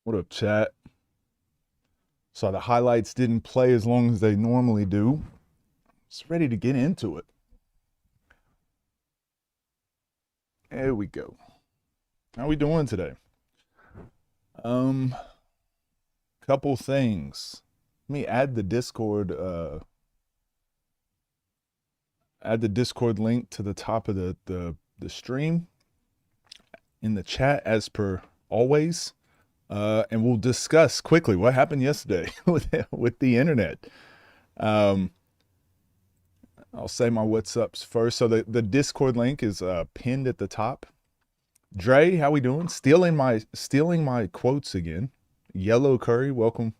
What up, chat? So the highlights didn't play as long as they normally do. Just ready to get into it. There we go. How we doing today? Um, couple things. Let me add the Discord link to the top of the stream in the chat as per always. And we'll discuss quickly what happened yesterday with the internet. Um, I'll say my what's ups first. So the Discord link is pinned at the top. Dre, how we doing? Stealing my quotes again. Yellow Curry, welcome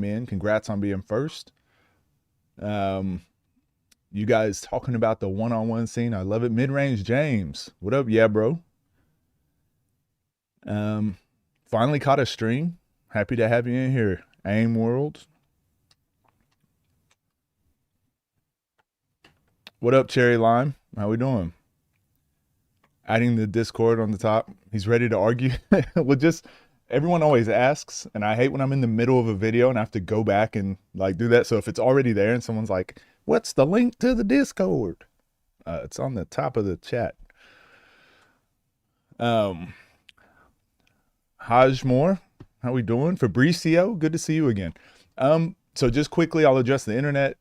in. Congrats on being first. Um, you guys talking about the one-on-one scene. I love it. Mid-range James. What up, yeah, bro? Um, finally caught a stream. Happy to have you in here. AIM World. What up, Cherry Lime? How we doing? Adding the Discord on the top. He's ready to argue. Well, just everyone always asks, and I hate when I'm in the middle of a video and I have to go back and like do that. So if it's already there and someone's like, "What's the link to the Discord?" It's on the top of the chat. Um, Hajmore, how we doing? Fabricio, good to see you again. So just quickly, I'll address the internet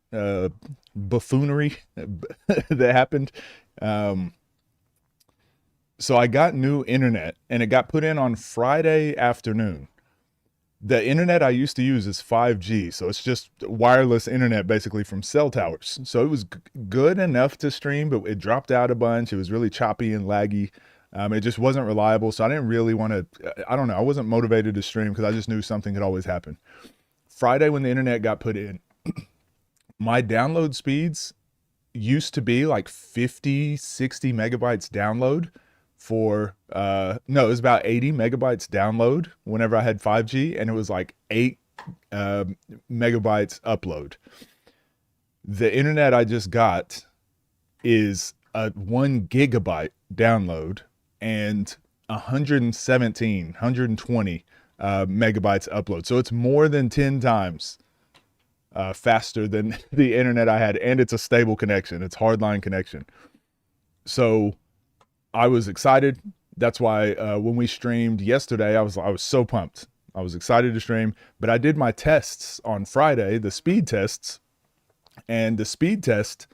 buffoonery that happened. Um, so I got new internet and it got put in on Friday afternoon. The internet I used to use is 5G, so it's just wireless internet basically from cell towers. So it was good enough to stream, but it dropped out a bunch. It was really choppy and laggy. It just wasn't reliable, so I didn't really want to. I don't know. I wasn't motivated to stream because I just knew something could always happen. Friday, when the internet got put in, my download speeds used to be like 50, 60 megabytes download for no, it was about 80 megabytes download whenever I had 5G, and it was like 8 uh, megabytes upload. The internet I just got is a 1 gigabyte download and 117, 120 megabytes upload. So it's more than 10 times faster than the internet I had, and it's a stable connection. It's hardline connection. So I was excited. That's why when we streamed yesterday, I was so pumped. I was excited to stream, but I did my tests on Friday, the speed tests, and the speed test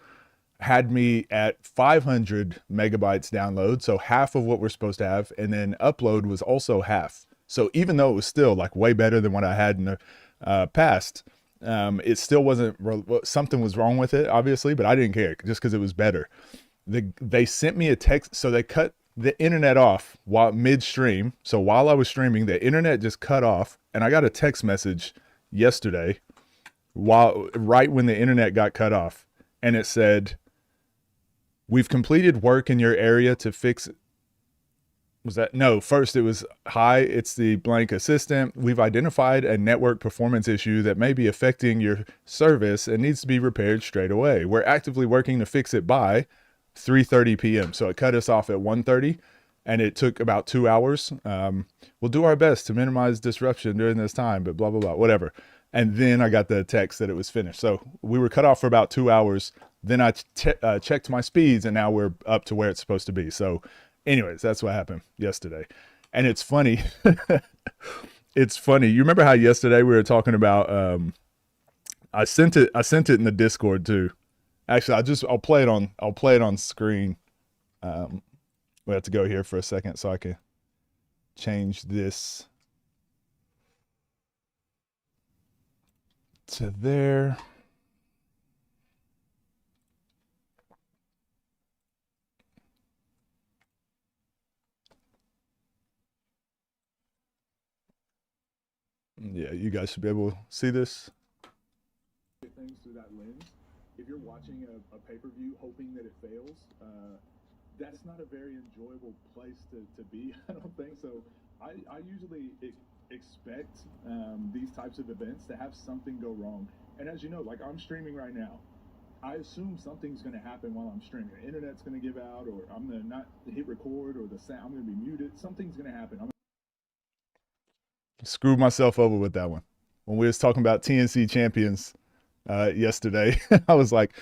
had me at 500 megabytes download, so half of what we're supposed to have, and then upload was also half. So even though it was still like way better than what I had in the past, it still wasn't. Something was wrong with it, obviously, but I didn't care just because it was better. They sent me a text, so they cut the internet off while midstream. So while I was streaming, the internet just cut off, and I got a text message yesterday while right when the internet got cut off, and it said, "We've completed work in your area to fix." Was that no? First, it was, "Hi, it's the blank assistant. We've identified a network performance issue that may be affecting your service and needs to be repaired straight away. We're actively working to fix it by 3:30 p.m." So it cut us off at 1:30, and it took about 2 hours. We'll do our best to minimize disruption during this time, but blah blah blah, whatever. And then I got the text that it was finished. So we were cut off for about 2 hours. Then I checked my speeds, and now we're up to where it's supposed to be. So, anyways, that's what happened yesterday. And it's funny. It's funny. You remember how yesterday we were talking about? I sent it. I sent it in the Discord too. Actually, I'll play it on screen. Um, we have to go here for a second so I can change this to there. Yeah, you guys should be able to see this. Things through that lens. If you're watching a pay-per-view hoping that it fails, that's not a very enjoyable place to be. I don't think so. I usually expect these types of events to have something go wrong. And as you know, like I'm streaming right now, I assume something's going to happen while I'm streaming. The internet's going to give out, or I'm going to not hit record, or the sound, I'm going to be muted. Something's going to happen. Screwed myself over with that one. When we was talking about TNC champions yesterday, I was like,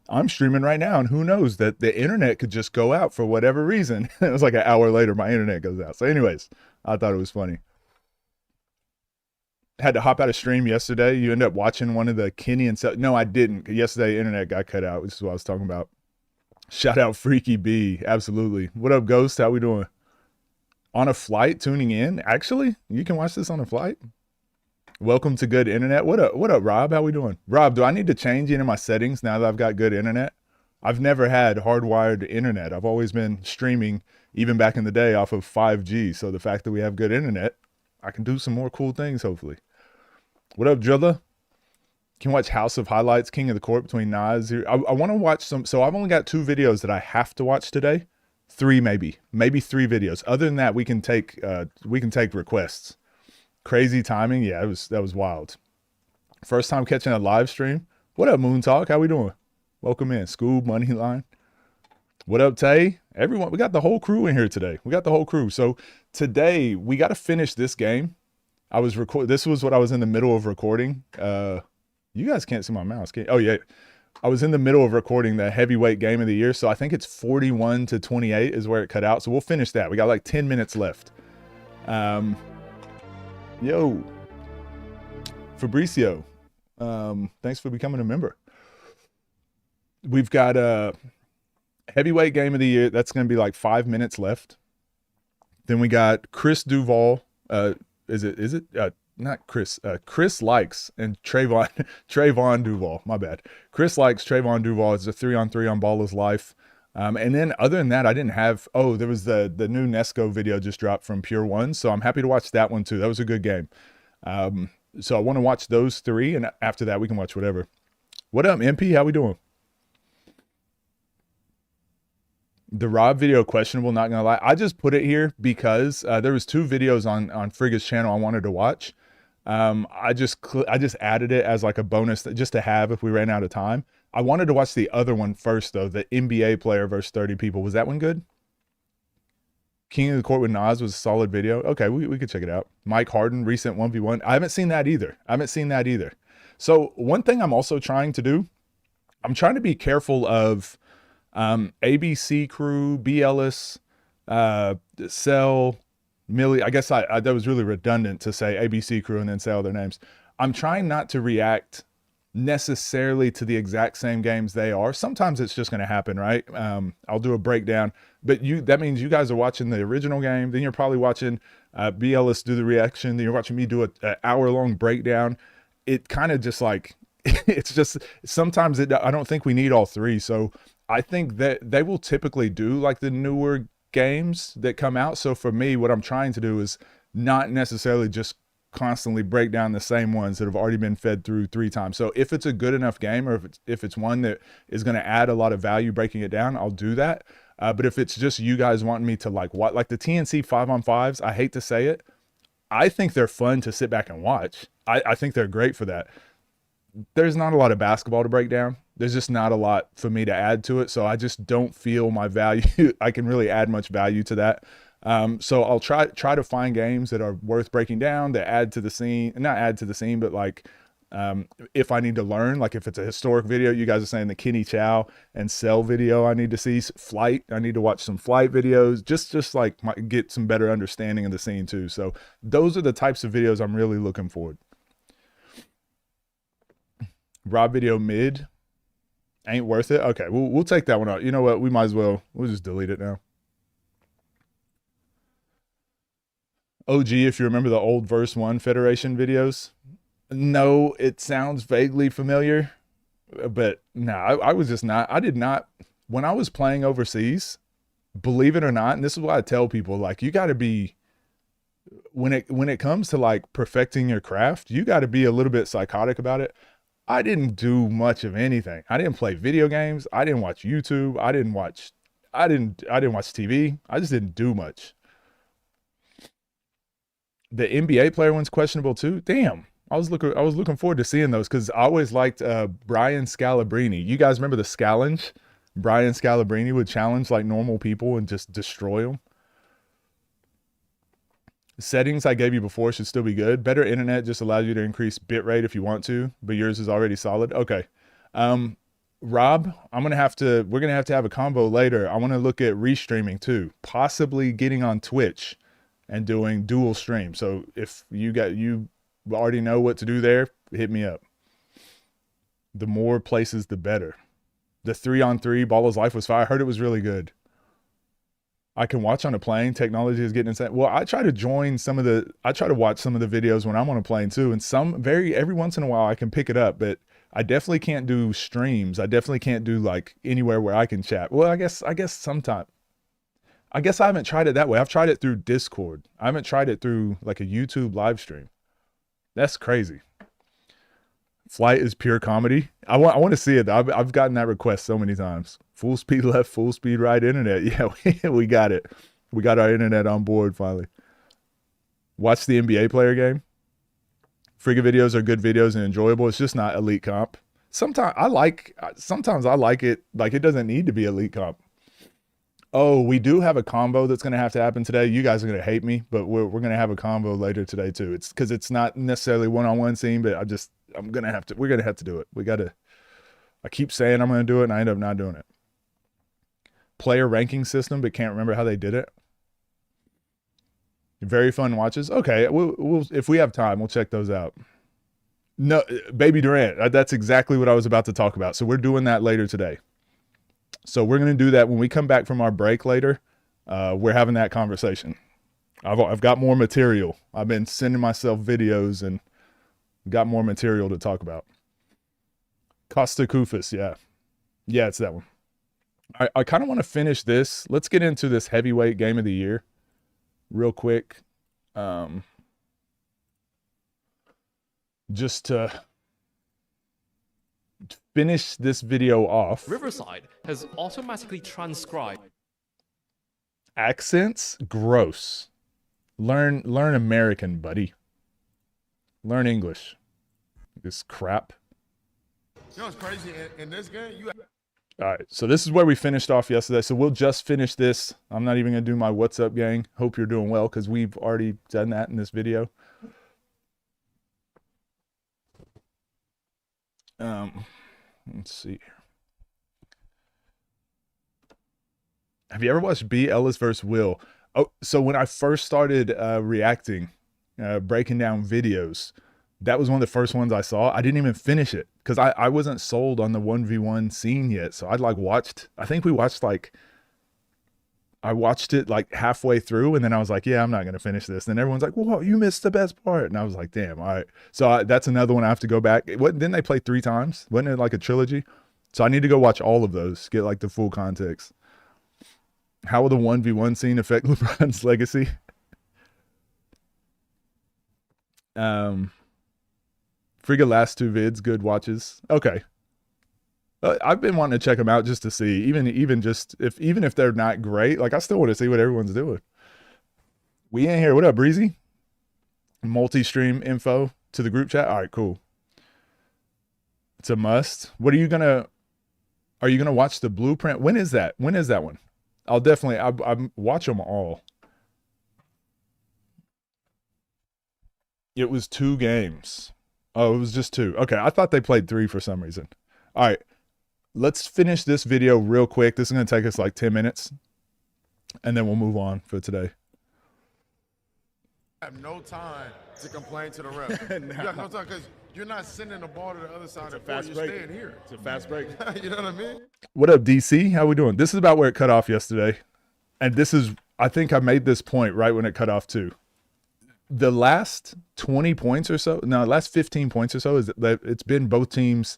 I'm streaming right now, and who knows that the internet could just go out for whatever reason. It was like an hour later, my internet goes out. So, anyways, I thought it was funny. Had to hop out of stream yesterday. You end up watching one of the Kenny and no, I didn't. Yesterday, internet got cut out, which is what I was talking about. Shout out Freaky B. Absolutely. What up, Ghost? How we doing? On a flight, tuning in. Actually, you can watch this on a flight. Welcome to good internet. What up, Rob? How we doing? Rob, do I need to change any of my settings now that I've got good internet? I've never had hardwired internet. I've always been streaming, even back in the day, off of 5G. So the fact that we have good internet, I can do some more cool things, hopefully. What up, Drilla? Can watch House of Highlights, King of the Court between Nas. I want to watch some. So I've only got 2 videos that I have to watch today. 3 maybe 3 videos. Other than that, we can take requests. Crazy timing. Yeah, that was wild. First time catching a live stream. What up, Moon Talk? How we doing? Welcome in. Scoob, Moneyline. What up, Tay? Everyone, we got the whole crew in here today. We got the whole crew. So today we got to finish this game. This was what I was in the middle of recording. You guys can't see my mouse. Oh yeah. I was in the middle of recording the heavyweight game of the year. So I think it's 41-28 is where it cut out. So we'll finish that. We got like 10 minutes left. Yo, Fabricio, thanks for becoming a member. We've got a heavyweight game of the year. That's going to be like 5 minutes left. Then we got Chris Duval. Is it not Chris? Chris Lykes and Trayvon Duval. My bad. Chris Lykes, Trayvon Duval. It's a 3-on-3 on Ball is Life. And then other than that, I didn't have. Oh, there was the new Nesco video just dropped from Pure One, so I'm happy to watch that one too. That was a good game. So I want to watch those 3, and after that, we can watch whatever. What up, MP? How we doing? The Rob video questionable, not gonna lie. I just put it here because there was 2 videos on Frigga's channel I wanted to watch. I just added it as like a bonus just to have if we ran out of time. I wanted to watch the other one first though, the NBA player versus 30 people. Was that one good? King of the Court with Nas was a solid video. Okay, we could check it out. Mike Harden, recent 1v1. I haven't seen that either. So one thing I'm also trying to do, I'm trying to be careful of ABC Crew, B. Ellis, Cell, Millie. I guess I that was really redundant to say ABC Crew and then say all their names. I'm trying not to react necessarily to the exact same games they are. Sometimes it's just going to happen, right? I'll do a breakdown, but that means you guys are watching the original game. Then you're probably watching B. Ellis do the reaction. Then you're watching me do an hour-long breakdown. It kind of just like, it's just, sometimes I don't think we need all 3. So I think that they will typically do like the newer games that come out. So for me, what I'm trying to do is not necessarily just constantly break down the same ones that have already been fed through 3 times. So if it's a good enough game, or if it's one that is going to add a lot of value breaking it down, I'll do that. But if it's just you guys wanting me to like the TNC 5-on-5s, I hate to say it, I think they're fun to sit back and watch. I think they're great for that. There's not a lot of basketball to break down. There's just not a lot for me to add to it. So I just don't feel my value. I can really add much value to that. So I'll try to find games that are worth breaking down, that add to the scene, not add to the scene, but like, if I need to learn, like if it's a historic video, you guys are saying the Kenny Chow and Cell video, I need to see Flight. I need to watch some Flight videos, just like get some better understanding of the scene too. So those are the types of videos I'm really looking forward. Rob video mid ain't worth it. Okay, we'll take that one out. You know what? We might as well. We'll just delete it now. OG, if you remember the old Verse 1 Federation videos. No, it sounds vaguely familiar, but no, I was just not. I did not. When I was playing overseas, believe it or not, and this is why I tell people, like, you got to be, when it comes to like perfecting your craft, you got to be a little bit psychotic about it. I didn't do much of anything. I didn't play video games. I didn't watch YouTube. I didn't watch TV. I just didn't do much. The NBA player one's questionable too. Damn. I was looking forward to seeing those because I always liked Brian Scalabrine. You guys remember the Scallenge? Brian Scalabrine would challenge like normal people and just destroy them. Settings I gave you before should still be good. Better internet just allows you to increase bitrate if you want to, but yours is already solid. Okay. Rob, we're gonna have to have a combo later. I want to look at restreaming too, possibly getting on Twitch and doing dual stream. So if you already know what to do there, hit me up. The more places, the better. The 3-on-3 Ball is Life was fire. I heard it was really good. I can watch on a plane. Technology is getting insane. Well, I try to watch some of the videos when I'm on a plane too. And every once in a while I can pick it up, but I definitely can't do streams. I definitely can't do like anywhere where I can chat. Well, I guess sometime. I guess I haven't tried it that way. I've tried it through Discord. I haven't tried it through like a YouTube live stream. That's crazy. Flight is pure comedy. I want to see it. I've gotten that request so many times. Full speed left, full speed right internet. Yeah, we got it. We got our internet on board finally. Watch the NBA player game. Frigga videos are good videos and enjoyable. It's just not elite comp. Sometimes I like it. Like it doesn't need to be elite comp. Oh, we do have a combo that's going to have to happen today. You guys are going to hate me, but we're going to have a combo later today too. It's because it's not necessarily one-on-one scene, but we're going to have to do it. I keep saying I'm going to do it and I end up not doing it. Player ranking system, but can't remember how they did it. Very fun watches. Okay, we'll if we have time, we'll check those out. No, Baby Durant. That's exactly what I was about to talk about. So we're doing that later today. So we're going to do that when we come back from our break later. We're having that conversation. I've got more material. I've been sending myself videos and got more material to talk about. Costa Kufis, yeah, it's that one. I kind of want to finish this. Let's get into this heavyweight game of the year real quick. Just to finish this video off. Riverside has automatically transcribed accents. Gross. Learn American, buddy. Learn English. This crap. You know what's crazy in this game? All right, so this is where we finished off yesterday. So we'll just finish this. I'm not even gonna do my what's up, gang. Hope you're doing well, because we've already done that in this video. Let's see. Have you ever watched B. Ellis versus Will? Oh, so when I first started reacting, breaking down videos, that was one of the first ones I saw. I didn't even finish it because I wasn't sold on the 1v1 scene yet. So I'd like watched, I think we watched like, I watched it like halfway through and then I was like, yeah, I'm not going to finish this. And everyone's like, whoa, you missed the best part. And I was like, damn, all right. So that's another one I have to go back. Didn't they play 3 times? Wasn't it like a trilogy? So I need to go watch all of those, get like the full context. How will the 1v1 scene affect LeBron's legacy? Frigga last 2 vids, good watches. Okay. I've been wanting to check them out just to see, even if they're not great, like I still want to see what everyone's doing. We in here. What up, Breezy? Multi-stream info to the group chat. All right, cool. It's a must. Are you gonna watch the blueprint? When is that? When is that one? I'll definitely, I watch them all. It was 2 games. Oh, it was just 2. Okay, I thought they played 3 for some reason. All right, let's finish this video real quick. This is going to take us like 10 minutes, and then we'll move on for today. I have no time to complain to the ref. You got no time because you're not sending the ball to the other side of the court. You're staying here. It's a fast break. You know what I mean? What up, DC? How we doing? This is about where it cut off yesterday. And this is, I think I made this point right when it cut off too. The last 20 points or so, no, last 15 points or so, is that it's been both teams,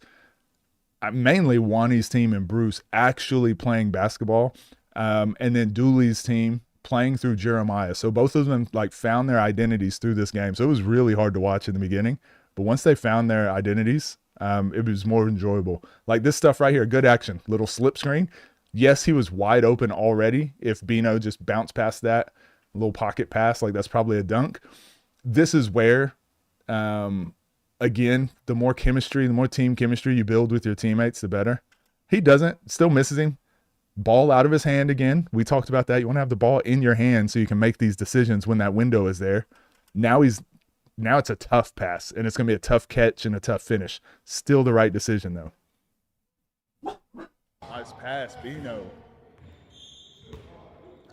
mainly Wani's team and Bruce, actually playing basketball. And then Dooley's team playing through Jeremiah. So both of them like found their identities through this game. So it was really hard to watch in the beginning. But once they found their identities, it was more enjoyable. Like this stuff right here, good action, little slip screen. Yes, he was wide open already. If Bino just bounced past that, little pocket pass, like that's probably a dunk. This is where, again, the more chemistry, the more team chemistry you build with your teammates, the better. He doesn't, still misses him, Ball out of his hand again. We talked about that. You want to have the ball in your hand so you can make these decisions when that window is there. Now it's a tough pass, and it's going to be a tough catch and a tough finish. Still the right decision, though. Nice pass, Bino.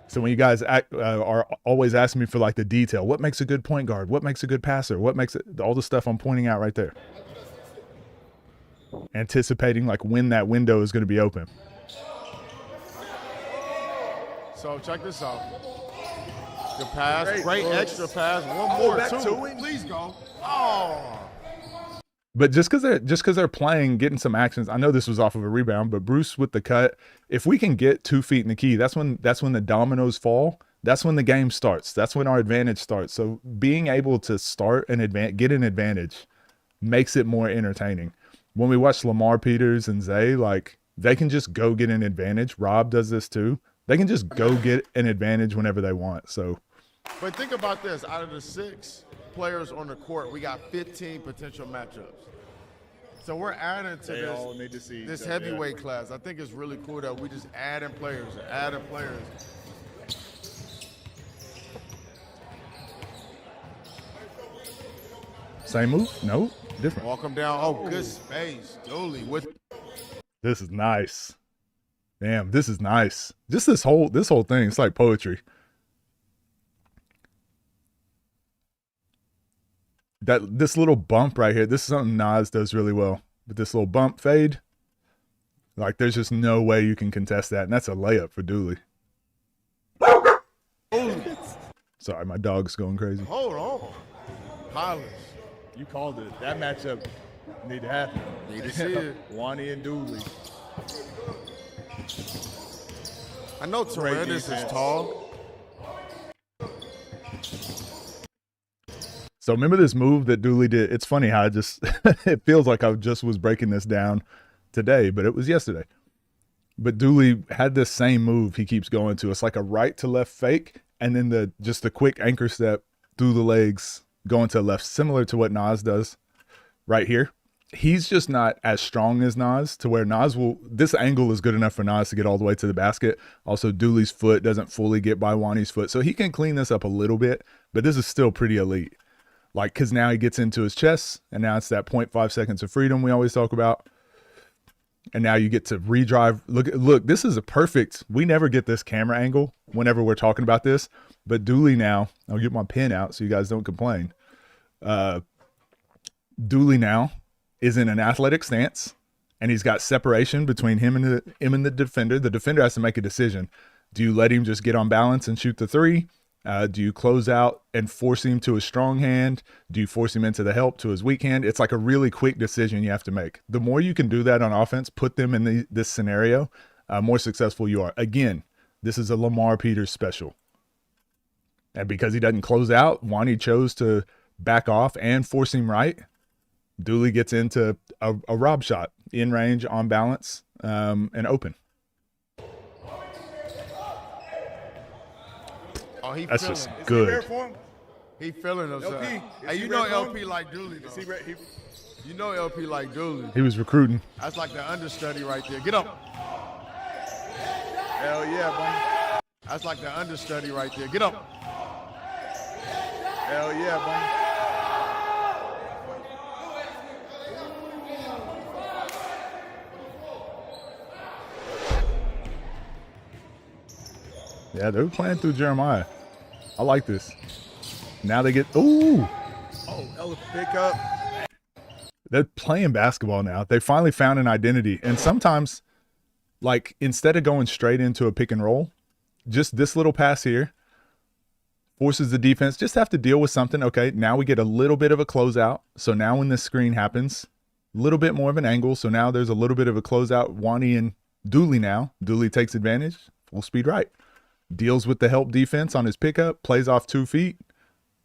So when you guys are always asking me for like the detail, what makes a good point guard? What makes a good passer? What makes it, all the stuff I'm pointing out right there. Anticipating like when that window is going to be open. So check this out. Good pass, great extra pass. One more, two. Please go. Oh. But just because they're playing, getting some actions. I know this was off of a rebound, but Bruce with the cut. If we can get 2 feet in the key, that's when the dominoes fall. That's when the game starts. That's when our advantage starts. So being able to get an advantage makes it more entertaining. When we watch Lamar Peters and Zay, like they can just go get an advantage. Rob does this too. They can just go get an advantage whenever they want. So, but think about this: out of the 6 players on the court, we got 15 potential matchups. So we're adding to this heavyweight class. I think it's really cool that we just adding players. Same move? No, different. Walk him down. Oh, good space. Dooley with. This is nice. Damn, this is nice. Just this whole thing. It's like poetry. This little bump right here, this is something Nas does really well. But this little bump fade, like there's just no way you can contest that. And that's a layup for Dooley. Sorry, my dog's going crazy. Hold on. Hollis. You called it. That matchup need to happen. Need to see it. Wani and Dooley. I know Torres is tall. So remember this move that Dooley did? It's funny how it feels like I just was breaking this down today, but it was yesterday. But Dooley had this same move he keeps going to. It's like a right to left fake, and then the quick anchor step through the legs going to the left, similar to what Nas does right here. He's just not as strong as Nas to where this angle is good enough for Nas to get all the way to the basket. Also, Dooley's foot doesn't fully get by Wani's foot. So he can clean this up a little bit, but this is still pretty elite. Like, because now he gets into his chest, and now it's that 0.5 seconds of freedom we always talk about. And now you get to redrive. Look, this is a perfect, we never get this camera angle whenever we're talking about this. But Dooley now, I'll get my pen out so you guys don't complain. Dooley now is in an athletic stance, and he's got separation between him and the defender. The defender has to make a decision. Do you let him just get on balance and shoot the three? Do you close out and force him to his strong hand? Do you force him into the help to his weak hand? It's like a really quick decision you have to make. The more you can do that on offense, put them in this scenario, more successful you are. Again, this is a Lamar Peters special. And because he doesn't close out, Wani chose to back off and force him right. Dooley gets into a Rob shot, in range, on balance, and open. Oh, that's feeling. Just good. He feeling himself. Hey, you know LP like Dooley, though. You know LP like Dooley. He was recruiting. That's like the understudy right there. Get up. Hell yeah, buddy. That's like the understudy right there. Get up. Hell yeah, buddy. Yeah, they're playing through Jeremiah. I like this. Now they get, hell of a pickup. They're playing basketball now. They finally found an identity. And sometimes, like, instead of going straight into a pick and roll, just this little pass here forces the defense just have to deal with something. Okay, now we get a little bit of a closeout. So now when this screen happens, a little bit more of an angle. So now there's a little bit of a closeout. Wani and Dooley now. Dooley takes advantage. Full speed right. Deals with the help defense on his pickup, plays off 2 feet.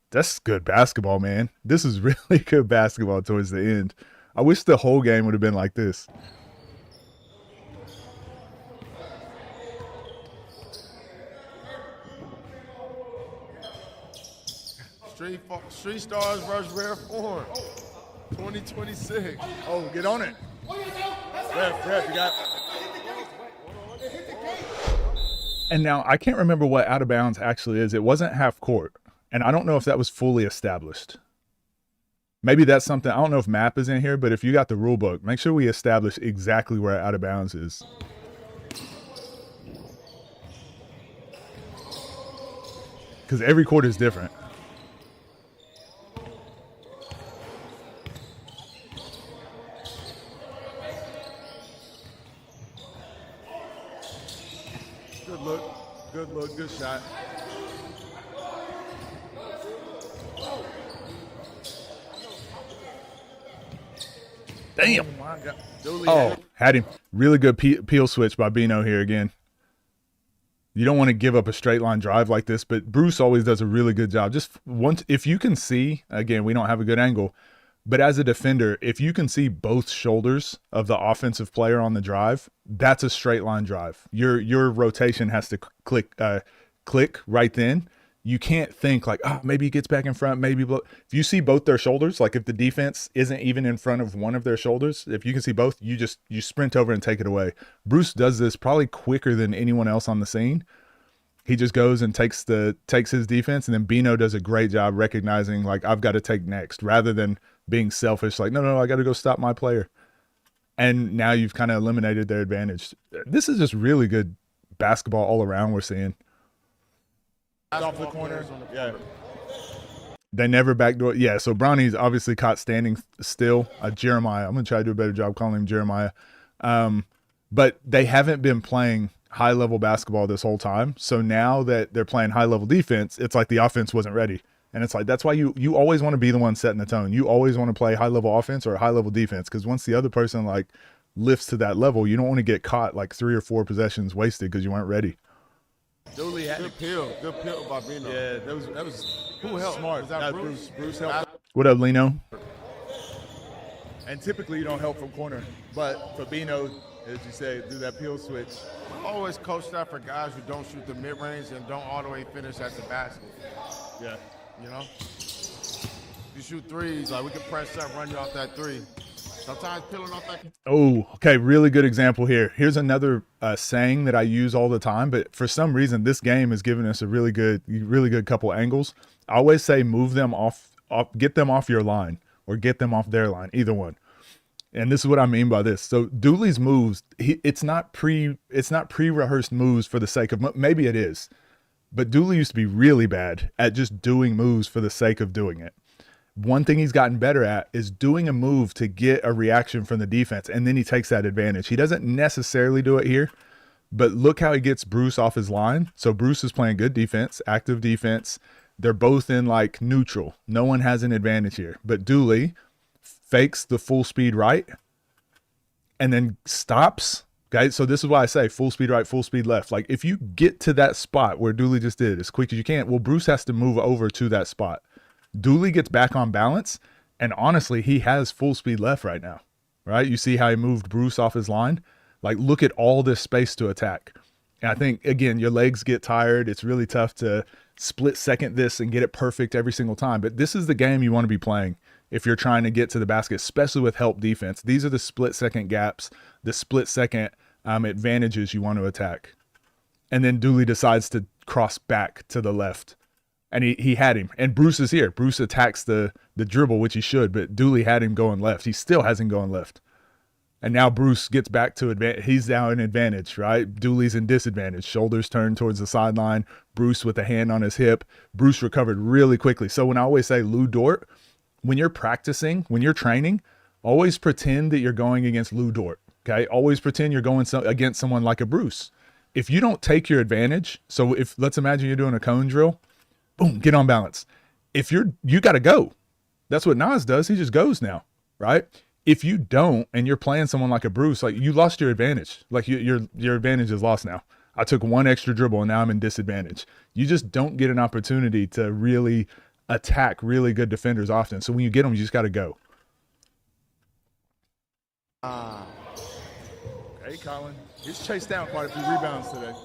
That's good basketball, man. This is really good basketball towards the end. I wish the whole game would have been like this. Street Stars versus Rare Form. 2026. Oh, get on it. Ref, you got And now I can't remember what out of bounds actually is. It wasn't half court. And I don't know if that was fully established. Maybe that's something, I don't know if map is in here, but if you got the rule book, make sure we establish exactly where out of bounds is. Because every court is different. Good look, good shot. Damn. Oh, had him. Really good peel switch by Bino here again. You don't want to give up a straight line drive like this, but Bruce always does a really good job. Just once, if you can see, again, we don't have a good angle, but as a defender, if you can see both shoulders of the offensive player on the drive, that's a straight line drive. Your rotation has to click right then. You can't think like, oh, maybe he gets back in front, maybe. If you see both their shoulders, like if the defense isn't even in front of one of their shoulders, if you can see both, you sprint over and take it away. Bruce does this probably quicker than anyone else on the scene. He just goes and takes his defense, and then Bino does a great job recognizing like, I've got to take next, rather than being selfish, like, no, I got to go stop my player. And now you've kind of eliminated their advantage. This is just really good basketball all around we're seeing. Off the corner. Yeah. They never backdoor. Yeah, so Bronny's obviously caught standing still. Jeremiah. I'm going to try to do a better job calling him Jeremiah. But they haven't been playing high-level basketball this whole time. So now that they're playing high-level defense, it's like the offense wasn't ready. And it's like, that's why you always want to be the one setting the tone. You always want to play high-level offense or high-level defense, because once the other person like lifts to that level, you don't want to get caught like 3 or 4 possessions wasted because you weren't ready. Dooley had Good peel by Bino. Yeah, that was Who helped? smart. Was that Bruce? Bruce helped. What up, Lino? And typically you don't help from corner, but for Bino, as you say, do that peel switch. I always coach that for guys who don't shoot the mid-range and don't all the way finish at the basket. Yeah. You know? You shoot threes, like we can press up, run you off that three. Sometimes peeling off that. Oh, okay. Really good example here. Here's another saying that I use all the time, but for some reason, this game has given us a really good couple angles. I always say move them off, get them off your line or get them off their line, either one. And this is what I mean by this. So Dooley's moves, it's not pre-rehearsed moves for the sake of, maybe it is, but Dooley used to be really bad at just doing moves for the sake of doing it. One thing he's gotten better at is doing a move to get a reaction from the defense, and then he takes that advantage. He doesn't necessarily do it here, but look how he gets Bruce off his line. So Bruce is playing good defense, active defense. They're both in like neutral. No one has an advantage here, but Dooley fakes the full speed right and then stops. Okay, so this is why I say full speed right, full speed left. Like if you get to that spot where Dooley just did as quick as you can, well, Bruce has to move over to that spot. Dooley gets back on balance, and honestly, he has full speed left right now, right? You see how he moved Bruce off his line? Like, look at all this space to attack. And I think, again, your legs get tired. It's really tough to split second this and get it perfect every single time. But this is the game you want to be playing if you're trying to get to the basket, especially with help defense. These are the split second gaps, the split second advantages you want to attack. And then Dooley decides to cross back to the left. And he had him. And Bruce is here. Bruce attacks the dribble, which he should, but Dooley had him going left. He still has him going left. And now Bruce gets back to advantage. He's now in advantage, right? Dooley's in disadvantage. Shoulders turned towards the sideline. Bruce with a hand on his hip. Bruce recovered really quickly. So when I always say Lou Dort, when you're practicing, when you're training, always pretend that you're going against Lou Dort, okay? Always pretend you're going against someone like a Bruce. If you don't take your advantage, so if let's imagine you're doing a cone drill, boom, get on balance. If you got to go. That's what Nas does. He just goes now, right? If you don't, and you're playing someone like a Bruce, like you lost your advantage. Like your advantage is lost now. I took one extra dribble and now I'm in disadvantage. You just don't get an opportunity to really attack really good defenders often. So when you get them, you just got to go. Okay, Colin. He's chased down quite a few rebounds today.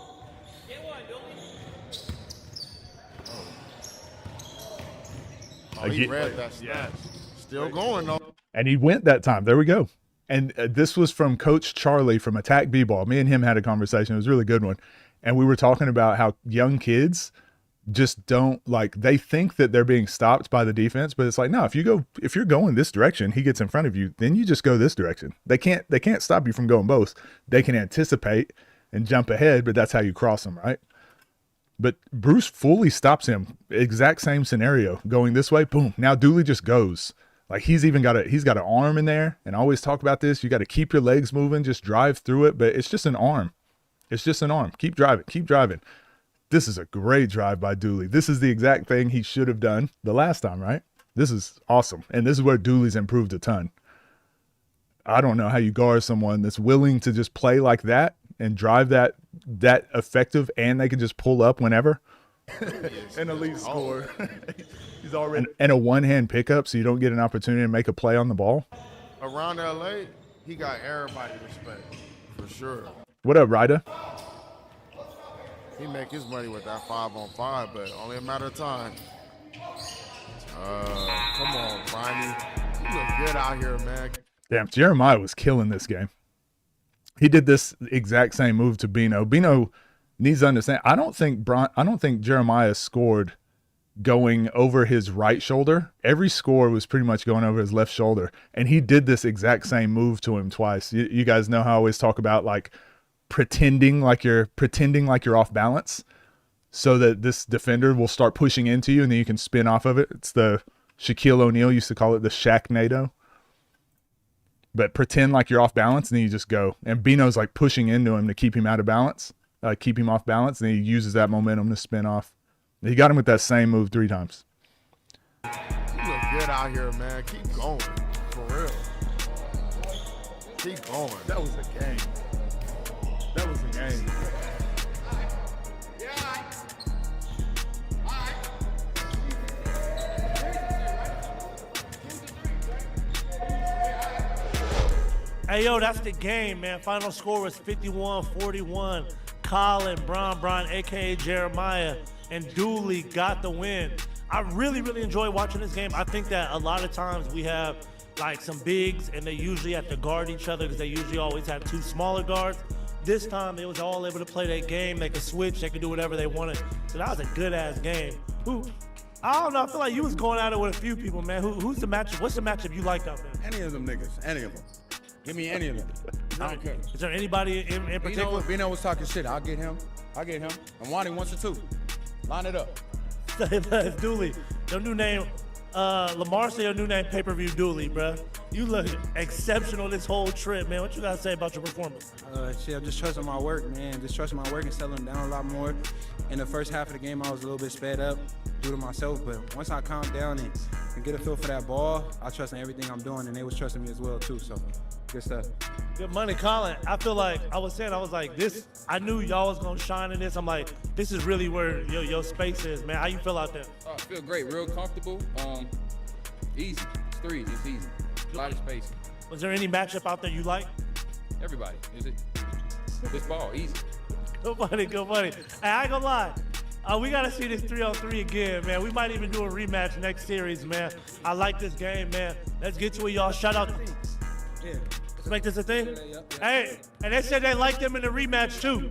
Oh, he read that snatch. Yeah. Still going, though. And he went that time. There we go. And this was from Coach Charlie from Attack B-Ball. Me and him had a conversation. It was a really good one. And we were talking about how young kids just don't like, they think that they're being stopped by the defense, but it's like, no, if you're going this direction, he gets in front of you, then you just go this direction. They can't stop you from going both. They can anticipate and jump ahead, but that's how you cross them, right? But Bruce fully stops him. Exact same scenario, going this way, boom. Now Dooley just goes. Like he's got an arm in there, and I always talk about this. You got to keep your legs moving, just drive through it, but it's just an arm. It's just an arm. Keep driving. This is a great drive by Dooley. This is the exact thing he should have done the last time, right? This is awesome. And this is where Dooley's improved a ton. I don't know how you guard someone that's willing to just play like that and drive that effective, and they can just pull up whenever. And the lead score. He's already. And a one-hand pickup so you don't get an opportunity to make a play on the ball. Around LA, he got everybody respect, for sure. What up, Ryder? He make his money with that 5-on-5, but only a matter of time. Come on, Bronny. You look good out here, man. Damn, Jeremiah was killing this game. He did this exact same move to Bino. Bino needs to understand. I don't think Jeremiah scored going over his right shoulder. Every score was pretty much going over his left shoulder, and he did this exact same move to him twice. You guys know how I always talk about like pretending like you're off balance, so that this defender will start pushing into you, and then you can spin off of it. It's the Shaquille O'Neal used to call it the Shaq-nado. But pretend like you're off balance, and then you just go. And Bino's like pushing into him to keep him out of balance, keep him off balance, and he uses that momentum to spin off. He got him with that same move 3 times. You look good out here, man. Keep going, for real. Keep going. That was a game. That was a game. Hey, yo, that's the game, man. Final score was 51-41. Colin, Bron, a.k.a. Jeremiah, and Dooley got the win. I really, really enjoy watching this game. I think that a lot of times we have, like, some bigs, and they usually have to guard each other because they usually always have 2 smaller guards. This time, they was all able to play their game. They could switch. They could do whatever they wanted. So that was a good-ass game. I don't know. I feel like you was going at it with a few people, man. Who's the matchup? What's the matchup you liked out there? Any of them niggas. Any of them. Give me any of them. I don't care. Is there anybody in particular? Bino was talking shit. I'll get him. And Wani wants it too. Line it up. It's Dooley. Your new name, Lamar said your new name pay-per-view Dooley, bruh. You look exceptional this whole trip, man. What you gotta say about your performance? Shit, I'm just trusting my work, man. Just trusting my work and settling down a lot more. In the first half of the game, I was a little bit sped up due to myself, but once I calmed down and get a feel for that ball, I trust in everything I'm doing, and they was trusting me as well, too, so good stuff. Good money, Colin. I feel like, I was like, this, I knew y'all was gonna shine in this. I'm like, this is really where your space is, man. How you feel out there? I feel great, real comfortable. Easy. It's 3, it's easy. A lot of space. Was there any matchup out there you like? Everybody, is it? This ball, easy. Good money. Hey, I ain't gonna lie. We gotta see this 3-on-3 again, man. We might even do a rematch next series, man. I like this game, man. Let's get to it, y'all. Shout out. Yeah. Let's make this a thing. Yeah. Hey, and they said they liked them in the rematch too.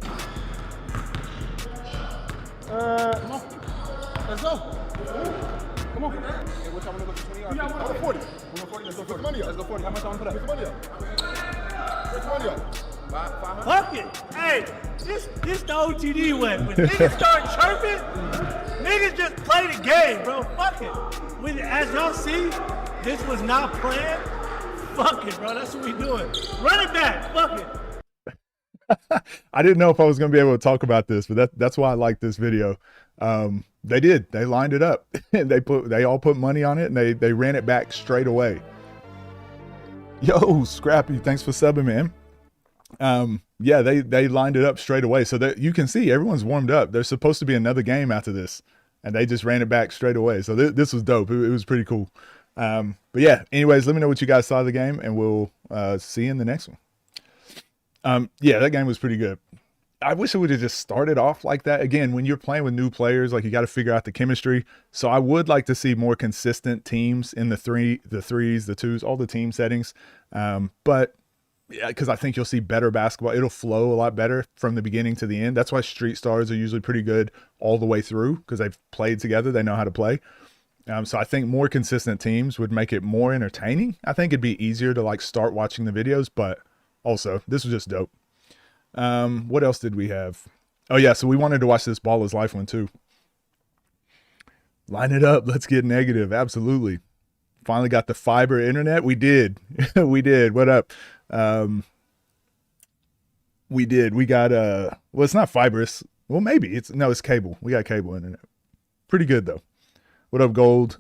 Come on. Let's go. Come on. Hey, what y'all want to go for 20 yards? Go to 40. Let's go 40. Put the money up. Let's go 40. How much I want to put up? Put the money up. Put the money up. 500? Fuck it. Hey, this the OTD way. When niggas start chirping, niggas just play the game, bro. Fuck it. As y'all see, this was not planned. Fuck it, bro. That's what we doing. Run it back. Fuck it. I didn't know if I was going to be able to talk about this, but that's why I like this video. They did. They lined it up. They all put money on it, and they ran it back straight away. Yo, Scrappy, thanks for subbing, man. Yeah, they lined it up straight away, so that you can see everyone's warmed up. There's supposed to be another game after this, and they just ran it back straight away. So this was dope. It was pretty cool. But yeah, anyways, let me know what you guys saw of the game, and we'll see you in the next one. Yeah, that game was pretty good. I wish it would have just started off like that. Again, when you're playing with new players, like, you got to figure out the chemistry. So I would like to see more consistent teams in the threes, the twos, all the team settings. But because I think you'll see better basketball. It'll flow a lot better from the beginning to the end. That's why street stars are usually pretty good all the way through, because they've played together. They know how to play. So I think more consistent teams would make it more entertaining. I think it'd be easier to like start watching the videos, but also this was just dope. What else did we have? Oh yeah, so we wanted to watch this Ball is Life one too. Line it up. Let's get negative. Absolutely. Finally got the fiber internet. We did. We did. What up? We did. We got well, it's not fiber. Well, maybe it's cable. We got cable internet. Pretty good though. What up, Gold?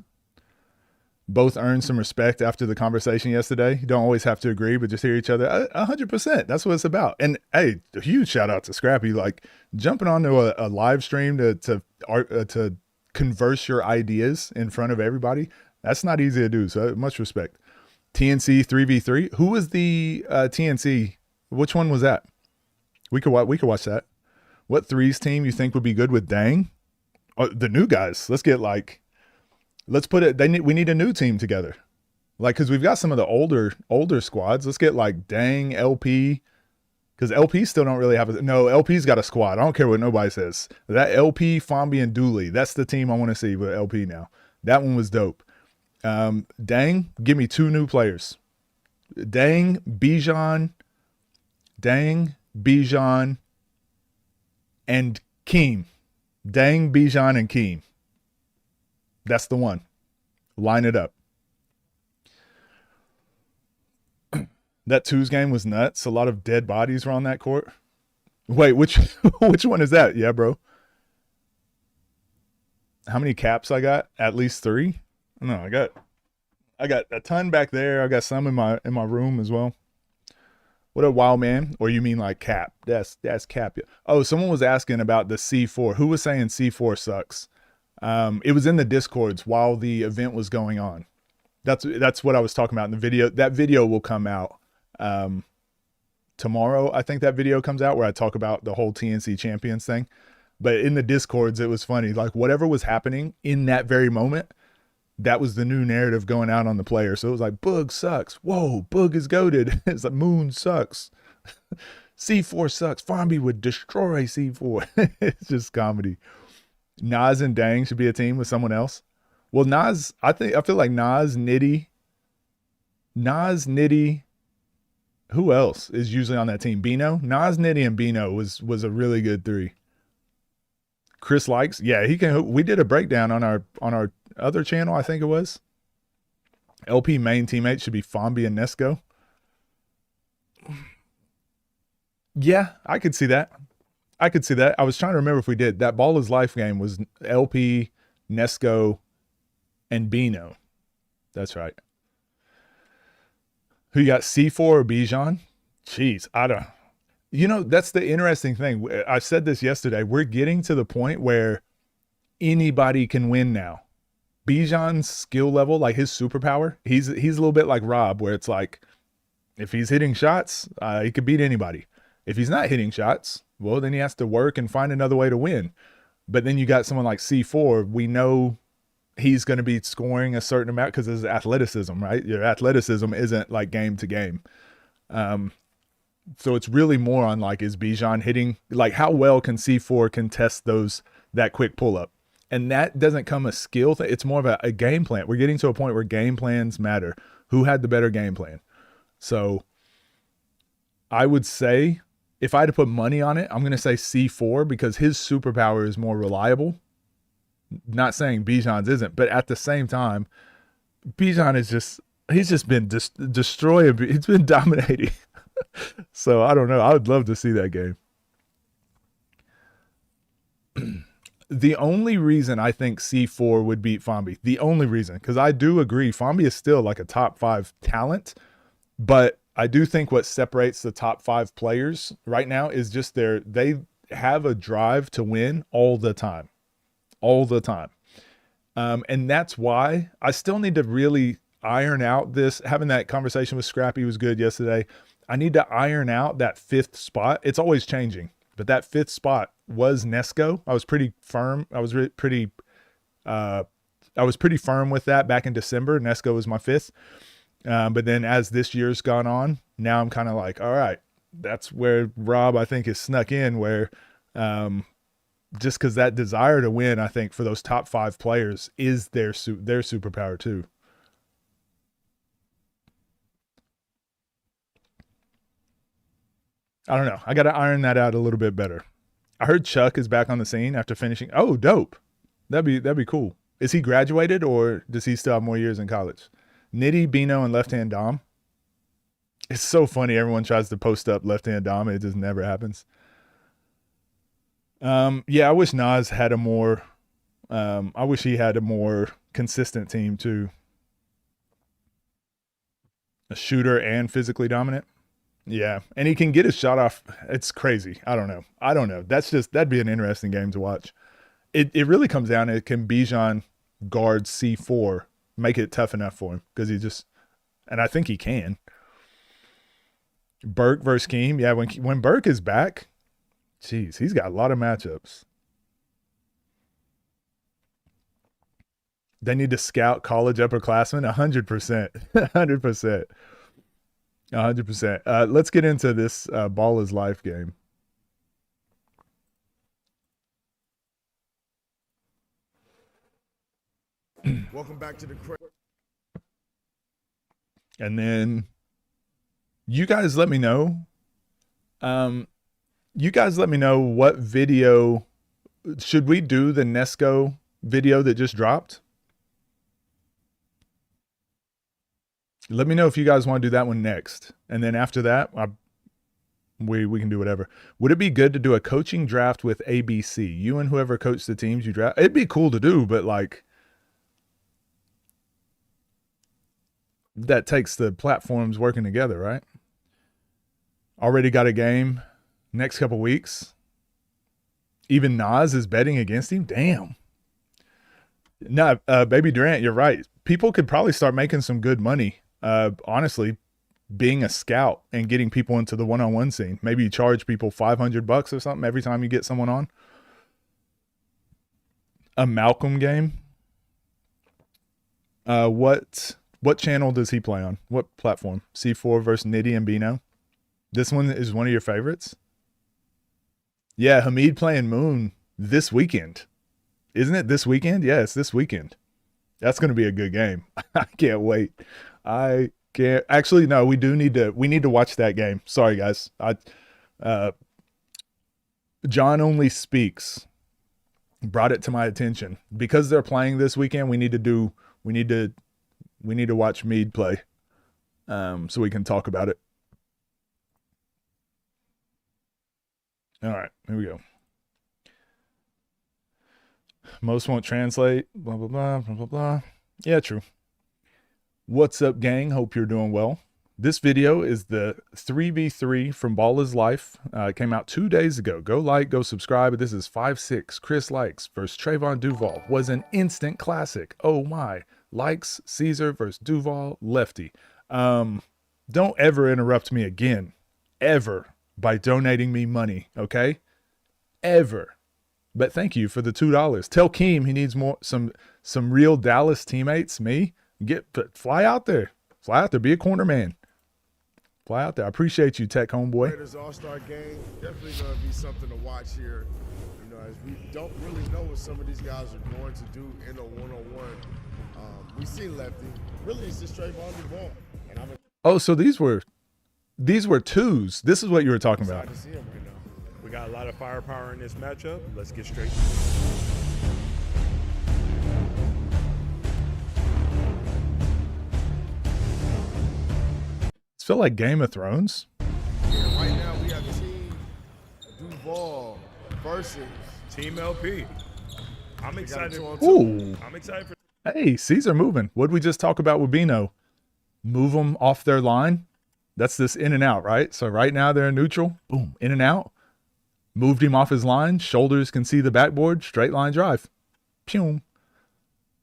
Both earned some respect after the conversation yesterday. You don't always have to agree, but just hear each other. 100%. That's what it's about. And hey, a huge shout out to Scrappy, like jumping onto a live stream to converse your ideas in front of everybody. That's not easy to do. So much respect. TNC 3v3. Who was the TNC? Which one was that? We could watch that. What threes team you think would be good with Dang? The new guys. Let's put it. We need a new team together, like, because we've got some of the older squads. Let's get like Dang, LP, because LP still don't really have LP's got a squad. I don't care what nobody says. That LP, Fombi, and Dooley. That's the team I want to see with LP now. That one was dope. Dang, give me 2 new players. Dang, Bijan, and Keem. Dang, Bijan, and Keem. That's the one. Line it up. That Twos game was nuts. A lot of dead bodies were on that court. Wait, which one is that? Yeah, bro. How many caps I got? At least 3. No, I got a ton back there. I got some in my room as well. What a wild man. Or you mean like cap? That's cap. Oh, someone was asking about the C4. Who was saying C4 sucks? It was in the Discords while the event was going on. That's what I was talking about in the video. That video will come out tomorrow. I think that video comes out where I talk about the whole TNC Champions thing. But in the Discords, it was funny. Like whatever was happening in that very moment, that was the new narrative going out on the player. So it was like, Boog sucks. Whoa, Boog is goated. It's like, Moon sucks. C4 sucks. Fombi would destroy C4. It's just comedy. Nas and Dang should be a team with someone else. Well, Nas, I feel like Nas, Nitty. Who else is usually on that team? Bino? Nas, Nitty, and Bino was a really good 3. Chris Lykes, yeah, he can. We did a breakdown on our other channel, I think it was. LP main teammate should be Fombi and Nesco. Yeah, I could see that. I was trying to remember if we did. That Ball is Life game was LP, Nesco, and Bino. That's right. Who you got, C4 or Bijan? Jeez, I don't. That's the interesting thing. I said this yesterday. We're getting to the point where anybody can win now. Bijan's skill level, like his superpower, he's a little bit like Rob, where it's like, if he's hitting shots, he could beat anybody. If he's not hitting shots, well, then he has to work and find another way to win. But then you got someone like C4. We know he's going to be scoring a certain amount because of his athleticism, right? Your athleticism isn't like game to game. So it's really more on like, is Bijan hitting, like how well can C4 contest that quick pull up? And that doesn't come a skill thing. It's more of a game plan. We're getting to a point where game plans matter. Who had the better game plan? So I would say, if I had to put money on it, I'm going to say C4 because his superpower is more reliable. Not saying Bijan's isn't, but at the same time, Bijan he's just been destroying. He's been dominating. So I don't know. I would love to see that game. The only reason I think C4 would beat Fombi, the only reason, because I do agree Fombi is still like a top 5 talent, but I do think what separates the top 5 players right now is just they have a drive to win all the time. And that's why I still need to really iron out this. Having that conversation with Scrappy was good yesterday. I need to iron out that 5th spot. It's always changing, but that 5th spot was Nesco. I was pretty firm. I was pretty firm with that back in December. Nesco was my 5th. But then as this year's gone on, now I'm kind of like, all right, that's where Rob, I think, is snuck in, where just because that desire to win, I think, for those top 5 players is their superpower too. I don't know. I got to iron that out a little bit better. I heard Chuck is back on the scene after finishing. Oh, dope. That'd be cool. Is he graduated, or does he still have more years in college? Nitty, Bino, and Left Hand Dom. It's so funny. Everyone tries to post up Left Hand Dom. It just never happens. Yeah, I wish Nas had a more, I wish he had a more consistent team too. A shooter and physically dominant. Yeah, and he can get his shot off. It's crazy. I don't know. That'd be an interesting game to watch. It really comes down to, can Bijan guard C4, make it tough enough for him? Because and I think he can. Burke versus Keem. Yeah, when Burke is back, jeez, he's got a lot of matchups. They need to scout college upperclassmen. 100%. 100%. 100%. Let's get into this Ball is Life game. Welcome back to the crib. And then you guys let me know. You guys let me know what video. Should we do the Nesco video that just dropped? Let me know if you guys want to do that one next. And then after that, we can do whatever. Would it be good to do a coaching draft with ABC? You and whoever coached the teams you draft. It'd be cool to do, but like, that takes the platforms working together, right? Already got a game next couple weeks. Even Nas is betting against him. Damn. No, Baby Durant, you're right. People could probably start making some good money. Honestly, being a scout and getting people into the one-on-one scene. Maybe you charge people $500 or something every time you get someone on. A Malcolm game. What channel does he play on? What platform? C4 versus Nitty and Bino. This one is one of your favorites? Yeah, Hamid playing Moon this weekend. Isn't it this weekend? Yeah, it's this weekend. That's going to be a good game. I can't wait. I can't. Actually, no, we need to watch that game. Sorry, guys. John Only Speaks brought it to my attention. Because they're playing this weekend, we need to watch Mead play, so we can talk about it. All right, here we go. Most won't translate, blah, blah, blah, blah, blah, blah. Yeah, true. What's up, gang? Hope you're doing well. This video is the 3v3 from Ball is Life. It came out 2 days ago. Go like, go subscribe. This is 5-6. Chris Lykes versus Trayvon Duval. Was an instant classic. Oh my. Lykes, Caesar versus Duval, lefty. Don't ever interrupt me again. Ever. By donating me money, okay? Ever. But thank you for the $2. Tell Keem he needs some real Dallas teammates. Me, fly out there, be a corner man. Fly out there. I appreciate you, Tech Homeboy. Raiders All-Star game, definitely going to be something to watch here. You know, as we don't really know what some of these guys are going to do in a one-on-one. We see Lefty. Really, it's just Trayvon Duval. Oh, so these were twos. This is what you were talking about. To see him right now. We got a lot of firepower in this matchup. Let's get straight. It's feel like Game of Thrones. Yeah, right now we have Team Duval versus Team LP. I'm excited. Ooh. I'm excited for. Hey, Caesar moving. What did we just talk about with Bino? Move them off their line. That's this in and out, right? So right now they're in neutral. Boom, in and out. Moved him off his line. Shoulders can see the backboard. Straight line drive. Pew.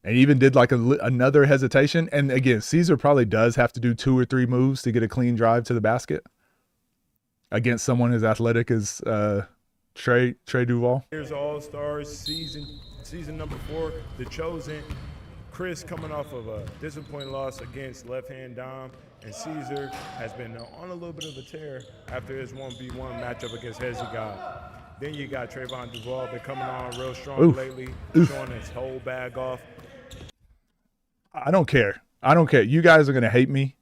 And even did like another hesitation. And again, Caesar probably does have to do 2 or 3 moves to get a clean drive to the basket against someone as athletic as Trey Duval. Here's All-Stars season number 4, The Chosen. Chris coming off of a disappointing loss against left-hand Dom, and Caesar has been on a little bit of a tear after his 1v1 matchup against Hezzy God. Then you got Trayvon Duval been coming on real strong lately, showing his whole bag off. I don't care. I don't care. You guys are going to hate me,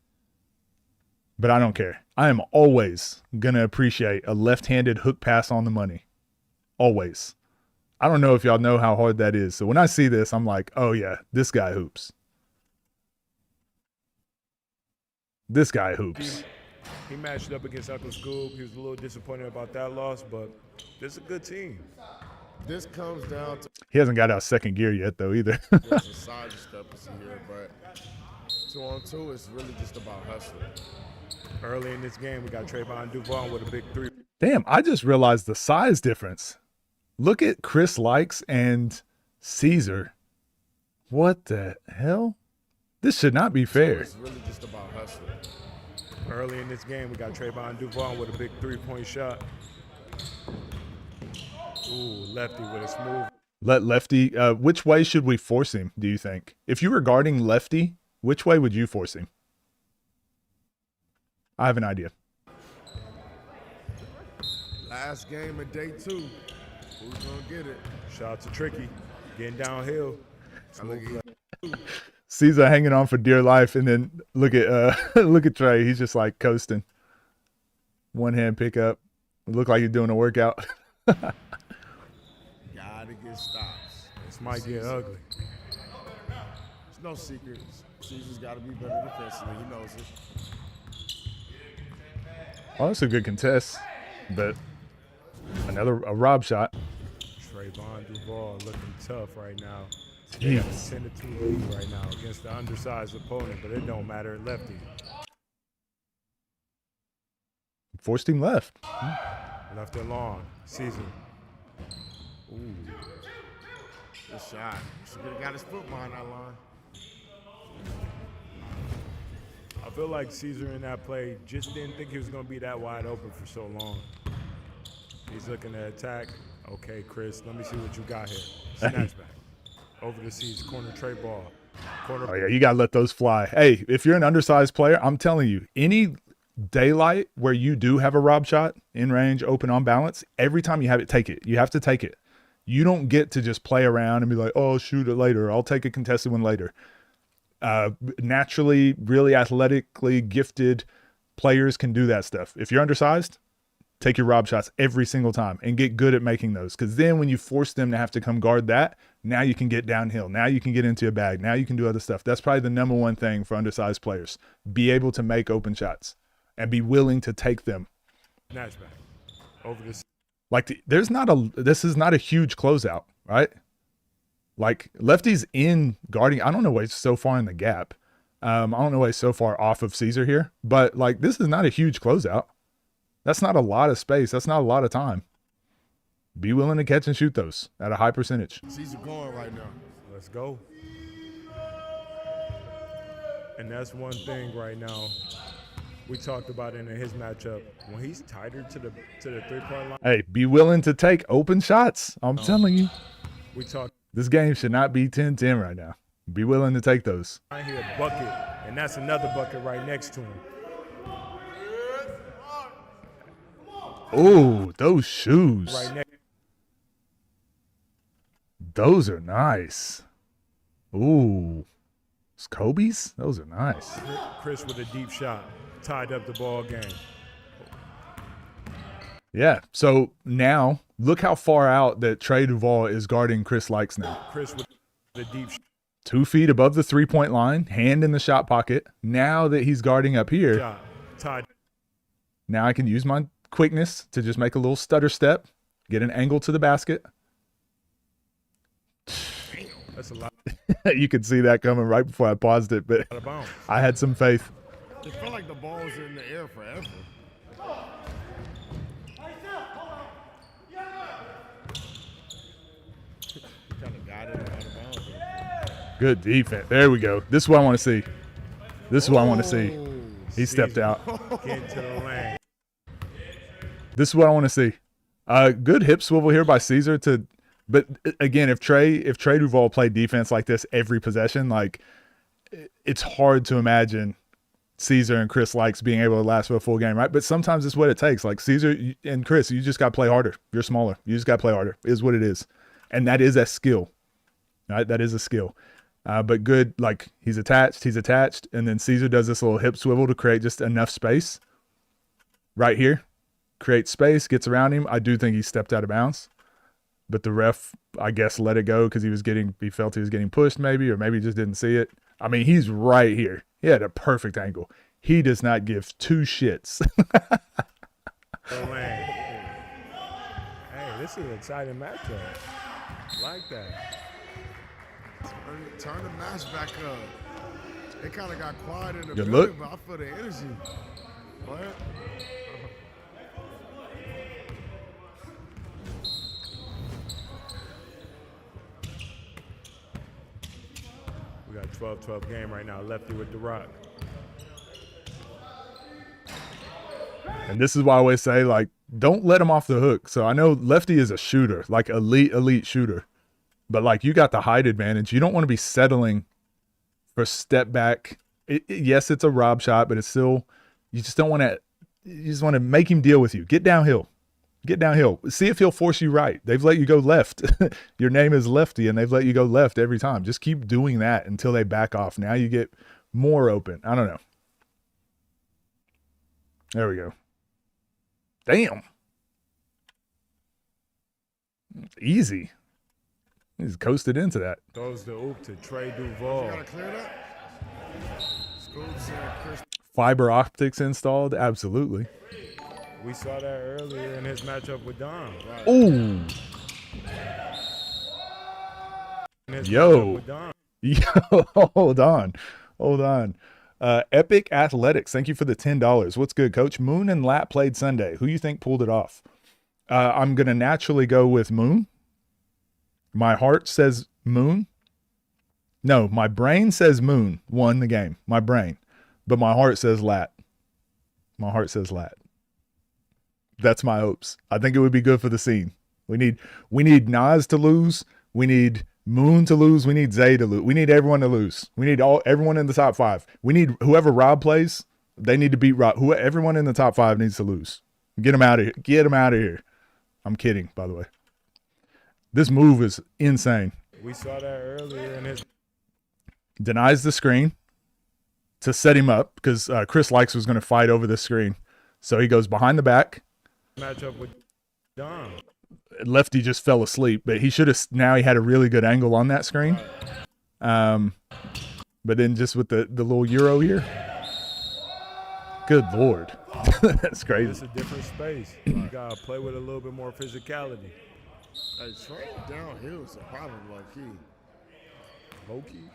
but I don't care. I am always going to appreciate a left-handed hook pass on the money. Always. I don't know if y'all know how hard that is. So when I see this, I'm like, oh yeah, this guy hoops. This guy hoops. He matched up against Uncle Scoob. He was a little disappointed about that loss, but this is a good team. This comes down to He hasn't got out second gear yet though either. there's a side discrepancy here, but 2-on-2 is really just about hustling. Early in this game, we got Trayvon Duval with a big three. Damn, I just realized the size difference. Look at Chris Lykes and Caesar. What the hell? This should not be fair. It's really just about hustling. Early in this game, we got Trayvon Duval with a big three-point shot. Ooh, lefty with a smooth. Let lefty. Which way should we force him, do you think? If you were guarding lefty, which way would you force him? I have an idea. Last game of day 2. Who's gonna get it? Shout out to Tricky, getting downhill. Caesar hanging on for dear life, and then look at look at Trey. He's just like coasting. One hand pickup. Look like he's doing a workout. Gotta get stops. This might get ugly. There's no secrets. Caesar's got to be better defensively. He knows it. Oh, that's a good contest, but a rob shot. Trayvon Duval looking tough right now. Jeez. 10-2 lead right now against the undersized opponent, but it don't matter. Lefty. Forced him left. Left it long. Caesar. Ooh. Good shot. Should have got his foot behind that line. I feel like Caesar in that play just didn't think he was going to be that wide open for so long. He's looking to attack. Okay, Chris, let me see what you got here. Snatch back. Over to Caesar, corner tray ball. Oh yeah, you got to let those fly. Hey, if you're an undersized player, I'm telling you, any daylight where you do have a rob shot in range, open on balance, every time you have it, take it. You have to take it. You don't get to just play around and be like, oh, shoot it later. I'll take a contested one later. Naturally, really athletically gifted players can do that stuff. If you're undersized, take your rob shots every single time and get good at making those. Because then when you force them to have to come guard that, now you can get downhill. Now you can get into a bag. Now you can do other stuff. That's probably the number one thing for undersized players. Be able to make open shots and be willing to take them. Snatch back. Over to Like this is not a huge closeout, right? Like lefty's in guarding. I don't know why he's so far in the gap. I don't know why he's so far off of Caesar here, but like this is not a huge closeout. That's not a lot of space. That's not a lot of time. Be willing to catch and shoot those at a high percentage. Caesar going right now. Let's go. And that's one thing right now. We talked about it in his matchup. When he's tighter to the 3-point line. Hey, be willing to take open shots. I'm telling you. We talked. This game should not be 10-10 right now. Be willing to take those. I hear a bucket, and that's another bucket right next to him. Oh, those shoes. Right next. Those are nice. Ooh. It's Kobe's? Those are nice. Chris with a deep shot. Tied up the ball game. Yeah. So now look how far out that Trey Duval is guarding Chris Lykes now. Chris with a deep shot. 2 feet above the 3-point line, hand in the shot pocket. Now that he's guarding up here, Tied. now I can use my quickness to just make a little stutter step, get an angle to the basket. That's a lot. You could see that coming right before I paused it, but I had some faith. It felt like the ball was in the air forever. Kind of got it out of bounds. Good defense. There we go. This is what I want to see. This is what I want to see. He stepped out. Get to the lane. This is what I want to see. Good hip swivel here by Caesar to But again, if Trey Duval played defense like this every possession, like it's hard to imagine Caesar and Chris Lykes being able to last for a full game, right? But sometimes it's what it takes. Like Caesar and Chris, you just got to play harder. You're smaller. You just got to play harder. Is what it is, and that is a skill. Right? That is a skill. But good, like he's attached, and then Caesar does this little hip swivel to create just enough space right here. Creates space, gets around him. I do think he stepped out of bounds, but the ref, I guess, let it go because he felt he was getting pushed maybe, or maybe he just didn't see it. I mean, he's right here. He had a perfect angle. He does not give two shits. Oh, man. Hey, this is an exciting matchup. Like that. Turn the match back up. It kind of got quiet in the Good building, look. but I feel the energy. What? We got 12-12 game right now. Lefty with the rock. And this is why I always say, like, don't let him off the hook. So I know Lefty is a shooter, like elite shooter. But, like, you got the height advantage. You don't want to be settling for step back. Yes, it's a rob shot, but it's still – you just don't want to – you just want to make him deal with you. Get downhill. Get downhill. See if he'll force you right. They've let you go left. Your name is Lefty, and they've let you go left every time. Just keep doing that until they back off. Now you get more open. I don't know. There we go. Damn. Easy. He's coasted into that. Throws the oop to Trey You Duval. got to clear that? Scoops and Chris. Fiber optics installed? Absolutely. We saw that earlier in his matchup with Dom. Ooh. Yo. Yo, hold on. Epic Athletics, thank you for the $10. What's good, Coach? Moon and Lat played Sunday. Who you think pulled it off? I'm going to naturally go with Moon. My heart says Moon. No, my brain says Moon won the game. My brain. But my heart says Lat. My heart says Lat. That's my hopes. I think it would be good for the scene. We need Nas to lose. We need Moon to lose. We need Zay to lose. We need everyone to lose. We need everyone in the top 5. We need whoever Rob plays, they need to beat Rob. Everyone in the top 5 needs to lose. Get them out of here. Get them out of here. I'm kidding, by the way. This move is insane. We saw that earlier in his Denies the screen to set him up because Chris Lykes was going to fight over the screen. So he goes behind the back. matchup with Dom. Lefty just fell asleep, but he should have. Now he had a really good angle on that screen. But then just with the little Euro here. Good Lord. That's crazy. It's a different space. You got to play with a little bit more physicality. Hey, Trey downhill is a problem, low-key. Low-key?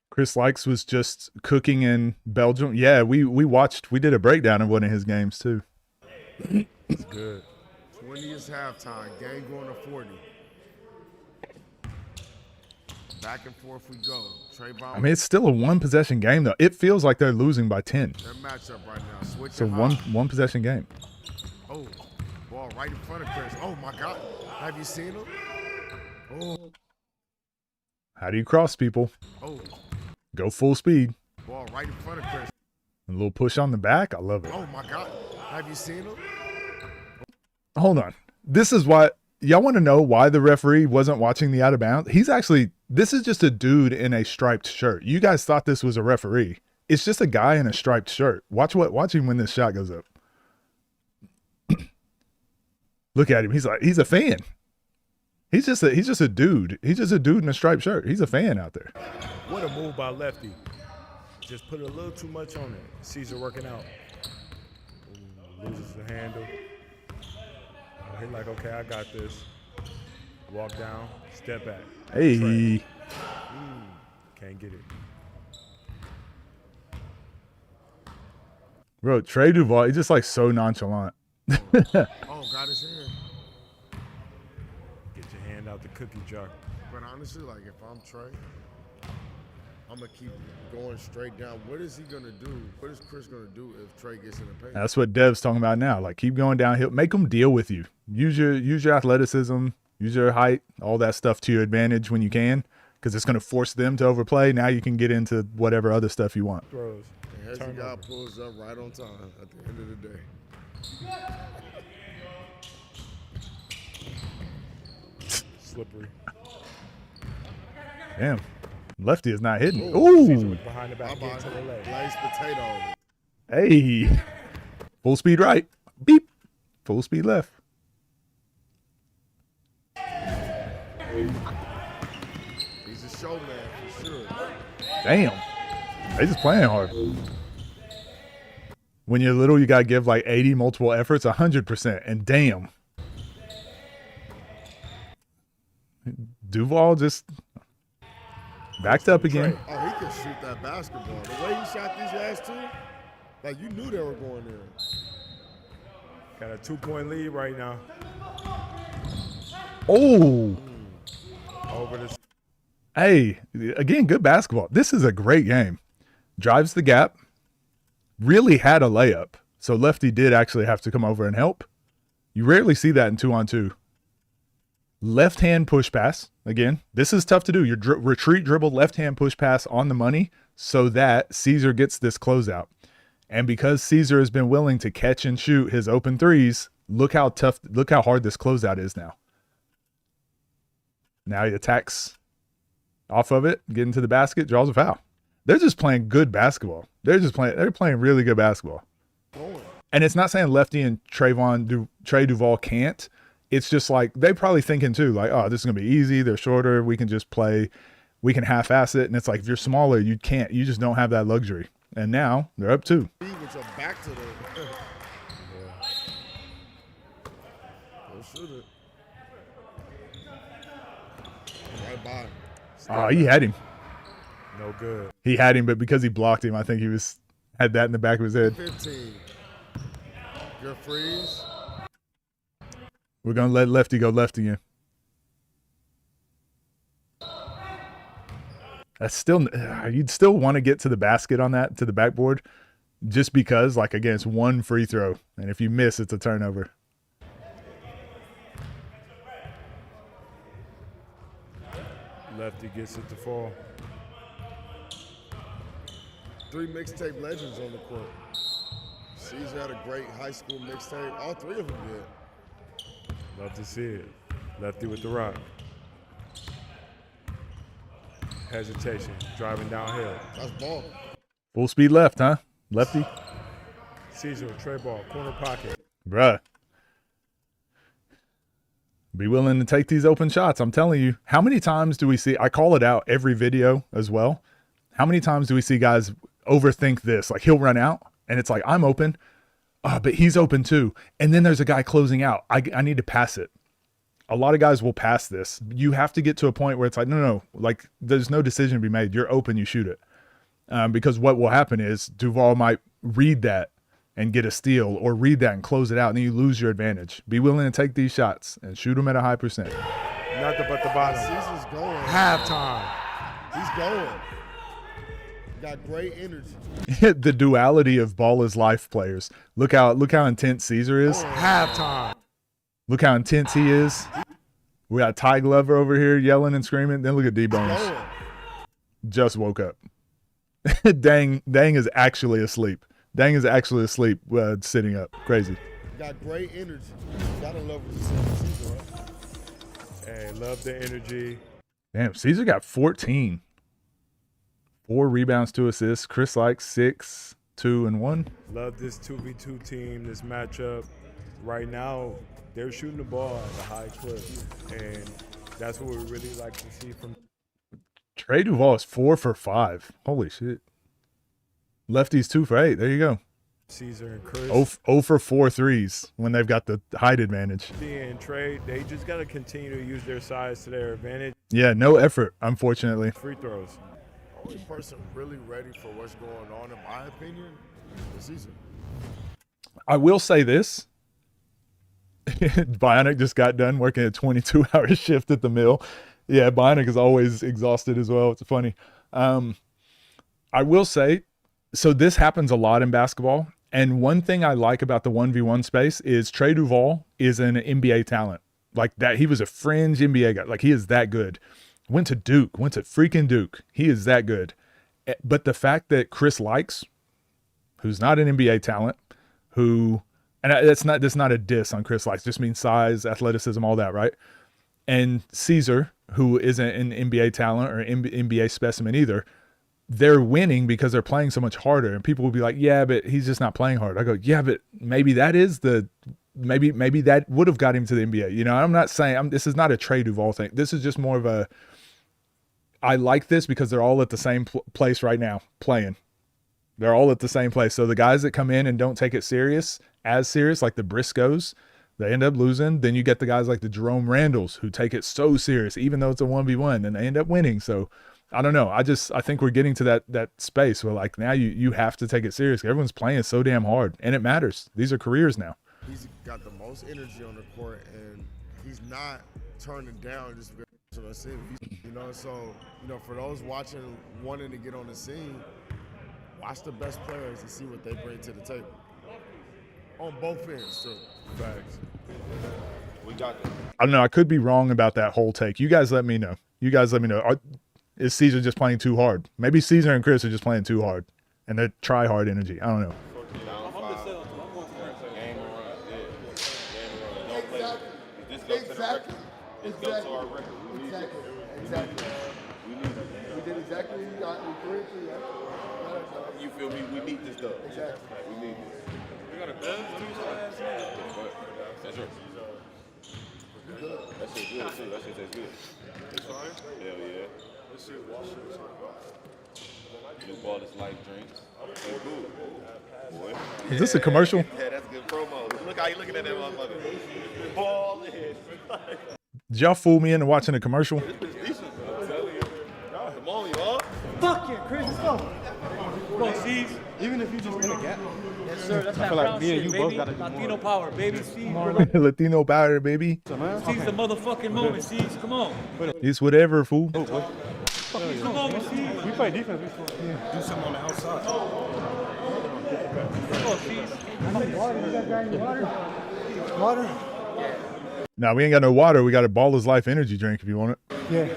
Chris Lykes was just cooking in Belgium. Yeah, we did a breakdown of one of his games too. It's good. 20 is halftime. Game going to 40. Back and forth we go. Trey Bauman. I mean, it's still a one-possession game though. It feels like they're losing by 10. Their matchup right now. Switch It's a one-possession game. Oh, ball right in front of Chris. Oh my God. Have you seen him? Oh. How do you cross people? Oh. Go full speed. Ball right in front of Chris. A little push on the back. I love it. Oh my God. Have you seen him? Hold on. This is why y'all want to know why the referee wasn't watching the out of bounds. This is just a dude in a striped shirt. You guys thought this was a referee. It's just a guy in a striped shirt. Watch him when this shot goes up. Look at him. He's a fan. He's just a dude. He's just a dude in a striped shirt. He's a fan out there. What a move by Lefty. Just put a little too much on it. Caesar working out. Ooh, loses the handle. He's like, okay, I got this. Walk down, step back. Hey. Can't get it. Bro, Trey Duval, he's just like so nonchalant. Oh, got his hand. Get your hand out the cookie jar. But honestly, like if I'm Trey, I'm gonna keep going straight down. What is he gonna do? What is Chris gonna do if Trey gets in the paint? That's what Dev's talking about now. Like keep going downhill. Make them deal with you. Use your athleticism, Use your height, all that stuff to your advantage when you can, because it's going to force them to overplay. Now you can get into whatever other stuff you want. Throws. And Hezzy God pulls up right on time at the end of the day. Slippery. Damn. Lefty is not hitting. Ooh. Behind the back, into the leg. Nice potato. Hey. Full speed right. Beep. Full speed left. He's a showman for sure. Damn. They just playing hard. When you're little, you got to give like 80 multiple efforts, 100%. And damn. Duval just backed up again. Oh, he can shoot that basketball. The way he shot these last two, like you knew they were going there. Got a 2-point lead right now. Oh. Over the. Hey, again, good basketball. This is a great game. Drives the gap. Really had a layup. So Lefty did actually have to come over and help. You rarely see that in 2-on-2. Left hand push pass. Again, this is tough to do. Your retreat dribble, left hand push pass on the money so that Caesar gets this closeout. And because Caesar has been willing to catch and shoot his open threes, look how hard this closeout is now. Now he attacks off of it, get into the basket, draws a foul. They're just playing good basketball. They're playing really good basketball. And it's not saying Lefty and Trey Duval can't. It's just like they probably thinking too, like, oh, this is gonna be easy. They're shorter. We can just play. We can half-ass it. And it's like if you're smaller, you can't. You just don't have that luxury. And now they're up 2. With your back to the. Go shoot it. Right by. Oh, he had him. No good. He had him, but because he blocked him, I think he had that in the back of his head. 15. Good freeze. We're going to let Lefty go left again. That's still, you'd still want to get to the basket on that, to the backboard, just because, like, again, it's 1 free throw. And if you miss, it's a turnover. Lefty gets it to fall. 3 mixtape legends on the court. Caesar had a great high school mixtape. All 3 of them did. Love to see it. Lefty with the rock. Hesitation. Driving downhill. That's ball. Full speed left, huh? Lefty? Caesar, tray ball, corner pocket. Bruh. Be willing to take these open shots. I'm telling you. How many times do we see, I call it out every video as well. How many times do we see guys overthink this? Like he'll run out and it's like, I'm open. But he's open too. And then there's a guy closing out. I need to pass it. A lot of guys will pass this. You have to get to a point where it's like, no. Like there's no decision to be made. You're open, you shoot it. Because what will happen is Duval might read that and get a steal or read that and close it out. And then you lose your advantage. Be willing to take these shots and shoot them at a high %. Nothing but the bottom. Caesar's going. Halftime. He's going. Got great energy. The duality of ball is life players. Look how intense Caesar is. Halftime. Look how intense he is. We got Ty Glover over here yelling and screaming. Then look at D-Bones. Just woke up. Dang is actually asleep. Dang is actually asleep sitting up. Crazy. Got great energy. Gotta love Caesar, right? Hey, love the energy. Damn, Caesar got 14. 4 rebounds, 2 assists. Chris Lykes 6, 2, and 1. Love this 2v2 team, this matchup. Right now, they're shooting the ball at a high clip, and that's what we really like to see from. Trey Duval is 4 for 5. Holy shit. Lefty's 2 for 8. There you go. Caesar and Chris. 0 for 4 threes when they've got the height advantage. And Trey, they just got to continue to use their size to their advantage. Yeah, no effort, unfortunately. Free throws. Only person really ready for what's going on, in my opinion, is Caesar. I will say this. Bionic just got done working a 22-hour shift at the mill. Yeah, Bionic is always exhausted as well. It's funny. I will say, so this happens a lot in basketball. And one thing I like about the 1v1 space is Trey Duval is an NBA talent. Like that, he was a fringe NBA guy. Like he is that good. Went to Duke, went to freaking Duke. He is that good. But the fact that Chris Lykes, who's not an NBA talent, and that's not a diss on Chris Lykes, just means size, athleticism, all that, right? And Caesar, who isn't an NBA talent or NBA specimen either, they're winning because they're playing so much harder. And people will be like, yeah, but he's just not playing hard. I go, yeah, but maybe that would have got him to the NBA. You know, I'm not saying this is not a Trey Duval thing. This is just more of a, I like this because they're all at the same place right now playing. They're all at the same place. So the guys that come in and don't take it as serious, like the Briscoes, they end up losing. Then you get the guys like the Jerome Randalls who take it so serious, even though it's a 1v1, and they end up winning. So I don't know. I think we're getting to that space where like now you have to take it serious. Everyone's playing so damn hard, and it matters. These are careers now. He's got the most energy on the court, and he's not turning down just because of the scene. You know, so for those watching, wanting to get on the scene, watch the best players and see what they bring to the table. On both ends, too. Facts. We got that. I don't know. I could be wrong about that whole take. You guys let me know. Is Caesar just playing too hard? Maybe Caesar and Chris are just playing too hard, and they're try-hard energy. I don't know. Exactly. We did exactly what you got. You feel me? We need this stuff. Exactly. We need this. We got a gun? That's right. That shit good too. That shit tastes good. It's fine? Hell yeah. Let's see what Washington's Duval is light drinks. They good. Boy. Is this a commercial? Yeah, that's good promo. Look how you looking at that motherfucker. Ball is. Did y'all fool me into watching a commercial? This is decent. I'm telling you. Come on, y'all. Fuck yeah, Chris, let's go. Go, C's. Even if you just in a gap. Yes, sir. That's that brown shit, baby. Latino power, baby. C's. Latino power, baby. Seize the motherfucking moment, C's. Come on. It's whatever, fool. Seize the moment, C's. We play defense. Do something on the outside. Come on, C's. Water? Now we ain't got no water. We got a Ball is Life energy drink if you want it. Yeah.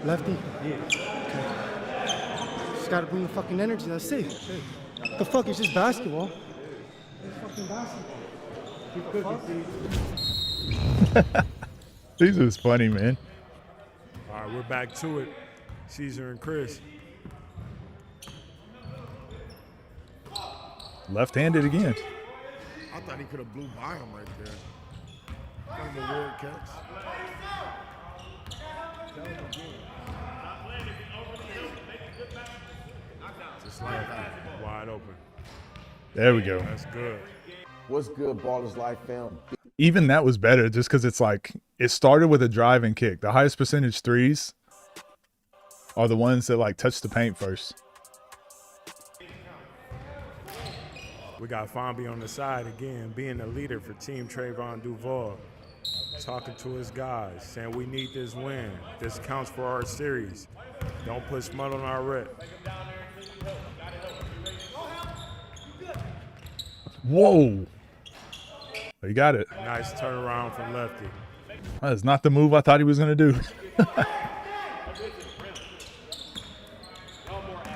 Lefty? Yeah. Okay. Just gotta bring the fucking energy. That's it. The fuck is just basketball? It's fucking basketball. These is funny, man. All right, we're back to it. Caesar and Chris. Left-handed again. I thought he could have blew by him right there. Kind of a weird catch. Just like that. Wide open. There we go. That's good. What's good, Ball is Life fam? Even that was better just because it's like it started with a drive and kick. The highest percentage threes are the ones that like touch the paint first. We got Fonby on the side again, being the leader for Team Trayvon Duval. Talking to his guys, saying we need this win. This counts for our series. Don't put smut on our rep. Whoa. You got it. Nice turnaround from Lefty. That is not the move I thought he was going to do.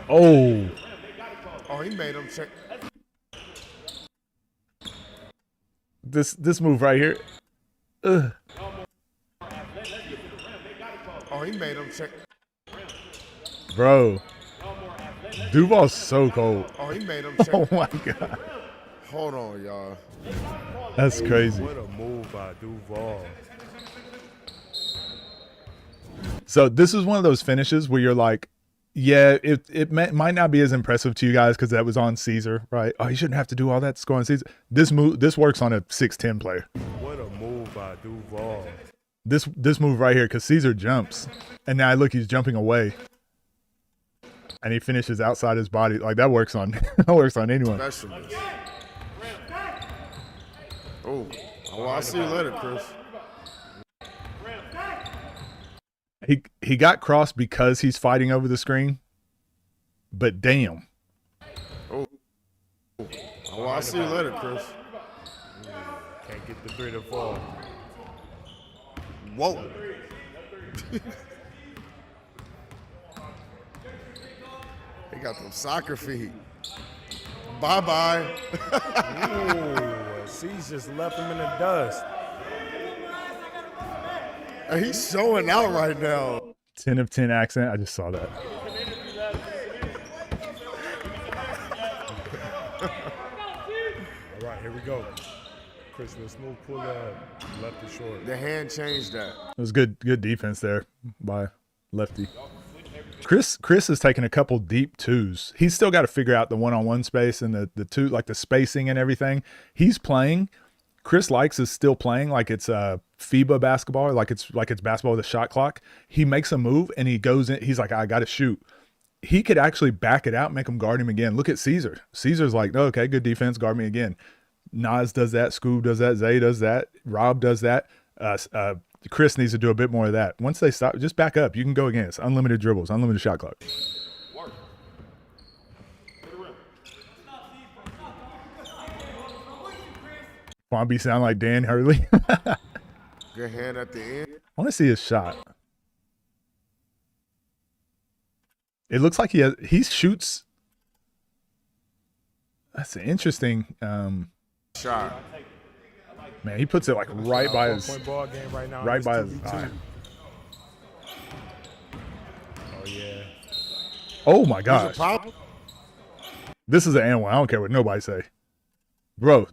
Oh. Oh, he made him check. This move right here. Ugh. Oh, he made him check. Bro. Duval's so cold. Oh, he made him check. Oh, my God. Hold on, y'all. That's crazy. What a move by Duval. So this is one of those finishes where you're like, yeah, it might not be as impressive to you guys because that was on Caesar, right? Oh, you shouldn't have to do all that to score on Caesar. This works on a 6'10" player. What a move by Duval. This move right here, because Caesar jumps, and now look, he's jumping away, and he finishes outside his body. Like that works on anyone. Specialist. Oh, well, I'll see you later, Chris. He got crossed because he's fighting over the screen, but damn. Oh, well, I'll see you later, Chris. Can't get the three to fall. Whoa. He got them soccer feet. Bye-bye. Ooh, C's just left him in the dust. And he's showing out right now. 10 of 10 accent. I just saw that. All right, here we go. Chris with a smooth pull up, left it short. The hand changed that. It was good defense there by Lefty. Chris is taking a couple deep twos. He's still got to figure out the one-on-one space and the two, like the spacing and everything. He's playing. Chris Lykes is still playing like it's FIBA basketball, or like it's basketball with a shot clock. He makes a move and he goes in. He's like, I got to shoot. He could actually back it out, make him guard him again. Look at Caesar. Caesar's like, oh, okay, good defense, guard me again. Nas does that. Scoob does that. Zay does that. Rob does that. Chris needs to do a bit more of that. Once they stop, just back up. You can go again. It's unlimited dribbles, unlimited shot clock. Womby sound like Dan Hurley. Good hand at the end. I want to see his shot. It looks like he shoots. That's an interesting shot. Man, he puts it like right by his ball game right now. Right by his eye. Oh yeah. Oh my gosh. This is an and one. I don't care what nobody say. Bro,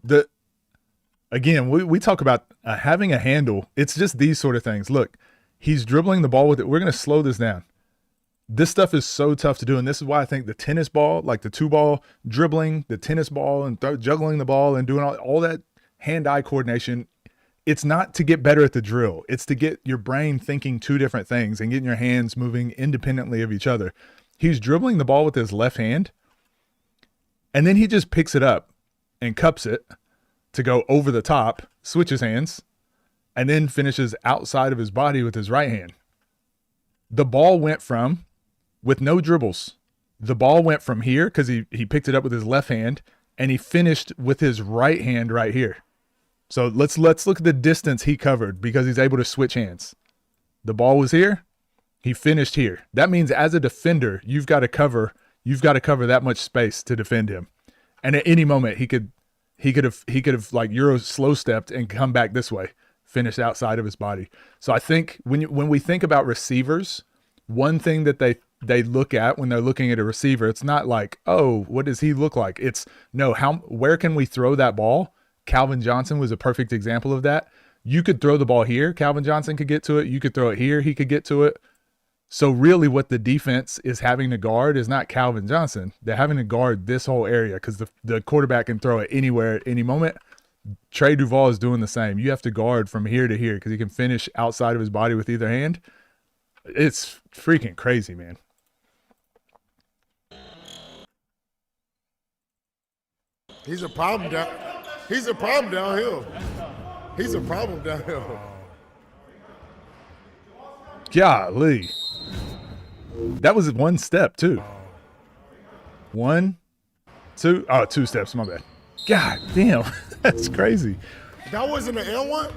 again, we talk about having a handle. It's just these sort of things. Look, he's dribbling the ball with it. We're going to slow this down. This stuff is so tough to do, and this is why I think the tennis ball, like the two ball dribbling, the tennis ball, and juggling the ball and doing all that hand-eye coordination, it's not to get better at the drill. It's to get your brain thinking two different things and getting your hands moving independently of each other. He's dribbling the ball with his left hand, and then he just picks it up and cups it to go over the top, switches hands, and then finishes outside of his body with his right hand. The ball went from, with no dribbles, the ball went from here because he picked it up with his left hand, and he finished with his right hand right here. So let's look at the distance he covered because he's able to switch hands. The ball was here. He finished here. That means as a defender, you've got to cover that much space to defend him. And at any moment he could have like Euro slow stepped and come back this way, finished outside of his body. So I think when we think about receivers, one thing that they look at when they're looking at a receiver, it's not like, oh, what does he look like? It's no, where can we throw that ball? Calvin Johnson was a perfect example of that. You could throw the ball here. Calvin Johnson could get to it. You could throw it here. He could get to it. So really what the defense is having to guard is not Calvin Johnson. They're having to guard this whole area because the quarterback can throw it anywhere at any moment. Trey Duval is doing the same. You have to guard from here to here because he can finish outside of his body with either hand. It's freaking crazy, man. He's a problem downhill. He's a problem downhill. Golly. That was one step, too. 1, 2. Oh, 2 steps. My bad. God damn. That's crazy. That wasn't an L1?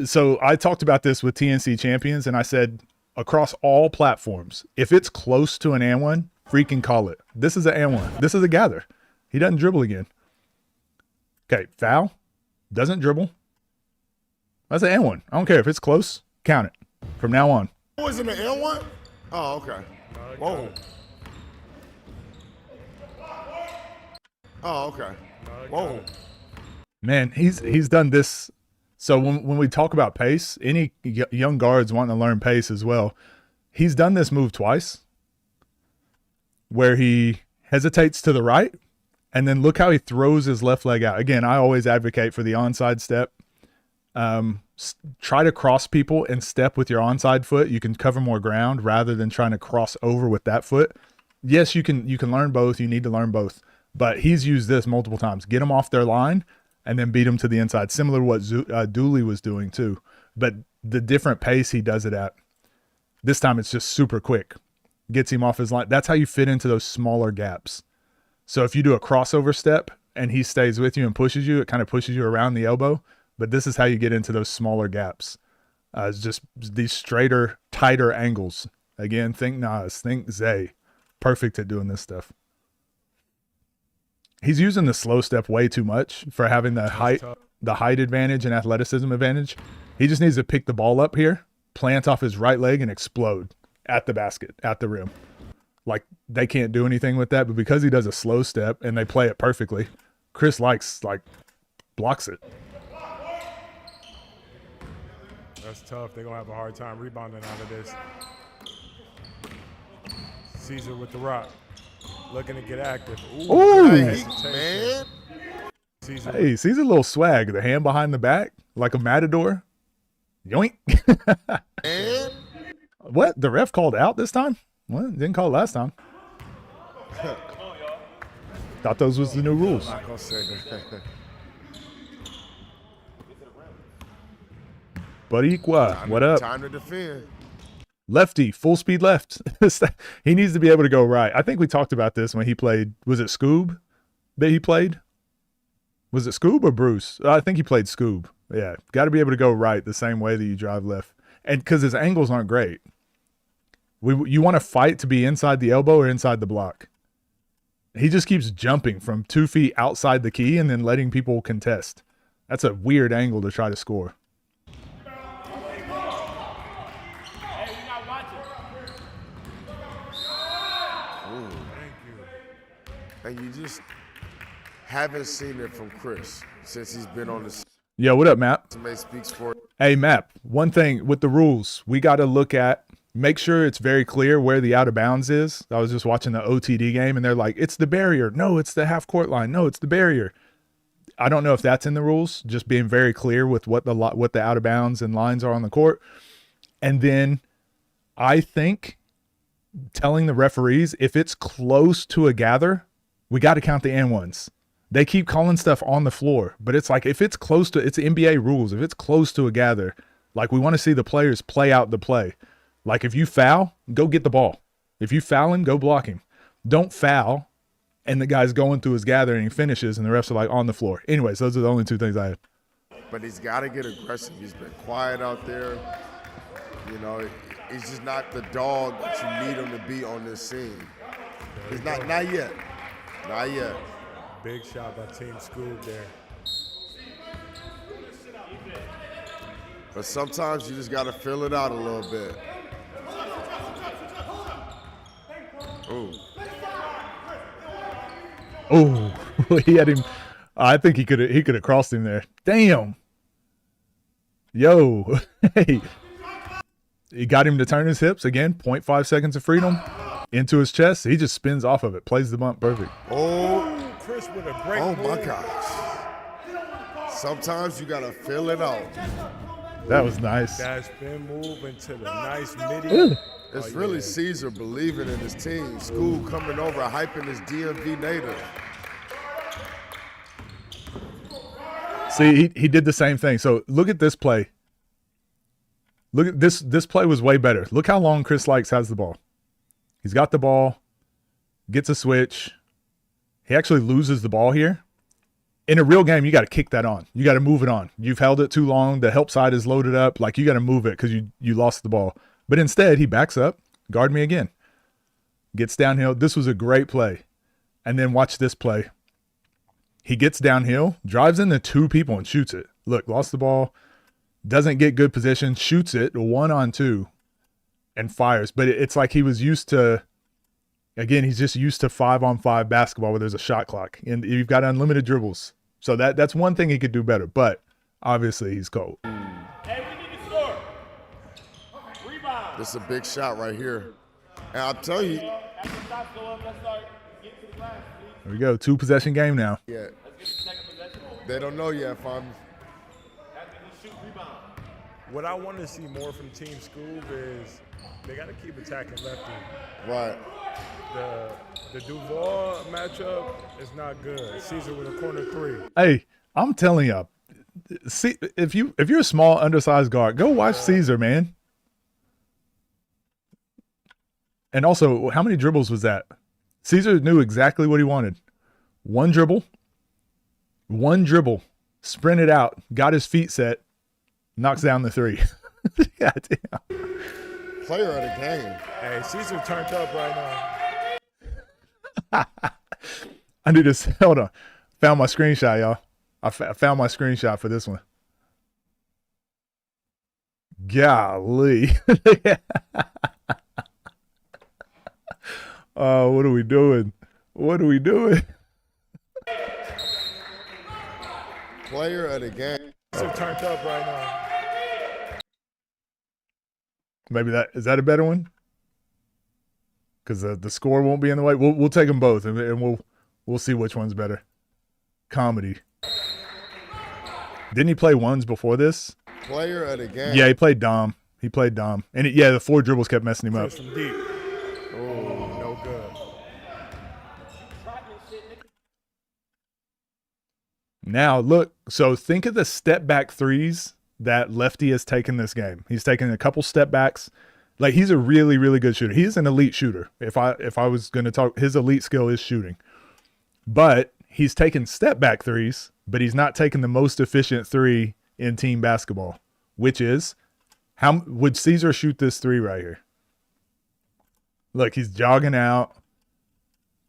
So I talked about this with TNC champions, and I said across all platforms, if it's close to an and one, freaking call it. This is an and one. This is a gather. He doesn't dribble again. Okay, foul. Doesn't dribble. That's an and one. I don't care if it's close. Count it from now on. Was it an L1? Oh, okay. Whoa. Oh, okay. Whoa. Man, he's done this. So when we talk about pace, any young guards wanting to learn pace as well, he's done this move twice where he hesitates to the right, and then look how he throws his left leg out. Again, I always advocate for the onside step. Try to cross people and step with your onside foot. You can cover more ground rather than trying to cross over with that foot. Yes, you can learn both. You need to learn both. But he's used this multiple times. Get them off their line and then beat them to the inside, similar to what Dooley was doing too. But the different pace he does it at, this time it's just super quick. Gets him off his line. That's how you fit into those smaller gaps. So if you do a crossover step and he stays with you and pushes you, it kind of pushes you around the elbow. But this is how you get into those smaller gaps. It's just these straighter, tighter angles. Again, think Nas, think Zay. Perfect at doing this stuff. He's using the slow step way too much for having the height advantage and athleticism advantage. He just needs to pick the ball up here, plant off his right leg, and explode at the basket, at the rim. Like, they can't do anything with that, but because he does a slow step and they play it perfectly, Chris Lykes, like, blocks it. That's tough. They're going to have a hard time rebounding out of this. Caesar with the rock. Looking to get active. Ooh. Man. Caesar. Hey, Caesar a little swag. The hand behind the back, like a matador. Yoink. Man. What? The ref called out this time? Well, didn't call it last time. Thought those was the new rules. I'm not gonna say that. Bariqua, what up? Time to defend. Lefty, full speed left. He needs to be able to go right. I think we talked about this when he played. Was it Scoob that he played? Was it Scoob or Bruce? I think he played Scoob. Yeah, got to be able to go right the same way that you drive left. And because his angles aren't great. You want to fight to be inside the elbow or inside the block. He just keeps jumping from 2 feet outside the key and then letting people contest. That's a weird angle to try to score. And you just haven't seen it from Chris since he's been on the. Yo, what up, Map? Speaks for. Hey, Map, one thing with the rules, we got to look at, make sure it's very clear where the out of bounds is. I was just watching the OTD game, and they're like, it's the barrier. No, it's the half court line. No, it's the barrier. I don't know if that's in the rules, just being very clear with what the out of bounds and lines are on the court. And then I think telling the referees, if it's close to a gather, we got to count the and ones. They keep calling stuff on the floor, but it's like if it's close to, it's NBA rules. If it's close to a gather, like we want to see the players play out the play. Like if you foul, go get the ball. If you foul him, go block him. Don't foul, and the guy's going through his gather and he finishes, and the refs are like on the floor. Anyways, those are the only two things I had. But he's got to get aggressive. He's been quiet out there. You know, he's just not the dog that you need him to be on this scene. He's not yet. Not yet. Big shot by Team Scoob there. But sometimes you just got to fill it out a little bit. Ooh. Oh, he had him. I think he could have crossed him there. Damn. Yo, hey. He got him to turn his hips again. 0.5 seconds of freedom into his chest. He just spins off of it. Plays the bump perfect. Oh. Chris with a great Oh move. my gosh. Sometimes you gotta fill it out. That was nice. That spin move into the nice midi. It's really Caesar believing in his team. School coming over, hyping his DMV native. See, he did the same thing. So look at this play. Look at this. This play was way better. Look how long Chris Lykes has the ball. He's got the ball, gets a switch. He actually loses the ball here. In a real game, you got to kick that on. You got to move it on. You've held it too long. The help side is loaded up. Like, you got to move it because you lost the ball. But instead, he backs up, guard me again. Gets downhill. This was a great play. And then watch this play. He gets downhill, drives into 2 people and shoots it. Look, lost the ball. Doesn't get good position. Shoots it 1-on-2 and fires. But it's like he was used to... Again, he's just used to 5-on-5 basketball where there's a shot clock and you've got unlimited dribbles. So that's one thing he could do better, but obviously he's cold. Hey, we need to score. Rebound. This is a big shot right here. And I'll tell you. After the shots go up, let's start getting to the glass, please. There we go. 2-possession game now. Yeah. Let's get the second possession. They don't know yet if I'm. After he shoot, rebound. What I want to see more from Team Scoob is they got to keep attacking lefty. Right. The Duval matchup is not good. Caesar with a corner 3. Hey, I'm telling you, see, if you're a small, undersized guard, go watch Caesar, man. And also, how many dribbles was that? Caesar knew exactly what he wanted. One dribble, sprinted out, got his feet set, knocks down the 3. Goddamn. Player of the game. Hey, Caesar turned up right now. I need to hold on. Found my screenshot, y'all. I found my screenshot for this one. Golly. Oh, what are we doing? What are we doing? Player of the game. So turned up right now. Maybe is that a better one? Because the score won't be in the way. We'll take them both, and we'll see which one's better. Comedy. Didn't he play ones before this? Player of the game. Yeah, he played Dom. And the 4 dribbles kept messing him up. From deep. Oh, no good. Now look. So think of the step back threes that Lefty has taken this game. He's taken a couple step backs. Like, he's a really, really good shooter. He's an elite shooter. If I was going to talk, his elite skill is shooting. But he's taken step back threes, but he's not taken the most efficient three in team basketball, which is, how would Caesar shoot this three right here? Look, he's jogging out,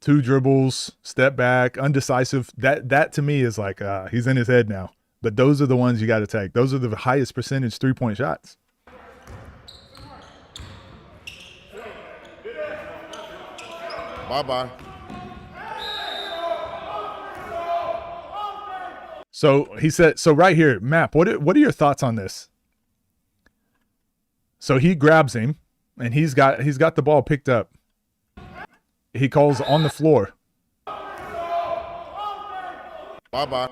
2 dribbles, step back, undecisive. That to me is like, he's in his head now. But those are the ones you got to take. Those are the highest percentage 3-point shots. Bye-bye. So he said, so right here, Map, what are your thoughts on this? So he grabs him, and he's got the ball picked up. He calls on the floor. Bye-bye.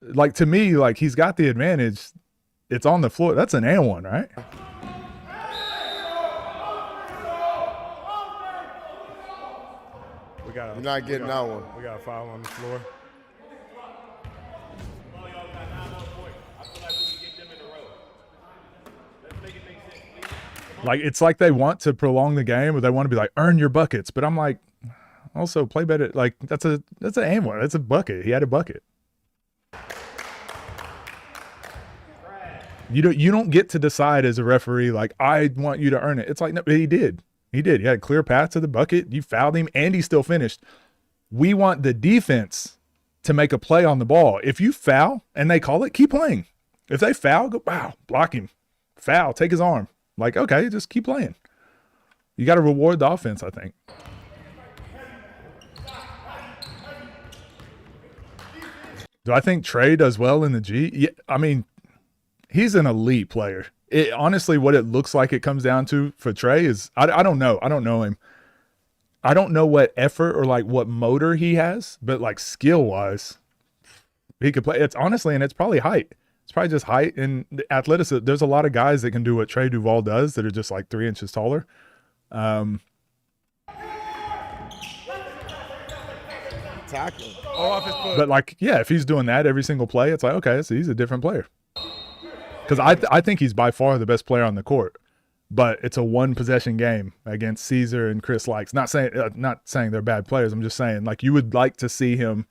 Like, to me, like, he's got the advantage. It's on the floor. That's an and one, right? You're not getting that one. We got a foul on the floor. Like, it's like they want to prolong the game, or they want to be like, earn your buckets. But I'm like, also play better. Like, that's an and one. That's a bucket. He had a bucket. You don't get to decide as a referee, like, I want you to earn it. It's like, no, he did. He had a clear path to the bucket. You fouled him, and he still finished. We want the defense to make a play on the ball. If you foul and they call it, keep playing. If they foul, go, wow, block him. Foul, take his arm. Like, okay, just keep playing. You got to reward the offense, I think. Do I think Trey does well in the G? Yeah, I mean, he's an elite player. Honestly, what it looks like it comes down to for Trey is, I don't know. I don't know him. I don't know what effort or like what motor he has, but like skill-wise, he could play. It's honestly, and it's probably height. It's probably just height and athleticism. There's a lot of guys that can do what Trey Duval does that are just like 3 inches taller. Tackle. Oh, off his foot. But like, yeah, if he's doing that every single play, it's like, okay, so he's a different player. Because I think he's by far the best player on the court. But it's a 1-possession game against Caesar and Chris Lykes. Not saying they're bad players. I'm just saying, like, you would like to see him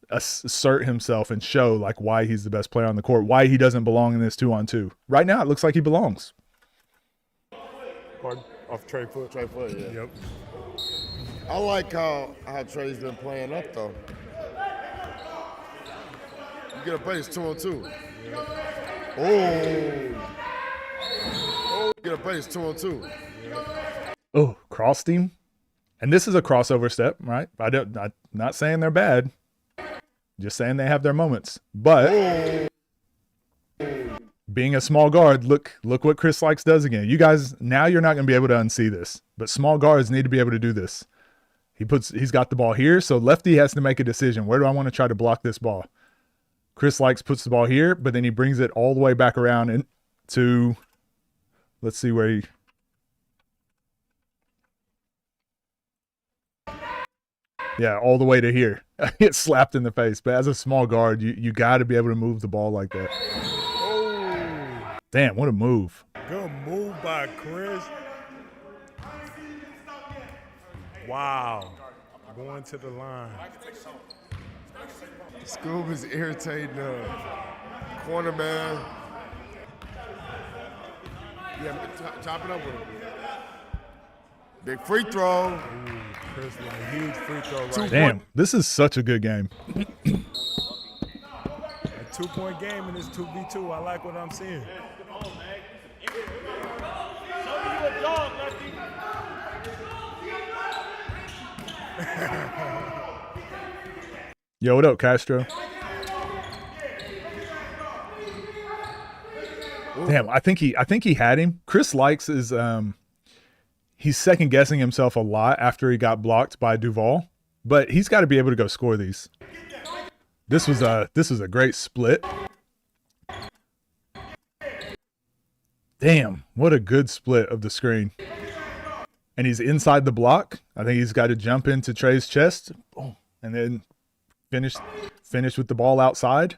assert himself and show like why he's the best player on the court, why he doesn't belong in this 2-on-2. Right now, it looks like he belongs. Off Trey foot. Trey foot, yeah. Yep. I like how Trey's been playing up, though. You get a break, it's 2-on-2. Yep. Oh, get a break, it's 2-on-2. Yep. Oh, crossed him. And this is a crossover step, right? I'm not saying they're bad. Just saying they have their moments. But being a small guard, look what Chris Lykes does again. You guys, now you're not going to be able to unsee this. But small guards need to be able to do this. He's got the ball here, so lefty has to make a decision. Where do I want to try to block this ball? Chris Lykes puts the ball here, but then he brings it all the way back around into, let's see where he. Yeah, all the way to here. Get slapped in the face. But as a small guard, you got to be able to move the ball like that. Oh. Damn, what a move. Good move by Chris. Wow. Going to the line. Scoob is irritating the corner man. Yeah, chop it up with him. Big free throw. Ooh, Chris with a huge free throw right Damn, this is such a good game. A 2-point game in this 2v2. I like what I'm seeing. Yo, what up, Castro? Damn, I think he had him. Chris Lykes is he's second guessing himself a lot after he got blocked by Duval, but he's got to be able to go score these. This was a great split. Damn, what a good split of the screen. And he's inside the block. I think he's got to jump into Trey's chest, and then finish with the ball outside.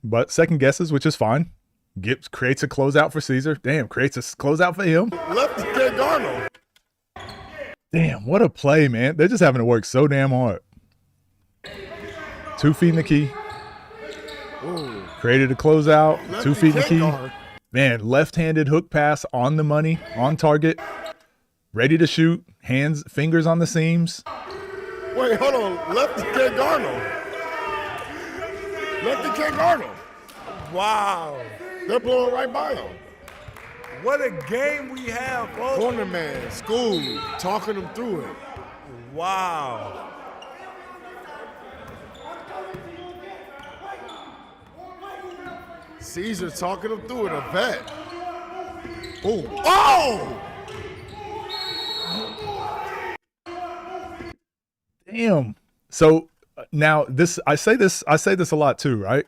But second guesses, which is fine. Creates a closeout for Caesar. Damn, creates a closeout for him. Lefty can't guard him. Damn, what a play, man. They're just having to work so damn hard. 2 feet in the key. Ooh. Created a closeout. Lefty 2 feet in the can't key. guard. Man, left-handed hook pass on the money, on target. Ready to shoot. Fingers on the seams. Wait, hold on. Lefty can't guard him. Lefty can't guard him. Wow. They're blowing right by him. What a game we have, folks. Corner man, school, talking them through it. Wow. Caesar talking them through it, a vet. Ooh. Oh! Damn. So now I say this a lot too, right?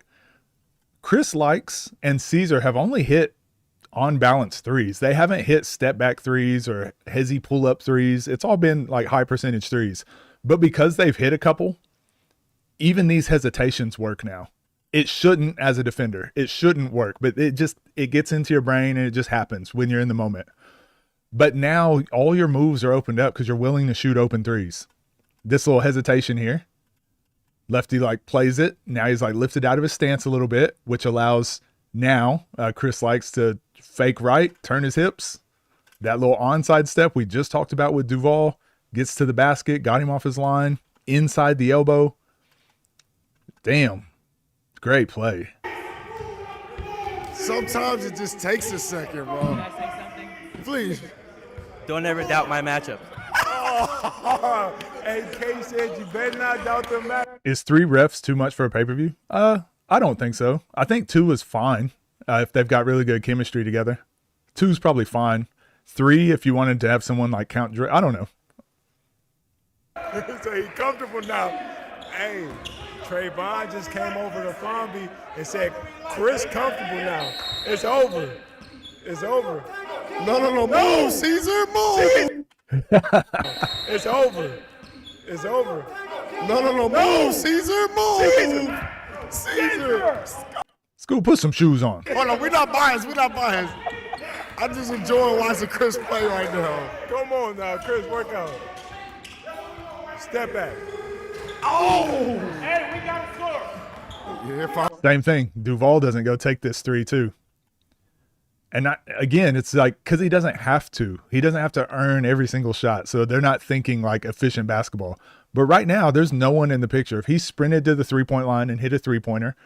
Chris Lykes and Caesar have only hit on balance threes. They haven't hit step back threes or hezzy pull up threes. It's all been like high percentage threes. But because they've hit a couple, even these hesitations work now. It shouldn't as a defender. It shouldn't work, but it gets into your brain and it just happens when you're in the moment. But now all your moves are opened up because you're willing to shoot open threes. This little hesitation here. Lefty like plays it. Now he's like lifted out of his stance a little bit, which allows now Chris Lykes to fake right, turn his hips. That little onside step we just talked about with Duval gets to the basket, got him off his line, inside the elbow. Damn. Great play. Sometimes it just takes a second, bro. Can I say something? Please. Don't ever doubt my matchup. Oh, AK said you better not doubt the match. Is 3 refs too much for a pay-per-view? I don't think so. I think 2 is fine if they've got really good chemistry together. 2 is probably fine. 3 if you wanted to have someone like count. I don't know. So he's comfortable now. Hey, Trayvon just came over to Fonby and said, Chris comfortable now. It's over. It's over. No. Move, Caesar, move. It's over. It's over. No. Move, Caesar, move. Caesar. School, put some shoes on. Hold on, we're not biased. I'm just enjoying watching Chris play right now. Come on now, Chris, work out. Step back. Oh! Hey, we got a score. Yeah, Same thing. Duval doesn't go take this 3 too. And again, it's like because he doesn't have to. He doesn't have to earn every single shot. So they're not thinking like efficient basketball. But right now, there's no one in the picture. If he sprinted to the 3-point line and hit a 3-pointer,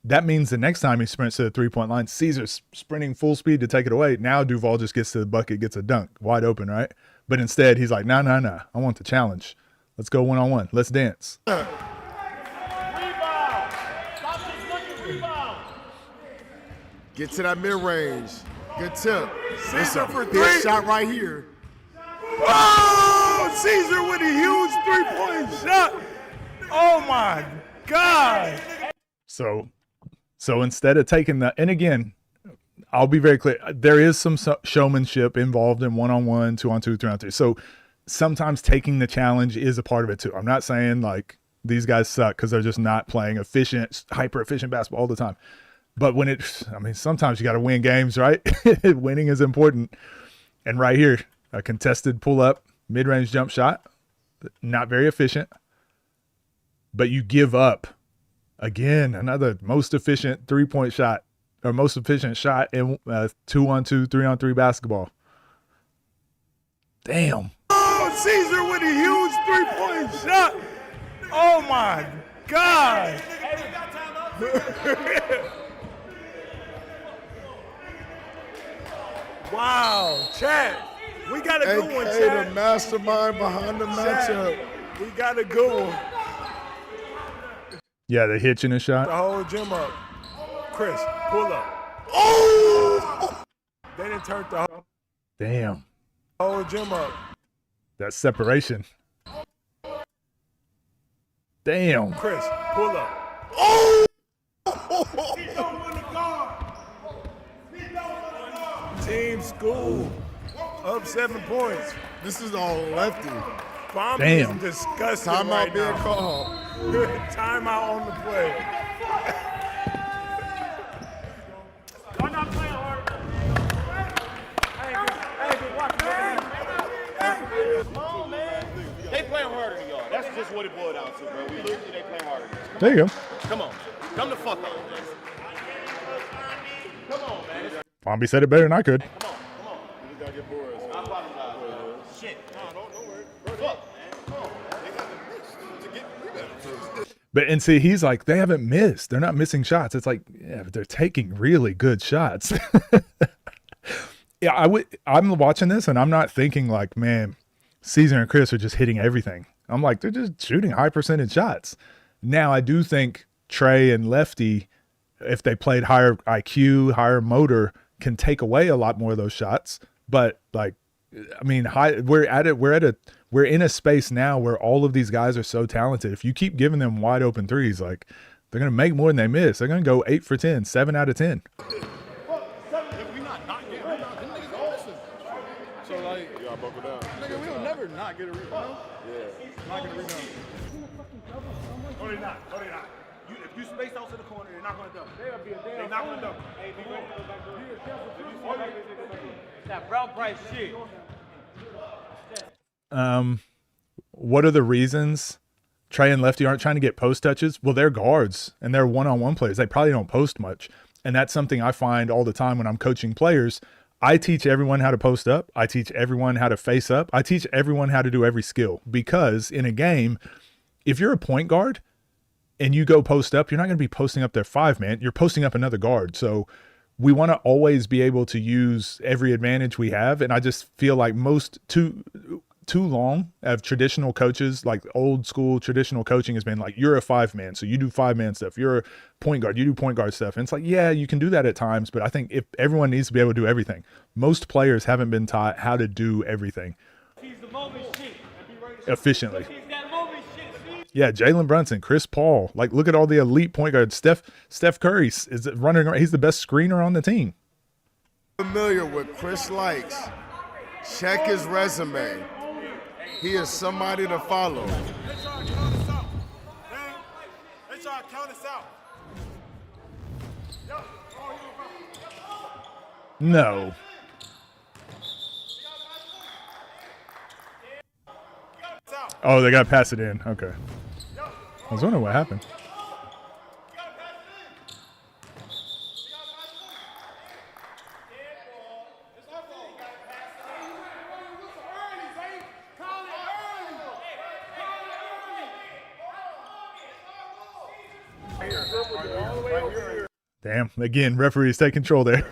that means the next time he sprints to the 3-point line, Caesar's sprinting full speed to take it away. Now Duval just gets to the bucket, gets a dunk, wide open, right? But instead, he's like, no. I want the challenge. Let's go one-on-one. Let's dance. Rebound. Stop this fucking rebound. Get to that mid-range. Good tip. Caesar for Big 3. shot right here. Oh, Caesar with a huge 3-point shot. Oh my God. So instead of taking the, and again, I'll be very clear. There is some showmanship involved in 1-on-1, 2-on-2, 3-on-3. So sometimes taking the challenge is a part of it too. I'm not saying like these guys suck because they're just not playing efficient, hyper efficient basketball all the time. But sometimes you got to win games, right? Winning is important. And right here, a contested pull up, mid-range jump shot, not very efficient, but you give up again, another most efficient 3-point shot or most efficient shot in 2-on-2, 3-on-3 basketball. Damn. Oh, Caesar with a huge 3-point shot. Oh my God. Wow, Chad, we got a good one, AK, Chad. the mastermind behind the matchup. We got a good one. Yeah, the hitch in the The shot. whole gym up. Chris, pull up. Oh! They didn't turn the Damn. whole gym up. That separation. Damn. Chris, pull up. Team School up 7 points. This is all lefty. Bomb Damn. is disgusting Timeout right being now. called. Timeout on the play. Y'all not playing hard. Come on, man. They playing harder than y'all. That's just what it boiled down to, bro. We literally they playing harder than us. There you go. Come on. Come the fuck on, man. Come on, man. Bombi said it better than I could. Come on. You gotta get Boris. I apologize, man. Shit. No, don't worry. Fuck, man. Come on, man. They got the miss to get rebounds. But and see, he's like, they haven't missed. They're not missing shots. It's like, yeah, but they're taking really good shots. Yeah, I'm watching this and I'm not thinking like, man, Caesar and Chris are just hitting everything. I'm like, they're just shooting high percentage shots. Now I do think Trey and Lefty, if they played higher IQ, higher motor, can take away a lot more of those shots. But like, I mean, we're in a space now where all of these guys are so talented. If you keep giving them wide open threes, like they're going to make more than they miss. They're going to go 8 for 10, 7 out of 10. So, like, you gotta buckle down. Nigga, we'll never not get a rebound. Yeah. Not get a rebound. No, they're not. If you space out to the corner, they're not going to double. They're not going to double. That brown price shit. What are the reasons Trey and Lefty aren't trying to get post touches? Well, they're guards and they're one-on-one players. They probably don't post much. And that's something I find all the time when I'm coaching players. I teach everyone how to post up. I teach everyone how to face up. I teach everyone how to do every skill, because in a game, if you're a point guard and you go post up, you're not going to be posting up their 5-man. You're posting up another guard. So we want to always be able to use every advantage we have. And I just feel like too long of traditional coaches, like old school traditional coaching, has been like, you're a 5-man, so you do 5-man stuff. You're a point guard, you do point guard stuff. And it's like, yeah, you can do that at times, but I think if everyone needs to be able to do everything. Most players haven't been taught how to do everything efficiently. Yeah, Jalen Brunson, Chris Paul. Like, look at all the elite point guards. Steph Curry is running around. He's the best screener on the team. Familiar with Chris Lykes. Check his resume. He is somebody to follow. They try to count us out. They try to count us out. No. Oh, they got to pass it in. Okay. I was wondering what happened. Damn. Again, referees take control there.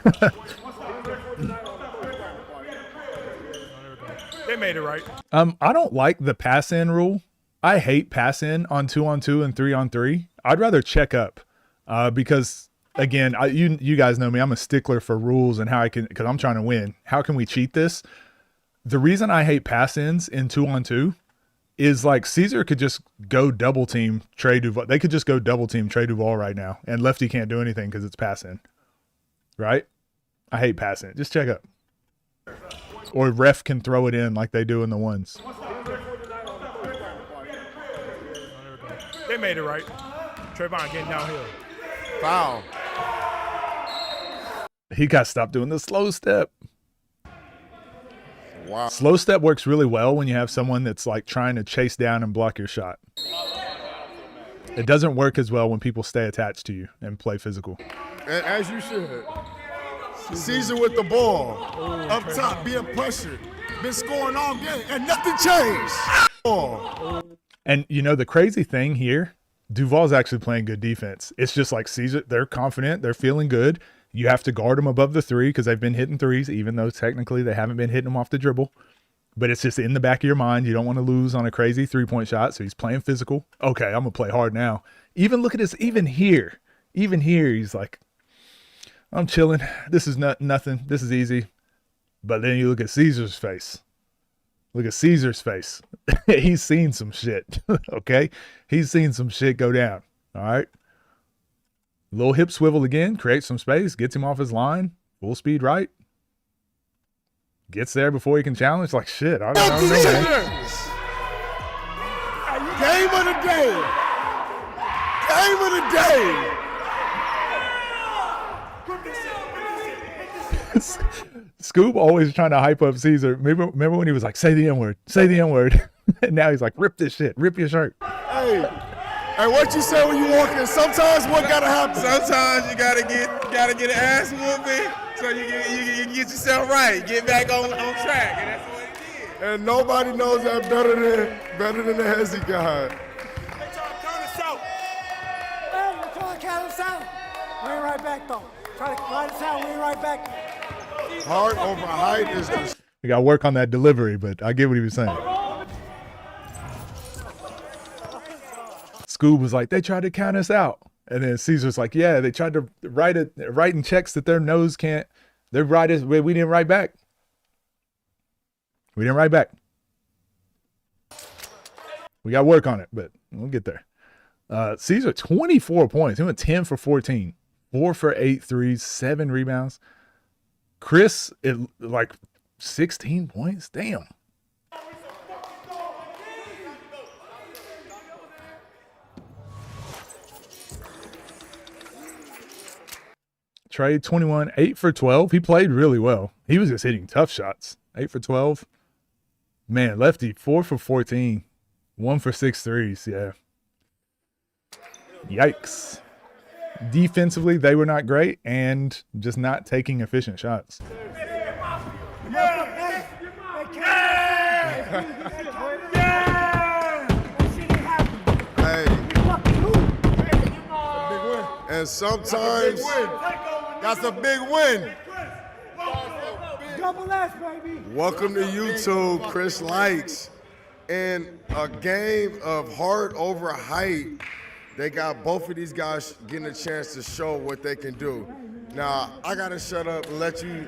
They made it right. I don't like the pass in rule. I hate pass in on 2-on-2 and 3-on-3. I'd rather check up because, again, you guys know me. I'm a stickler for rules and how I can, because I'm trying to win. How can we cheat this? The reason I hate pass ins in 2-on-2 is like Caesar could just go double team Trey Duval. They could just go double team Trey Duval right now, and Lefty can't do anything because it's pass in. Right? I hate pass in. Just check up. Or ref can throw it in like they do in the ones. They made it right. Trayvon getting downhill. Foul. He got to stop doing the slow step. Wow. Slow step works really well when you have someone that's like trying to chase down and block your shot. It doesn't work as well when people stay attached to you and play physical. And as you should. Caesar with the ball. Up top, being pressured. Been scoring all game, and nothing changed. And, you know, the crazy thing here, Duval's actually playing good defense. It's just like Caesar, they're confident, they're feeling good. You have to guard them above the three because they've been hitting threes, even though technically they haven't been hitting them off the dribble. But it's just in the back of your mind. You don't want to lose on a crazy three-point shot, so he's playing physical. Okay, I'm going to play hard now. Even look at this, even here, he's like, I'm chilling. This is nothing. This is easy. But then you look at Caesar's face. Look at Caesar's face. He's seen some shit, okay? He's seen some shit go down, all right? Little hip swivel again, creates some space, gets him off his line, full speed right. Gets there before he can challenge. Like, shit, I don't know, man. Game of the day. Game of the day. Scoop always trying to hype up Caesar. Remember when he was like, say the N-word, say the N-word. And now he's like, rip this shit, rip your shirt. Hey, what you say when you walk in? Sometimes what gotta happen? Sometimes you gotta get an ass whooping so you get yourself right, get back on track, and that's what he did. And nobody knows that better than the Hezzy guy. They trying to count us out. Hey, they're trying to count us out. We ain't right back though. Try to ride us out. We ain't right back. Hard over height is the. We got to work on that delivery, but I get what he was saying. Scoob was like, they tried to count us out. And then Caesar's like, yeah, they tried to write in checks that their nose can't. They write us. We didn't write back. We didn't write back. We got to work on it, but we'll get there. Caesar, 24 points. He went 10 for 14. 4 for 8 threes, 7 rebounds. Chris, like 16 points. Damn. Trey, 21, 8 for 12. He played really well. He was just hitting tough shots. 8 for 12. Man, Lefty, 4 for 14. 1 for 6 threes. Yeah. Yikes. Defensively, they were not great and just not taking efficient shots. And sometimes that's a big win. Double S, baby. Welcome to YouTube, Chris Lykes. In a game of heart over height, they got both of these guys getting a chance to show what they can do. Now, I got to shut up and let you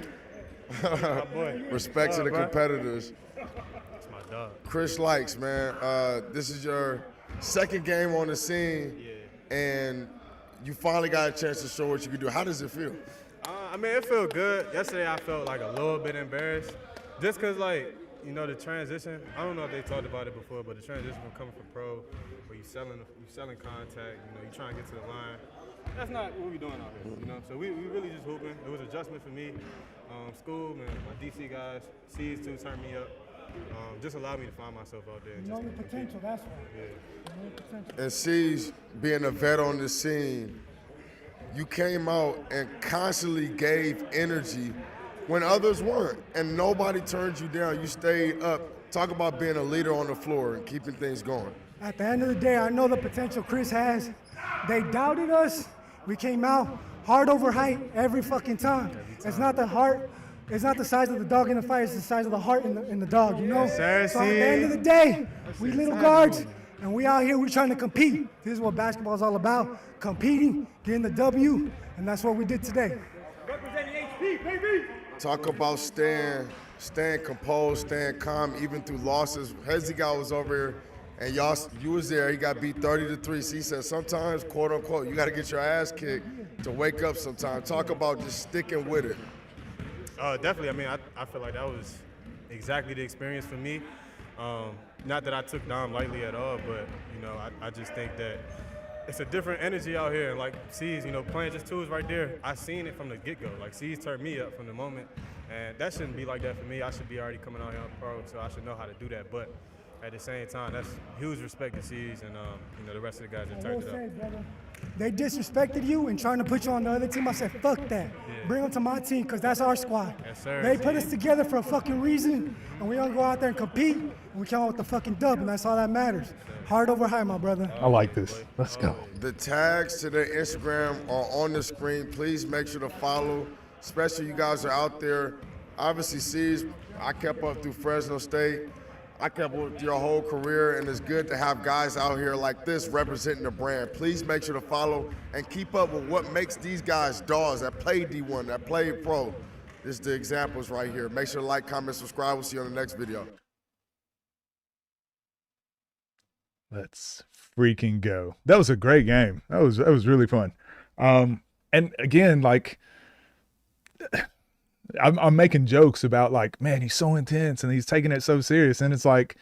respect to the competitors. That's my dog. Chris Lykes, man. This is your second game on the scene, and you finally got a chance to show what you can do. How does it feel? I mean, it felt good. Yesterday, I felt like a little bit embarrassed, just because, like, you know, the transition. I don't know if they talked about it before, but the transition from coming from pro, where you selling contact. You know, you trying to get to the line. That's not what we doing out here. You know, so we really just hooping. It was an adjustment for me. School and my DC guys, C's too, turned me up. Just allowed me to find myself out there. You know your potential, that's why. Yeah. You know your potential. And C's, being a vet on the scene, you came out and constantly gave energy when others weren't, and nobody turned you down. You stayed up. Talk about being a leader on the floor and keeping things going. At the end of the day, I know the potential Chris has. They doubted us. We came out hard over height every fucking time. It's not the heart. It's not the size of the dog in the fight. It's the size of the heart in the dog, you know? So at the end of the day, we little guards, and we out here, we're trying to compete. This is what basketball is all about, competing, getting the W, and that's what we did today. Representing HP, baby. Talk about staying composed, staying calm, even through losses. Hezzy guy was over here, and you was there. He got beat 30-3. So he said sometimes, quote unquote, you got to get your ass kicked to wake up sometimes. Talk about just sticking with it. Definitely. I mean, I feel like that was exactly the experience for me. Not that I took Dom lightly at all, but, you know, I just think that it's a different energy out here. And like C's, you know, playing just twos right there, I seen it from the get-go. Like C's turned me up from the moment, and that shouldn't be like that for me. I should be already coming out here on pro, so I should know how to do that. But at the same time, that's huge respect to C's and you know, the rest of the guys that I will turned it say, up. brother, they disrespected you and trying to put you on the other team. I said, fuck that. Yeah. Bring them to my team because that's our squad. Yes, sir. They put us together for a fucking reason, and we don't go out there and compete, and we come out with the fucking dub, and that's all that matters. Hard over high, my brother. I like this. Let's go. The tags to their Instagram are on the screen. Please make sure to follow, especially you guys are out there. Obviously, C's, I kept up through Fresno State. I kept up with your whole career, and it's good to have guys out here like this representing the brand. Please make sure to follow and keep up with what makes these guys dogs that play D1, that play pro. This is the examples right here. Make sure to like, comment, subscribe. We'll see you on the next video. Let's freaking go. That was a great game. That was really fun. And again, like I'm making jokes about like, man, he's so intense and he's taking it so serious. And it's like,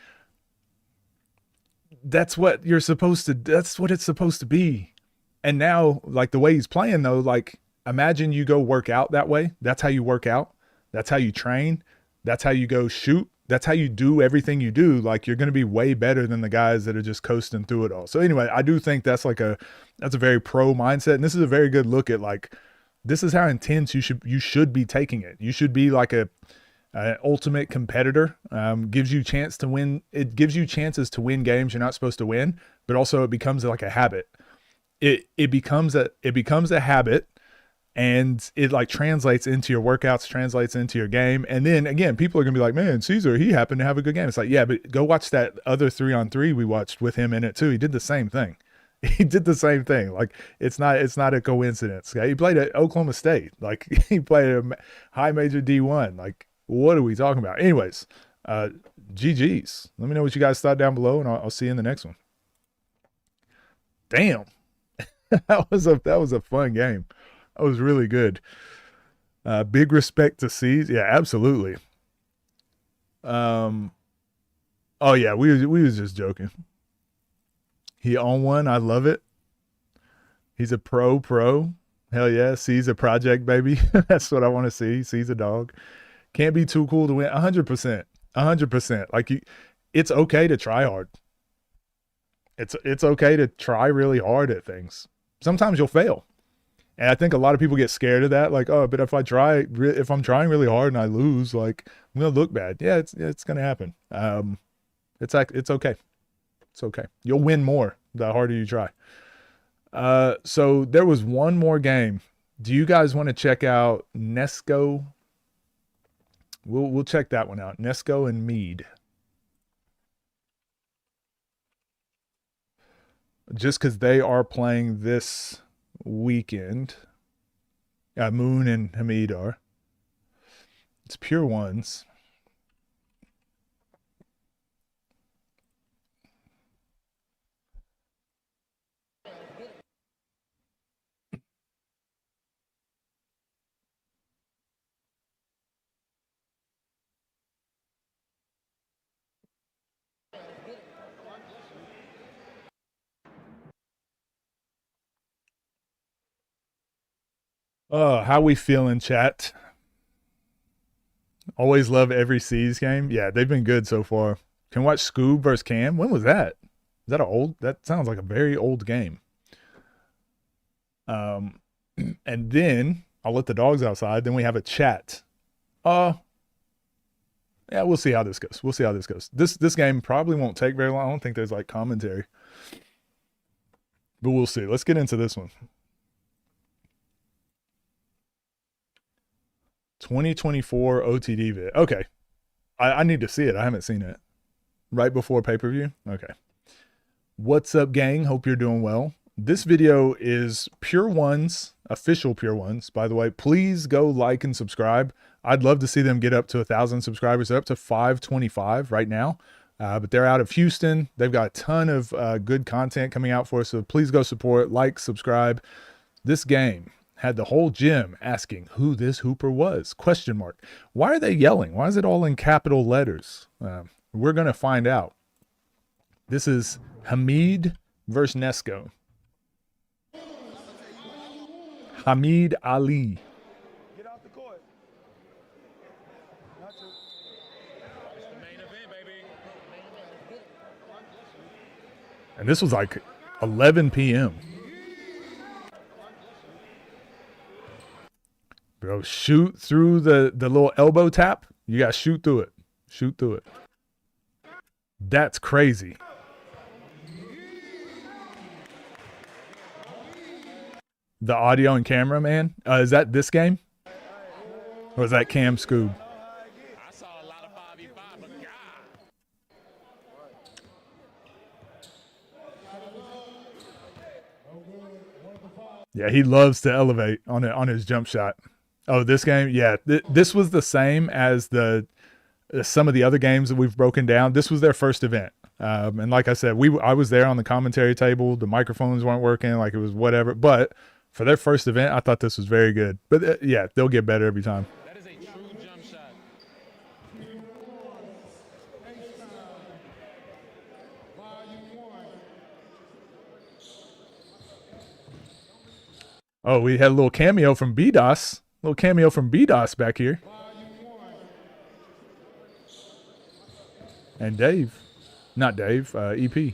that's what it's supposed to be. And now, like the way he's playing though, like imagine you go work out that way. That's how you work out. That's how you train. That's how you go shoot. That's how you do everything you do. Like you're going to be way better than the guys that are just coasting through it all. So anyway, I do think that's a very pro mindset. And this is a very good look at like, this is how intense you should be taking it. You should be like an ultimate competitor. Gives you chance to win. It gives you chances to win games you're not supposed to win, but also it becomes like a habit. It becomes a habit, and it like translates into your workouts, translates into your game. And then again, people are gonna be like, man, Caesar, he happened to have a good game. It's like, yeah, but go watch that other 3-on-3 we watched with him in it too. He did the same thing. He did the same thing. Like it's not a coincidence. He played at Oklahoma State. Like he played a high major D1. Like what are we talking about? Anyways, GG's. Let me know what you guys thought down below, and I'll see you in the next one. Damn, that was a fun game. That was really good. Big respect to C's. Yeah, absolutely. Oh yeah, we was just joking. He on one. I love it. He's a pro. Hell yeah. C's a project, baby. That's what I want to see. C's a dog. Can't be too cool to win. 100%. 100%. Like it's okay to try hard. It's okay to try really hard at things. Sometimes you'll fail. And I think a lot of people get scared of that. Like, oh, but if I'm trying really hard and I lose, like I'm going to look bad. Yeah, it's going to happen. It's okay. It's okay. You'll win more the harder you try. So there was one more game. Do you guys want to check out Nesco? We'll check that one out. Nesco and Mead. Just because they are playing this weekend. Moon and Hamid are. It's pure ones. Oh, how we feeling, chat? Always love every C's game. Yeah, they've been good so far. Can watch Scoob versus Cam. When was that? Is that that sounds like a very old game. And then I'll let the dogs outside. Then we have a chat. Yeah, we'll see how this goes. This game probably won't take very long. I don't think there's like commentary. But we'll see. Let's get into this one. 2024 OTD vid. Okay. I need to see it. I haven't seen it. Right before pay-per-view? Okay. What's up, gang? Hope you're doing well. This video is Pure Ones, official Pure Ones. By the way, please go like and subscribe. I'd love to see them get up to 1,000 subscribers. They're up to 525 right now. But they're out of Houston. They've got a ton of good content coming out for us. So please go support, like, subscribe. This game had the whole gym asking who this hooper was, ? Why are they yelling? Why is it all in capital letters? We're going to find out. This is Hamid versus Nesco. Hamid Ali. Get off the court. Not true. It's the main event, baby. And this was like 11 p.m. Bro, shoot through the little elbow tap. You got to shoot through it. Shoot through it. That's crazy. The audio and camera, man. Is that this game? Or is that Cam Scoob? I saw a lot of 5v5, but God. Yeah, he loves to elevate on his jump shot. Oh, this game? Yeah, this was the same as some of the other games that we've broken down. This was their first event. And like I said, I was there on the commentary table. The microphones weren't working, like it was whatever. But for their first event, I thought this was very good. But yeah, they'll get better every time. That is a true jump shot. Oh, we had a little cameo from BDOS. Little cameo from BDOS back here. And Dave. Not Dave, EP.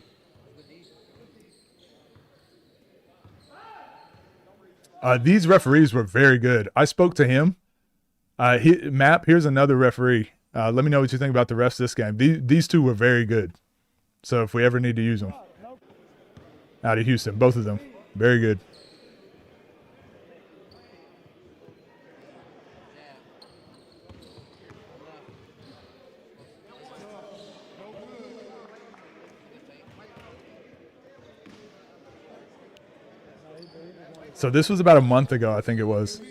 These referees were very good. I spoke to him. Map, here's another referee. Let me know what you think about the refs this game. These two were very good. So if we ever need to use them. Out of Houston, both of them. Very good. So this was about a month ago, I think it was.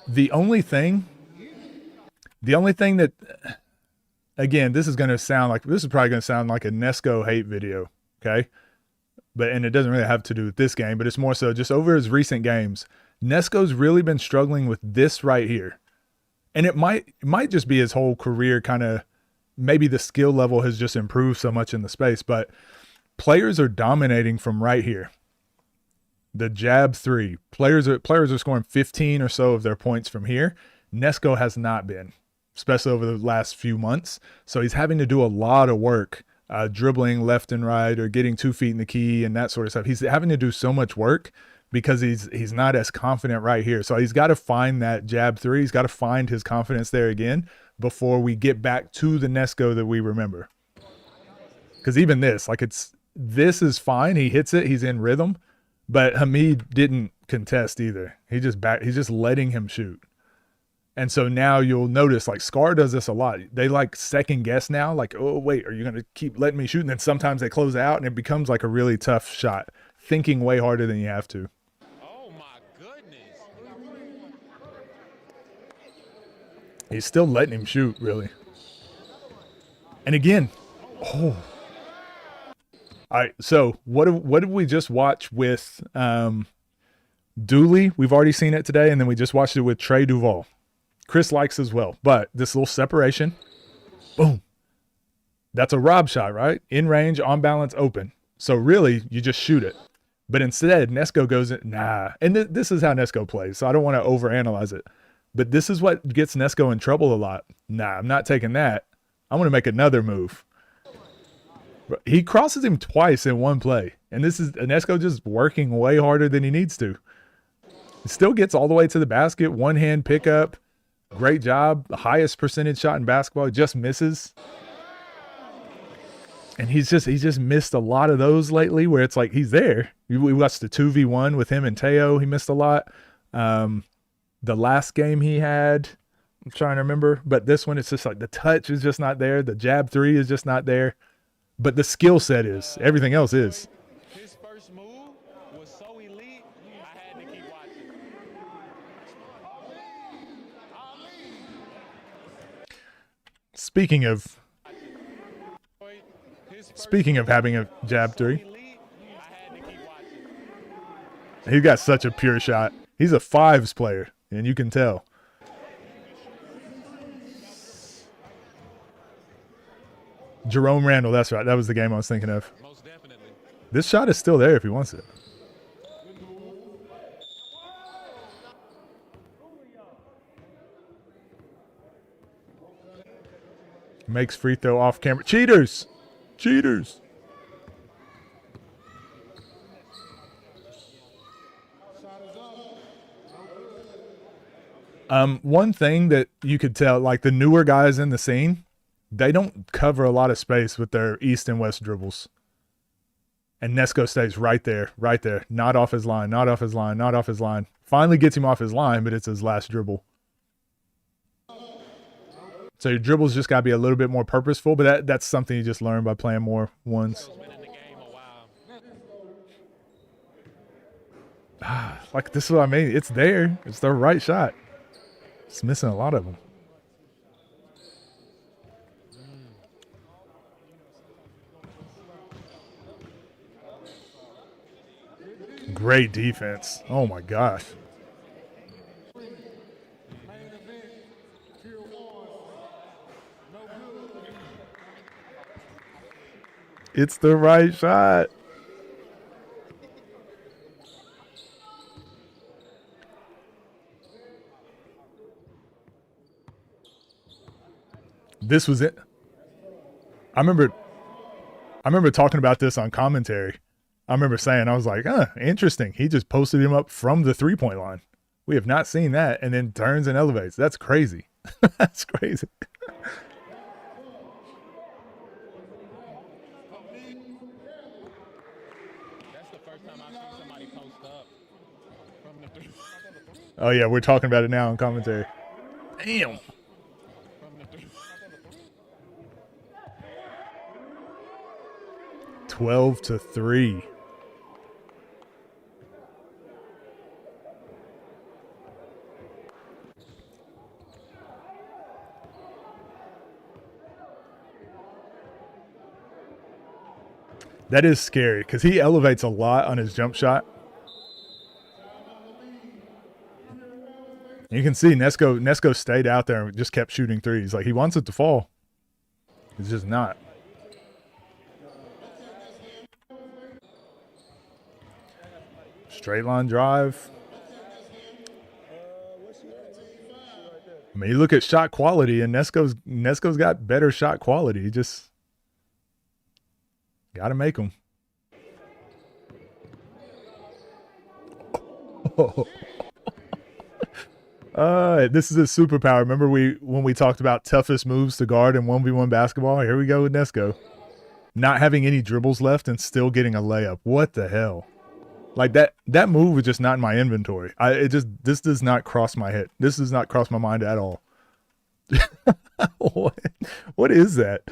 The only thing that, again, this is probably going to sound like a Nesco hate video, okay? And it doesn't really have to do with this game, but it's more so just over his recent games. Nesco's really been struggling with this right here. And it might just be his whole career kind of, maybe the skill level has just improved so much in the space, but players are dominating from right here. The jab three. Players are scoring 15 or so of their points from here. Nesco has not been, especially over the last few months. So he's having to do a lot of work, dribbling left and right or getting 2 feet in the key and that sort of stuff. He's having to do so much work because he's not as confident right here. So he's got to find that jab three. He's got to find his confidence there again before we get back to the Nesco that we remember. Because even this is fine. He hits it. He's in rhythm. But Hamid didn't contest either. He's just letting him shoot. And so now you'll notice, like, Scar does this a lot. They like second guess now, like, oh wait, are you gonna keep letting me shoot? And then sometimes they close out and it becomes like a really tough shot, thinking way harder than you have to. Oh my goodness. He's still letting him shoot, really. And again, oh. All right, so what did we just watch with Dooley? We've already seen it today, and then we just watched it with Trey Duval. Chris Lykes as well. But this little separation, boom. That's a rob shot, right? In range, on balance, open. So really, you just shoot it. But instead, Nesco goes in, nah. And this is how Nesco plays, so I don't want to overanalyze it. But this is what gets Nesco in trouble a lot. Nah, I'm not taking that. I'm going to make another move. He crosses him twice in one play. And this is Nesco just working way harder than he needs to. He still gets all the way to the basket. One hand pickup. Great job. The highest percentage shot in basketball. Just misses. And he's just missed a lot of those lately where it's like he's there. We watched the 2v1 with him and Teo. He missed a lot. The last game he had, I'm trying to remember. But this one, it's just like the touch is just not there. The jab three is just not there. But the skill set is. Everything else is. His first move was so elite, I had to keep watching. Speaking of having a jab three, he got such a pure shot. He's a fives player, and you can tell. Jerome Randall, that's right. That was the game I was thinking of. Most definitely. This shot is still there if he wants it. Makes free throw off camera. Cheaters! Cheaters! One thing that you could tell, like the newer guys in the scene, they don't cover a lot of space with their east and west dribbles. And Nesco stays right there, not off his line, not off his line, not off his line. Finally gets him off his line, but it's his last dribble. So your dribbles just got to be a little bit more purposeful, but that's something you just learn by playing more ones. Like, this is what I mean. It's there. It's the right shot. It's missing a lot of them. Great defense. Oh, my gosh. It's the right shot. This was it. I remember talking about this on commentary. I remember saying, I was like, interesting. He just posted him up from the three-point line. We have not seen that, and then turns and elevates. That's crazy. That's crazy. Oh, yeah, we're talking about it now on commentary. Damn. Twelve to 3. That is scary because he elevates a lot on his jump shot. You can see Nesco stayed out there and just kept shooting threes. Like, he wants it to fall. It's just not. Straight line drive. I mean, you look at shot quality, and Nesco's got better shot quality. He just got to make them. This is a superpower. Remember when we talked about toughest moves to guard in 1v1 basketball? Here we go with Nesco. Not having any dribbles left and still getting a layup. What the hell? Like, that move was just not in my inventory. This does not cross my head. This does not cross my mind at all. What is that?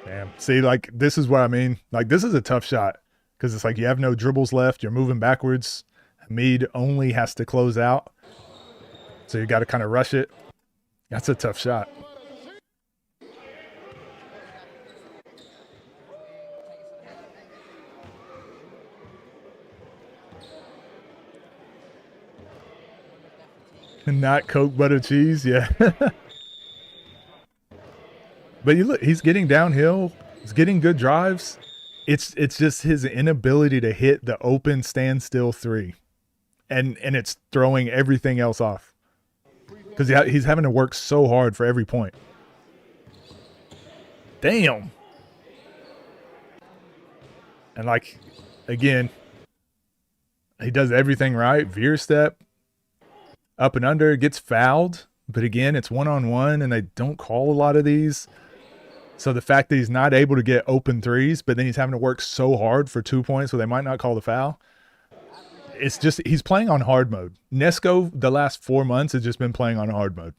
Damn. See, like, this is what I mean. Like, this is a tough shot because it's like you have no dribbles left. You're moving backwards. Hamid only has to close out. So you got to kind of rush it. That's a tough shot. Not Coke, butter, cheese. Yeah. But you look, he's getting downhill. He's getting good drives. It's just his inability to hit the open standstill three. And it's throwing everything else off. Because he's having to work so hard for every point. Damn. And, like, again, he does everything right. Veer step, up and under, gets fouled. But, again, it's one-on-one, and they don't call a lot of these. So the fact that he's not able to get open threes, but then he's having to work so hard for 2 points, so they might not call the foul. It's just he's playing on hard mode. Nesco, the last 4 months, has just been playing on hard mode.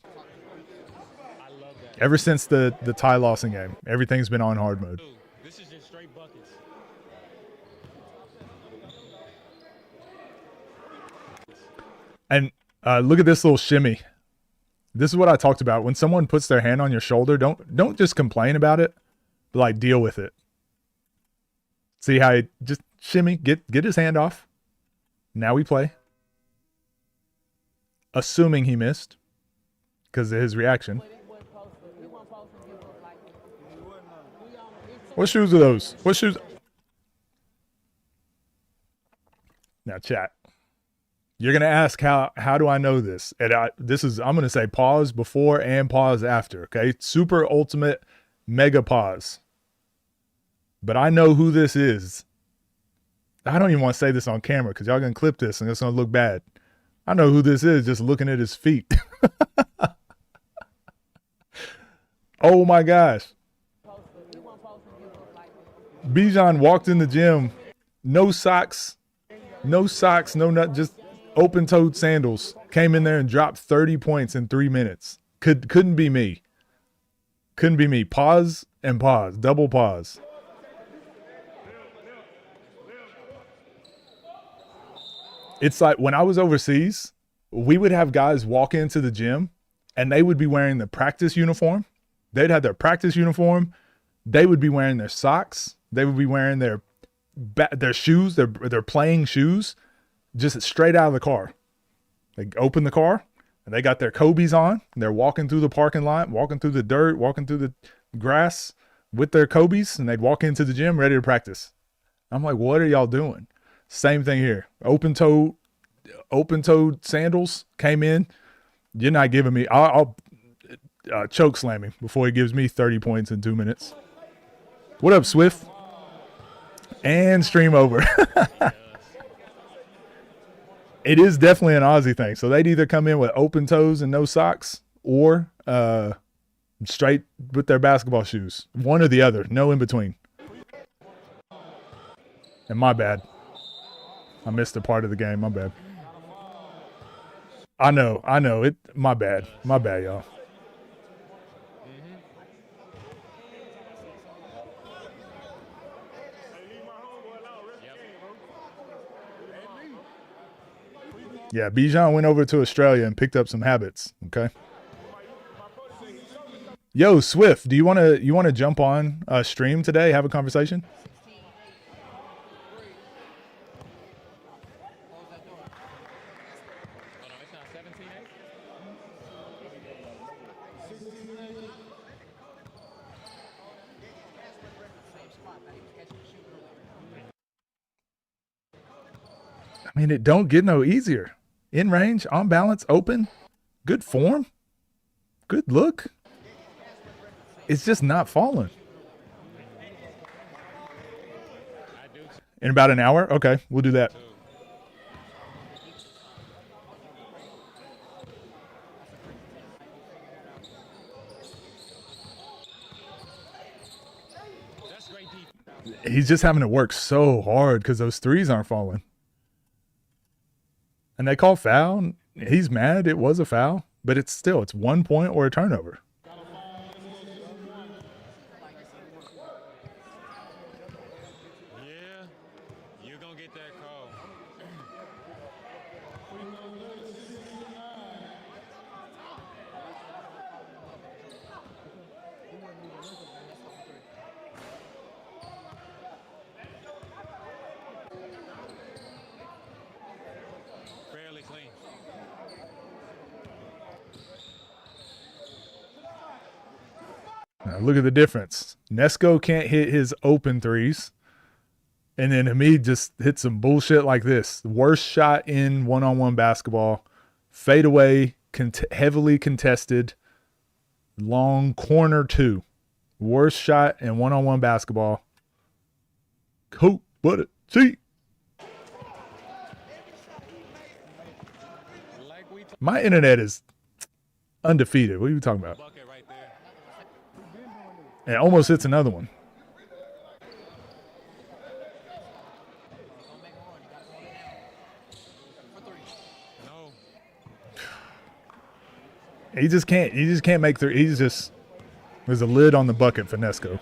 Ever since the Ty Lawson game, everything's been on hard mode. This is just straight buckets. And look at this little shimmy. This is what I talked about. When someone puts their hand on your shoulder, don't just complain about it, but like deal with it. See how he just shimmy, get his hand off. Now we play. Assuming he missed because of his reaction. What shoes are those? What shoes? Now chat. You're gonna ask how do I know this? And I'm gonna say pause before and pause after. Okay, super ultimate mega pause. But I know who this is. I don't even want to say this on camera because y'all gonna clip this and it's gonna look bad. I know who this is just looking at his feet. Oh my gosh. Bijan walked in the gym, no socks, no nut, just open-toed sandals. Came in there and dropped 30 points in 3 minutes. Couldn't be me. Couldn't be me. Pause and pause. Double pause. It's like when I was overseas, we would have guys walk into the gym and they would be wearing the practice uniform. They'd have their practice uniform. They would be wearing their socks. They would be wearing their shoes, their playing shoes, just straight out of the car. They open the car and they got their Kobe's on. And they're walking through the parking lot, walking through the dirt, walking through the grass with their Kobe's, and they'd walk into the gym ready to practice. I'm like, what are y'all doing? Same thing here. Open-toed sandals came in. You're not giving me. I'll choke slam him before he gives me 30 points in 2 minutes. What up, Swift? And stream over. It is definitely an Aussie thing. So they'd either come in with open toes and no socks or straight with their basketball shoes. One or the other. No in between. And my bad. I missed a part of the game. My bad. I know. It. My bad, y'all. Yeah, Bijan went over to Australia and picked up some habits. Okay. Yo, Swift, do you want to jump on a stream today? Have a conversation. I mean, it don't get no easier. In range, on balance, open, good form, good look. It's just not falling. In about an hour? Okay, we'll do that. He's just having to work so hard because those threes aren't falling. And they call foul. He's mad. It was a foul, but it's 1 point or a turnover. Yeah, you're going to get that call. Fairly clean. Now look at the difference. Nesco can't hit his open threes. And then Hamid just hit some bullshit like this. Worst shot in one-on-one basketball. Fadeaway, heavily contested. Long corner 2. Worst shot in one-on-one basketball. Cool, what a cheat. My internet is undefeated. What are you talking about? And almost hits another one. He just can't make three. There's a lid on the bucket for Nesco.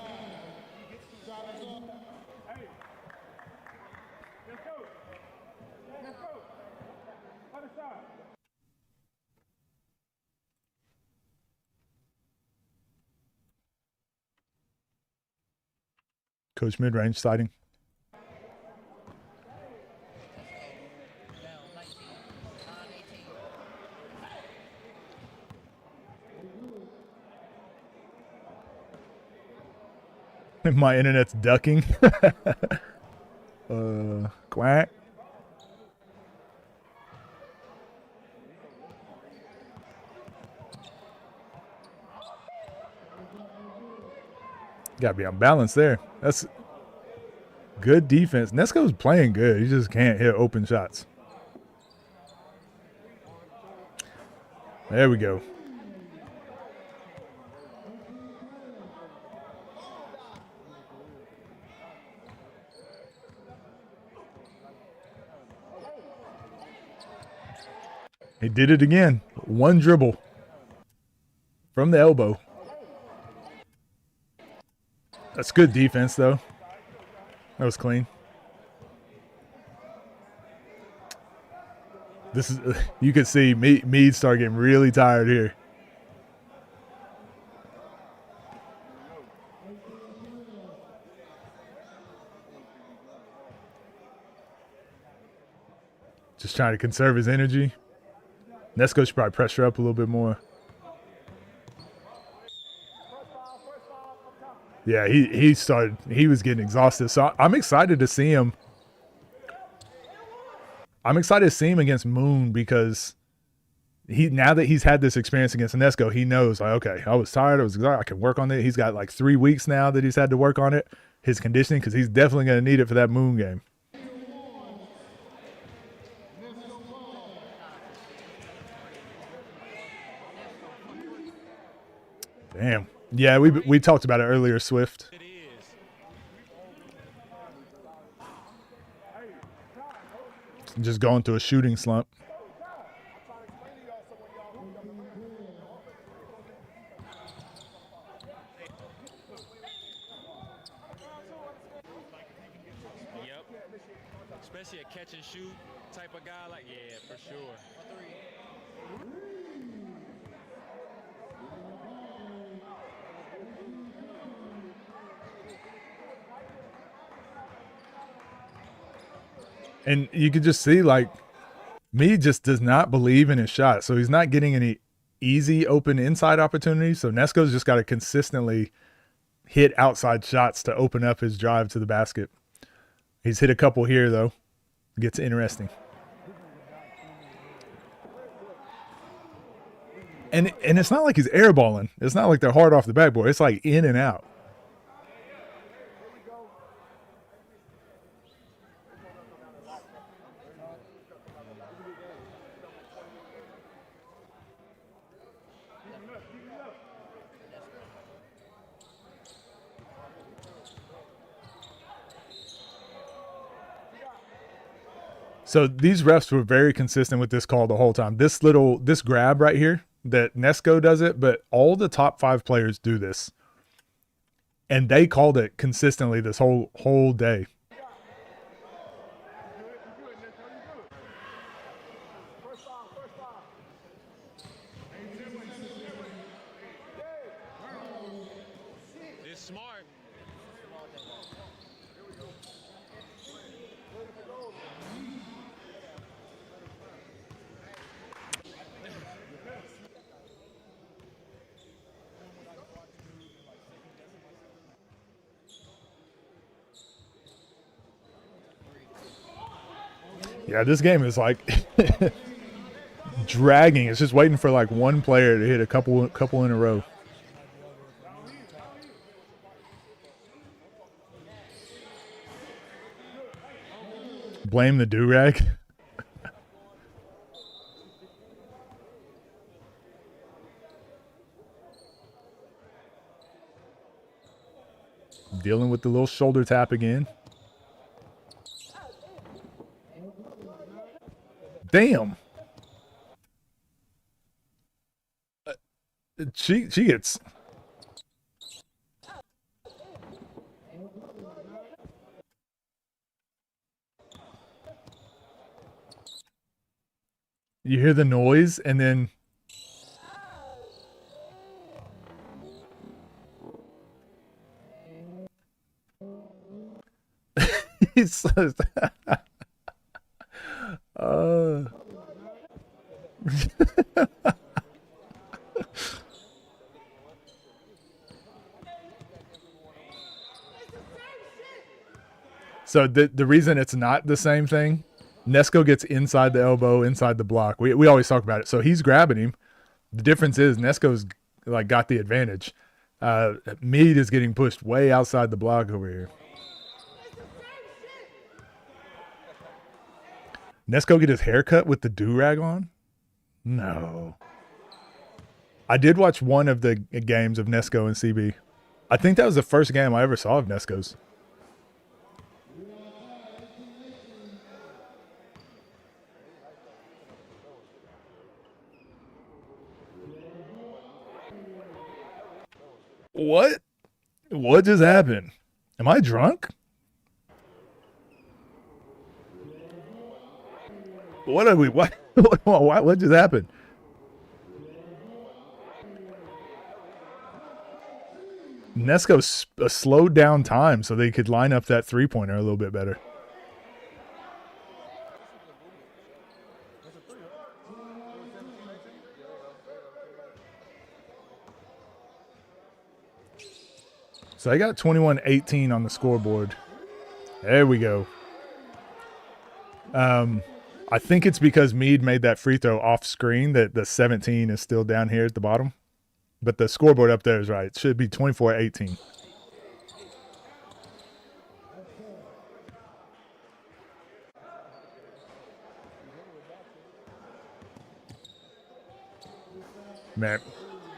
Coach mid-range sighting. My internet's ducking. Quack. Got to be on balance there. That's good defense. Nesco's playing good. He just can't hit open shots. There we go. He did it again. One dribble from the elbow. That's good defense, though. That was clean. This is, you can see Mead start getting really tired here. Just trying to conserve his energy. Nesco should probably pressure up a little bit more. Yeah, he was getting exhausted. So I'm excited to see him. I'm excited to see him against Moon because now that he's had this experience against Nesco, he knows, like, okay, I was tired, I was exhausted, I can work on it. He's got like 3 weeks now that he's had to work on it, his conditioning, because he's definitely going to need it for that Moon game. Damn. Yeah, we talked about it earlier, Swift. Just going through a shooting slump. Yep. Especially a catch and shoot type of guy, like, yeah, for sure. And you could just see, like, me just does not believe in his shot. So he's not getting any easy open inside opportunities. So Nesco's just got to consistently hit outside shots to open up his drive to the basket. He's hit a couple here, though. It gets interesting. And it's not like he's airballing. It's not like they're hard off the backboard. It's like in and out. So these refs were very consistent with this call the whole time. This grab right here, that Nesco does it, but all the top 5 players do this. And they called it consistently this whole day. It's smart. Yeah, this game is like dragging. It's just waiting for like one player to hit a couple in a row. Blame the do-rag. Dealing with the little shoulder tap again. Damn. She gets. You hear the noise and then. He says that. So the reason it's not the same thing, Nesco gets inside the elbow, inside the block. We always talk about it. So he's grabbing him. The difference is Nesco's like got the advantage. Mead is getting pushed way outside the block over here. Nesco get his haircut with the do-rag on? No. I did watch one of the games of Nesco and CB. I think that was the first game I ever saw of Nesco's. What? What just happened? Am I drunk? What are we? What? What just happened? Nesco slowed down time so they could line up that three-pointer a little bit better. So I got 21-18 on the scoreboard. There we go. I think it's because Mead made that free throw off screen that the 17 is still down here at the bottom. But the scoreboard up there is right. It should be 24-18. Man,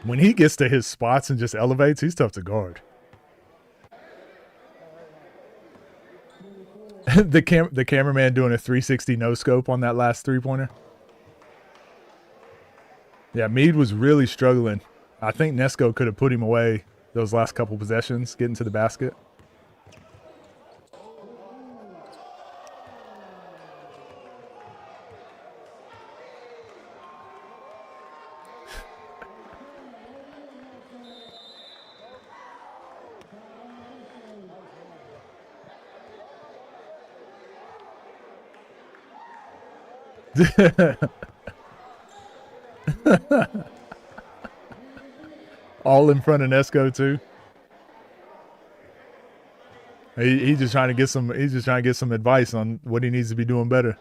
when he gets to his spots and just elevates, he's tough to guard. The cameraman doing a 360 no scope on that last three-pointer. Yeah, Mead was really struggling. I think Nesco could have put him away those last couple possessions, getting to the basket. All in front of Nesco too. He's just trying to get some. He's just trying to get some advice on what he needs to be doing better.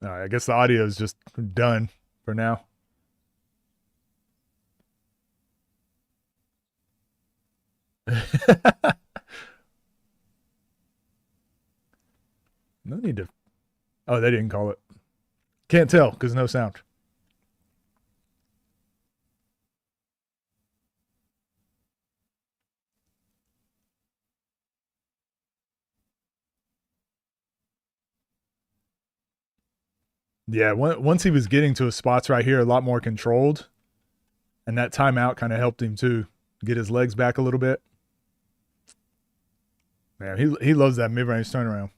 All right, I guess the audio is just done for now. No need to. Oh, they didn't call it. Can't tell because no sound. Yeah, once he was getting to his spots right here, a lot more controlled. And that timeout kind of helped him too. Get his legs back a little bit. Man, he loves that mid-range turnaround.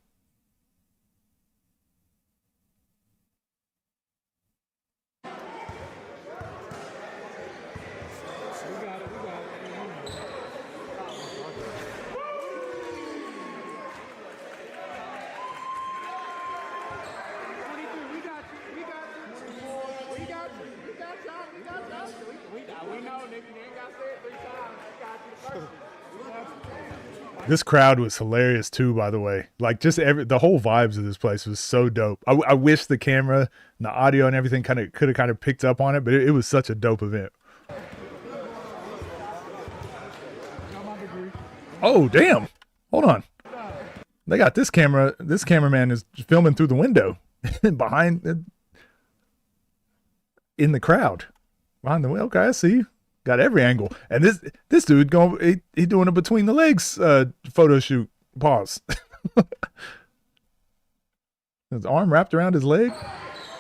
This crowd was hilarious too, by the way. Like just the whole vibes of this place was so dope. I wish the camera and the audio and everything could have picked up on it, but it was such a dope event. Oh damn! Hold on. They got this camera. This cameraman is filming through the window, behind, in the crowd, behind the window. Okay, I see you. Got every angle, and this dude he doing a between the legs photo shoot. Pause. His arm wrapped around his leg.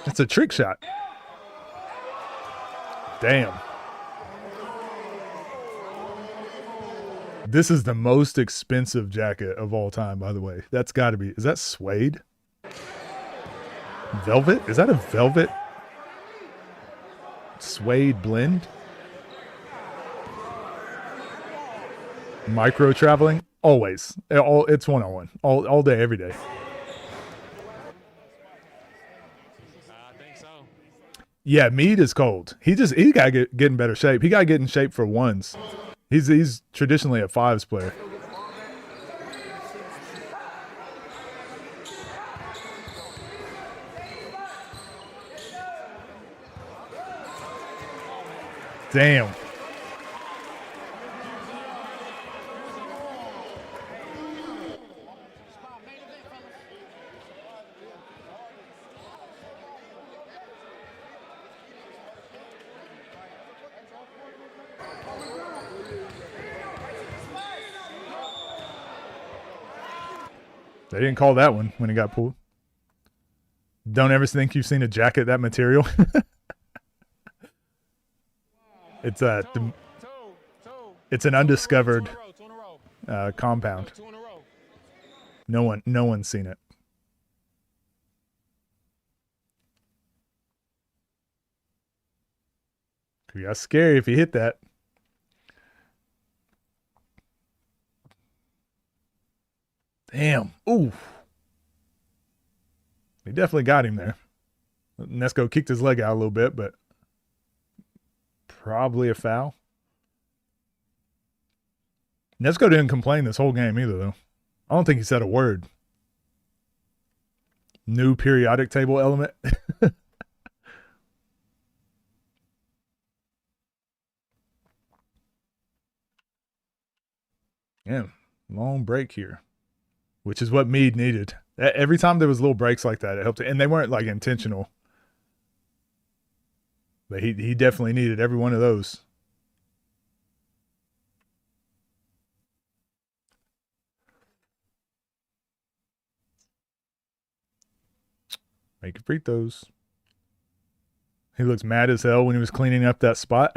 It's a trick shot. Damn. This is the most expensive jacket of all time, by the way. That's got to be. Is that suede? Velvet? Is that a velvet suede blend? Micro traveling? Always. It's one-on-one. All day, every day. I think so. Yeah, Mead is cold. He got to get in better shape. He got to get in shape for ones. He's traditionally a fives player. Damn. They didn't call that one when he got pulled. Don't ever think you've seen a jacket that material. It's it's an undiscovered compound. No one's seen it. Could be scary if you hit that. Damn. Ooh. He definitely got him there. Nesco kicked his leg out a little bit, but probably a foul. Nesco didn't complain this whole game either, though. I don't think he said a word. New periodic table element. Yeah, long break here, which is what Mead needed. Every time there was little breaks like that, it helped. And they weren't like intentional. But he definitely needed every one of those. Making free throws. He looks mad as hell when he was cleaning up that spot.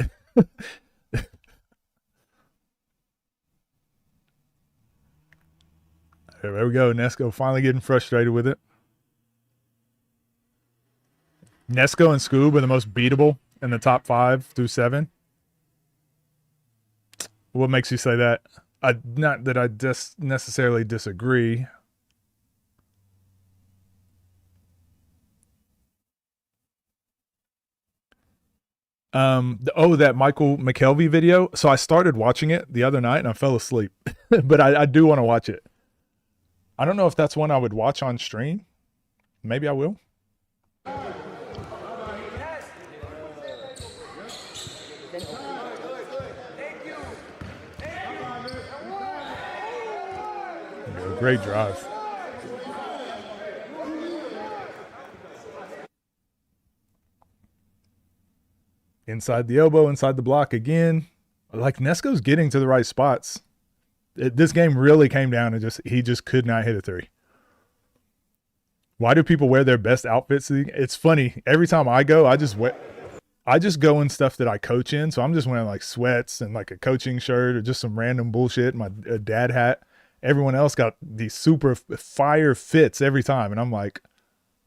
There we go. Nesco finally getting frustrated with it. Nesco and Scoob are the most beatable in the top 5 through 7. What makes you say that? Not that I just necessarily disagree. That Michael McKelvey video. So I started watching it the other night and I fell asleep. But I do want to watch it. I don't know if that's one I would watch on stream. Maybe I will. Great drive. Inside the elbow, inside the block again. Like Nesco's getting to the right spots. This game really came down to he just could not hit a three. Why do people wear their best outfits? It's funny. Every time I go, I just go in stuff that I coach in. So I'm just wearing like sweats and like a coaching shirt or just some random bullshit, my dad hat. Everyone else got these super fire fits every time. And I'm like,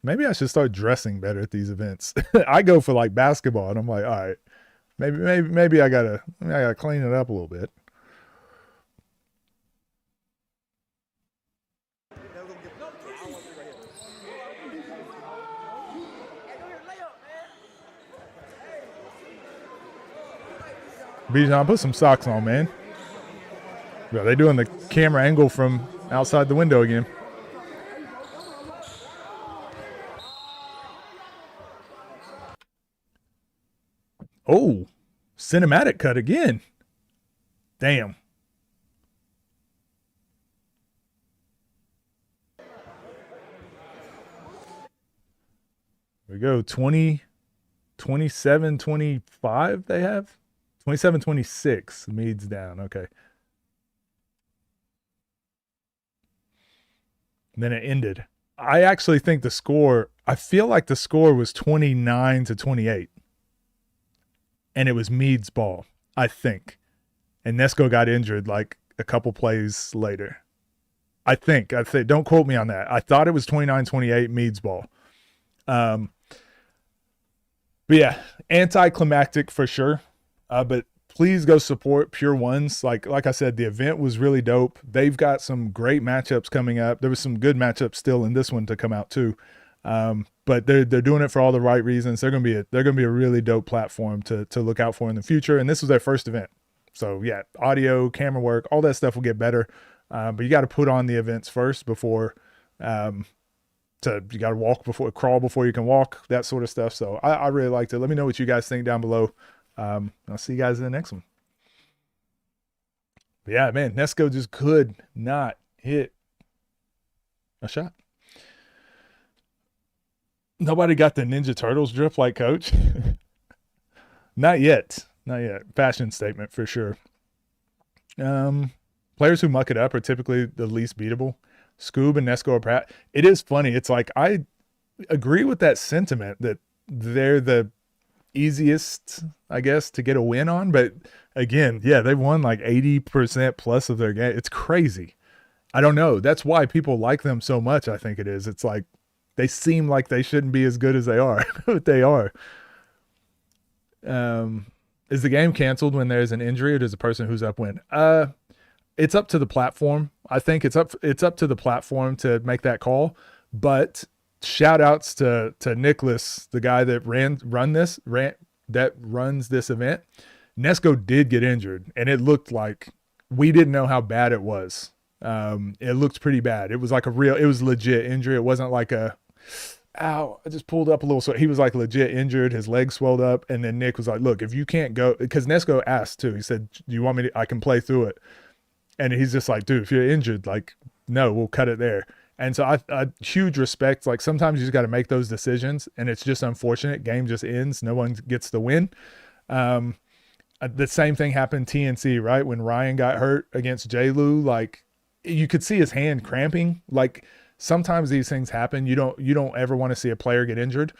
maybe I should start dressing better at these events. I go for like basketball and I'm like, all right, maybe I gotta clean it up a little bit. Bijan, put some socks on, man. Bro, they doing the camera angle from outside the window again. Oh, cinematic cut again. Damn. There we go. 20, 27, 25 they have. 27, 26. Mead's down. Okay. And then it ended. I actually think I feel like the score was 29 to 28. And it was Mead's ball, I think. And Nesco got injured like a couple plays later. I think. Don't quote me on that. I thought it was 29-28 Mead's ball. But yeah, anticlimactic for sure. But please go support Pure Ones. Like I said, the event was really dope. They've got some great matchups coming up. There was some good matchups still in this one to come out too. But they're doing it for all the right reasons. They're gonna be a really dope platform to look out for in the future. And this was their first event. So yeah, audio, camera work, all that stuff will get better. But you got to put on the events first before you got to crawl before you can walk, that sort of stuff. So I really liked it. Let me know what you guys think down below. I'll see you guys in the next one. But yeah, man, Nesco just could not hit a shot. Nobody got the Ninja Turtles drip like Coach. Not yet. Not yet. Fashion statement for sure. Players who muck it up are typically the least beatable. Scoob and Nesco are Pratt. It is funny. It's like I agree with that sentiment that they're the easiest, I guess, to get a win on. But again, yeah, they've won like 80% plus of their game. It's crazy. I don't know. That's why people like them so much. I think it is. It's like they seem like they shouldn't be as good as they are, but they are. Is the game canceled when there's an injury, or does the person who's up win? It's up to the platform. I think it's up to the platform to make that call. But shout outs to Nicholas, the guy that runs this event. Nesco did get injured, and it looked like we didn't know how bad it was. It looked pretty bad. It was like it was legit injury. It wasn't like ow, I just pulled up a little. So he was like legit injured. His leg swelled up. And then Nick was like, look, if you can't go, because Nesco asked too, he said, do you want me to, I can play through it. And he's just like, dude, if you're injured, like, no, we'll cut it there. And so I huge respect. Like sometimes you just got to make those decisions, and it's just unfortunate. Game just ends. No one gets the win. The same thing happened TNC, right? When Ryan got hurt against J. Lou, like you could see his hand cramping. Like sometimes these things happen. You don't ever want to see a player get injured.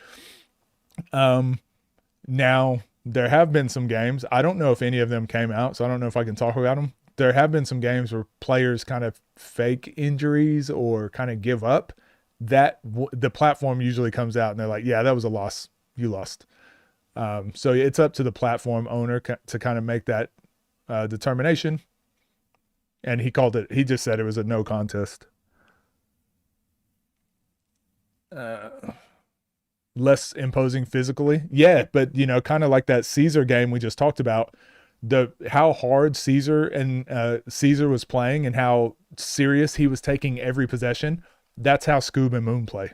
Now there have been some games. I don't know if any of them came out, so I don't know if I can talk about them. There have been some games where players kind of fake injuries or kind of give up. That the platform usually comes out and they're like, yeah, that was a loss. You lost. So it's up to the platform owner to kind of make that determination. And he just said it was a no contest. Less imposing physically. Yeah, but kind of like that Caesar game we just talked about, how hard Caesar was playing and how serious he was taking every possession. That's how Scoob and Moon play.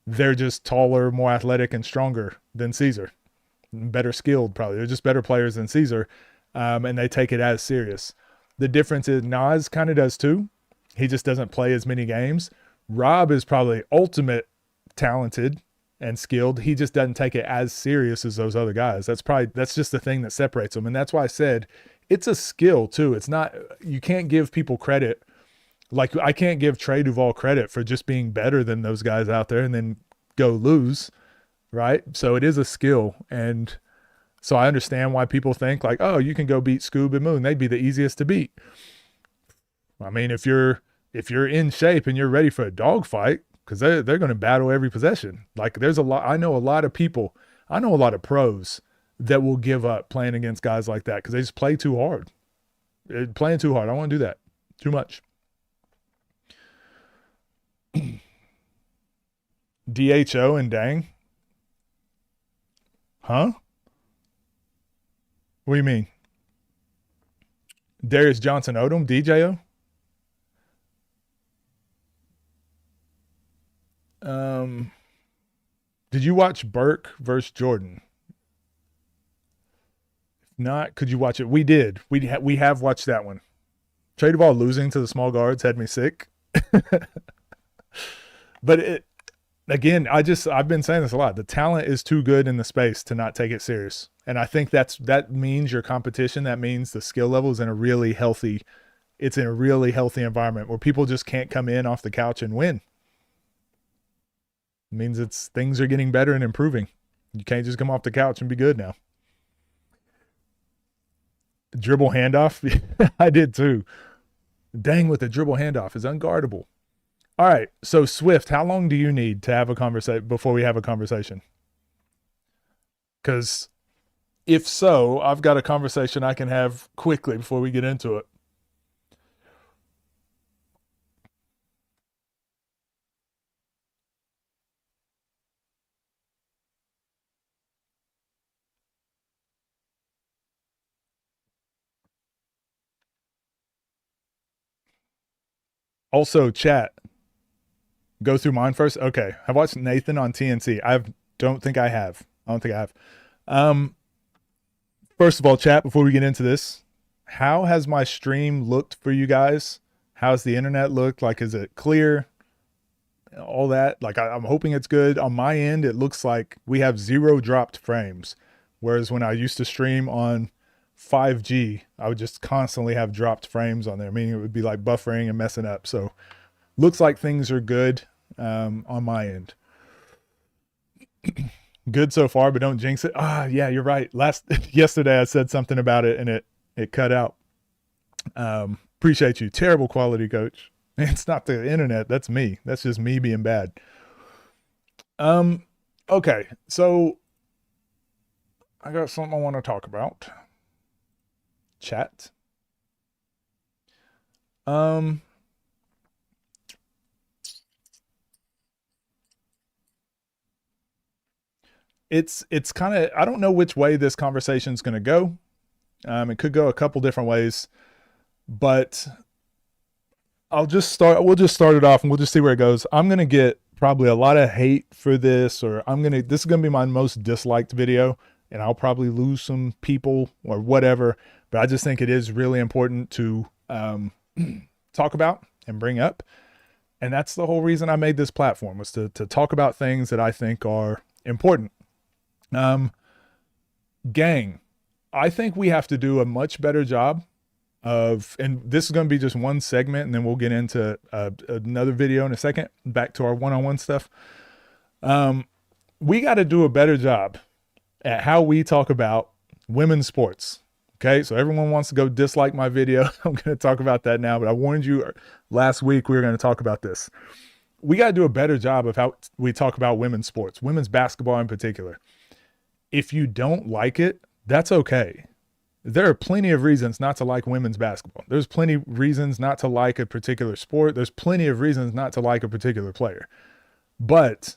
They're just taller, more athletic, and stronger than Caesar. Better skilled, probably. They're just better players than Caesar, and they take it as serious. The difference is Nas kind of does too. He just doesn't play as many games. Rob is probably ultimate talented and skilled. He just doesn't take it as serious as those other guys. That's just the thing that separates them. And that's why I said it's a skill too. It's not, you can't give people credit. Like I can't give Trey Duval credit for just being better than those guys out there and then go lose. Right. So it is a skill. And so I understand why people think like, oh, you can go beat Scoob and Moon. They'd be the easiest to beat. I mean, if you're in shape and you're ready for a dogfight, because they're going to battle every possession. Like I know a lot of pros that will give up playing against guys like that because they just play too hard. Playing too hard. I don't want to do that. Too much. DHO and Dang. Huh? What do you mean? Darius Johnson Odom, DJO? Did you watch Burke versus Jordan? If not, could you watch it? We did. We have watched that one. Trey Duval losing to the small guards had me sick. But I've been saying this a lot. The talent is too good in the space to not take it serious. And I think that means your competition. That means the skill level is in a really healthy environment where people just can't come in off the couch and win. It means things are getting better and improving. You can't just come off the couch and be good now. Dribble handoff. I did too. Dang, with the dribble handoff is unguardable. All right. So Swift, how long do you need to have a conversation before we have a conversation? Because if so, I've got a conversation I can have quickly before we get into it. Also, chat. Go through mine first. Okay. I've watched Nathan on TNC. Don't think I have. First of all, chat, before we get into this, how has my stream looked for you guys? How's the internet looked? Like, is it clear? All that. Like, I'm hoping it's good. On my end, it looks like we have 0 dropped frames. Whereas when I used to stream on 5G, I would just constantly have dropped frames on there, meaning it would be like buffering and messing up. So looks like things are good on my end. Good so far, but don't jinx it. Yeah, you're right. Yesterday I said something about it and it cut out. Appreciate you. Terrible quality, coach. It's not the internet. That's me. That's just me being bad. Okay. So I got something I want to talk about. Chat. It's kind of, I don't know which way this conversation is going to go. It could go a couple different ways, but we'll just start it off and we'll just see where it goes. I'm going to get probably a lot of hate for this, or this is going to be my most disliked video, and I'll probably lose some people or whatever, but I just think it is really important to talk about and bring up. And that's the whole reason I made this platform, was to talk about things that I think are important. Gang, I think we have to do a much better job of, and this is going to be just one segment, and then we'll get into another video in a second, back to our one-on-one stuff. We got to do a better job at how we talk about women's sports. Okay, so everyone wants to go dislike my video. I'm going to talk about that now, but I warned you last week we were going to talk about this. We got to do a better job of how we talk about women's sports, women's basketball in particular. If you don't like it, that's okay. There are plenty of reasons not to like women's basketball. There's plenty of reasons not to like a particular sport. There's plenty of reasons not to like a particular player. But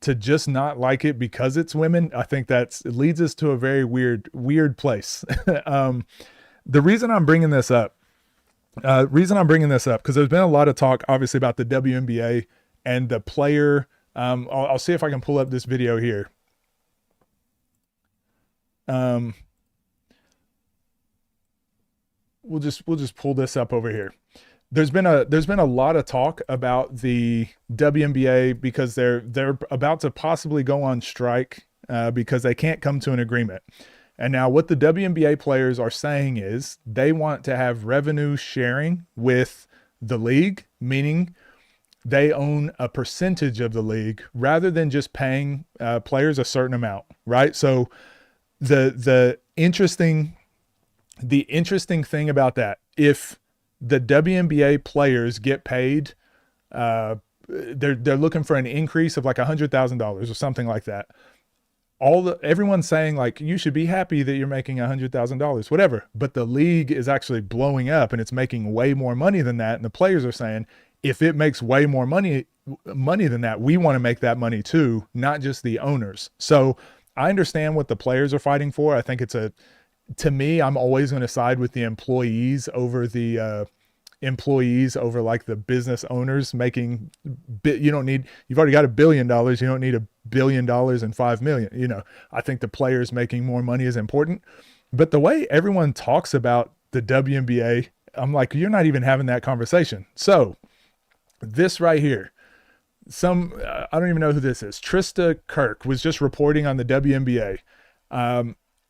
to just not like it because it's women, I think it leads us to a very weird place. The reason I'm bringing this up, because there's been a lot of talk, obviously, about the WNBA and the player. I'll see if I can pull up this video here. We'll just pull this up over here. There's been a lot of talk about the WNBA because they're about to possibly go on strike because they can't come to an agreement. And now what the WNBA players are saying is they want to have revenue sharing with the league, meaning they own a percentage of the league rather than just paying players a certain amount, right? So the interesting thing about that, if the WNBA players get paid, they're looking for an increase of like $100,000 or something like that. Everyone's saying like, you should be happy that you're making $100,000, whatever. But the league is actually blowing up and it's making way more money than that. And the players are saying, if it makes way more money than that, we want to make that money too, not just the owners. So I understand what the players are fighting for. I think to me, I'm always going to side with the employees over like the business owners making you've already got $1 billion. You don't need $1 billion and 5 million. I think the players making more money is important, but the way everyone talks about the WNBA, I'm like, you're not even having that conversation. So this right here, I don't even know who this is. Trista Kirk was just reporting on the WNBA.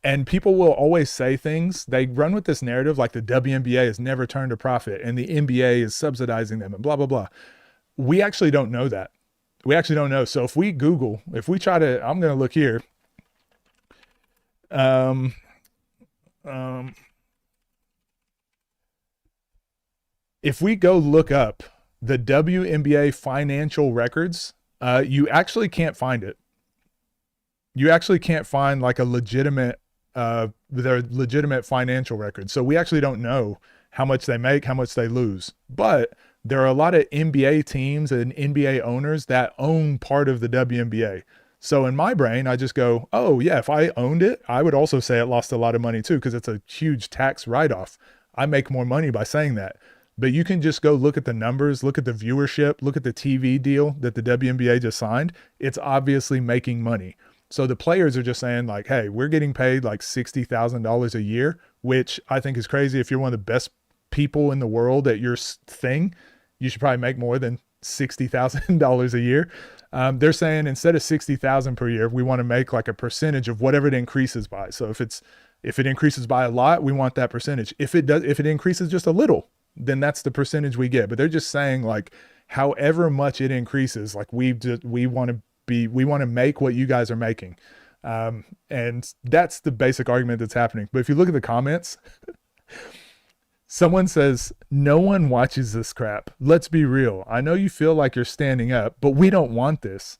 And people will always say things. They run with this narrative like the WNBA has never turned a profit and the NBA is subsidizing them and blah, blah, blah. We actually don't know that. We actually don't know. So if we try to, I'm going to look here. If we go look up the WNBA financial records, you actually can't find it. You actually can't find like a legitimate their legitimate financial records. So we actually don't know how much they make, how much they lose. But there are a lot of NBA teams and NBA owners that own part of the WNBA. So in my brain, I just go, oh yeah, if I owned it, I would also say it lost a lot of money too, because it's a huge tax write-off. I make more money by saying that. But you can just go look at the numbers, look at the viewership, look at the TV deal that the WNBA just signed. It's obviously making money. So the players are just saying like, hey, we're getting paid like $60,000 a year, which I think is crazy. If you're one of the best people in the world at your thing, you should probably make more than $60,000 a year. They're saying instead of $60,000 per year, we want to make like a percentage of whatever it increases by. So if it increases by a lot, we want that percentage. If it increases just a little, then that's the percentage we get. But they're just saying like, however much it increases, like we want to make what you guys are making. And that's the basic argument that's happening. But if you look at the comments, someone says, no one watches this crap. Let's be real. I know you feel like you're standing up, but we don't want this.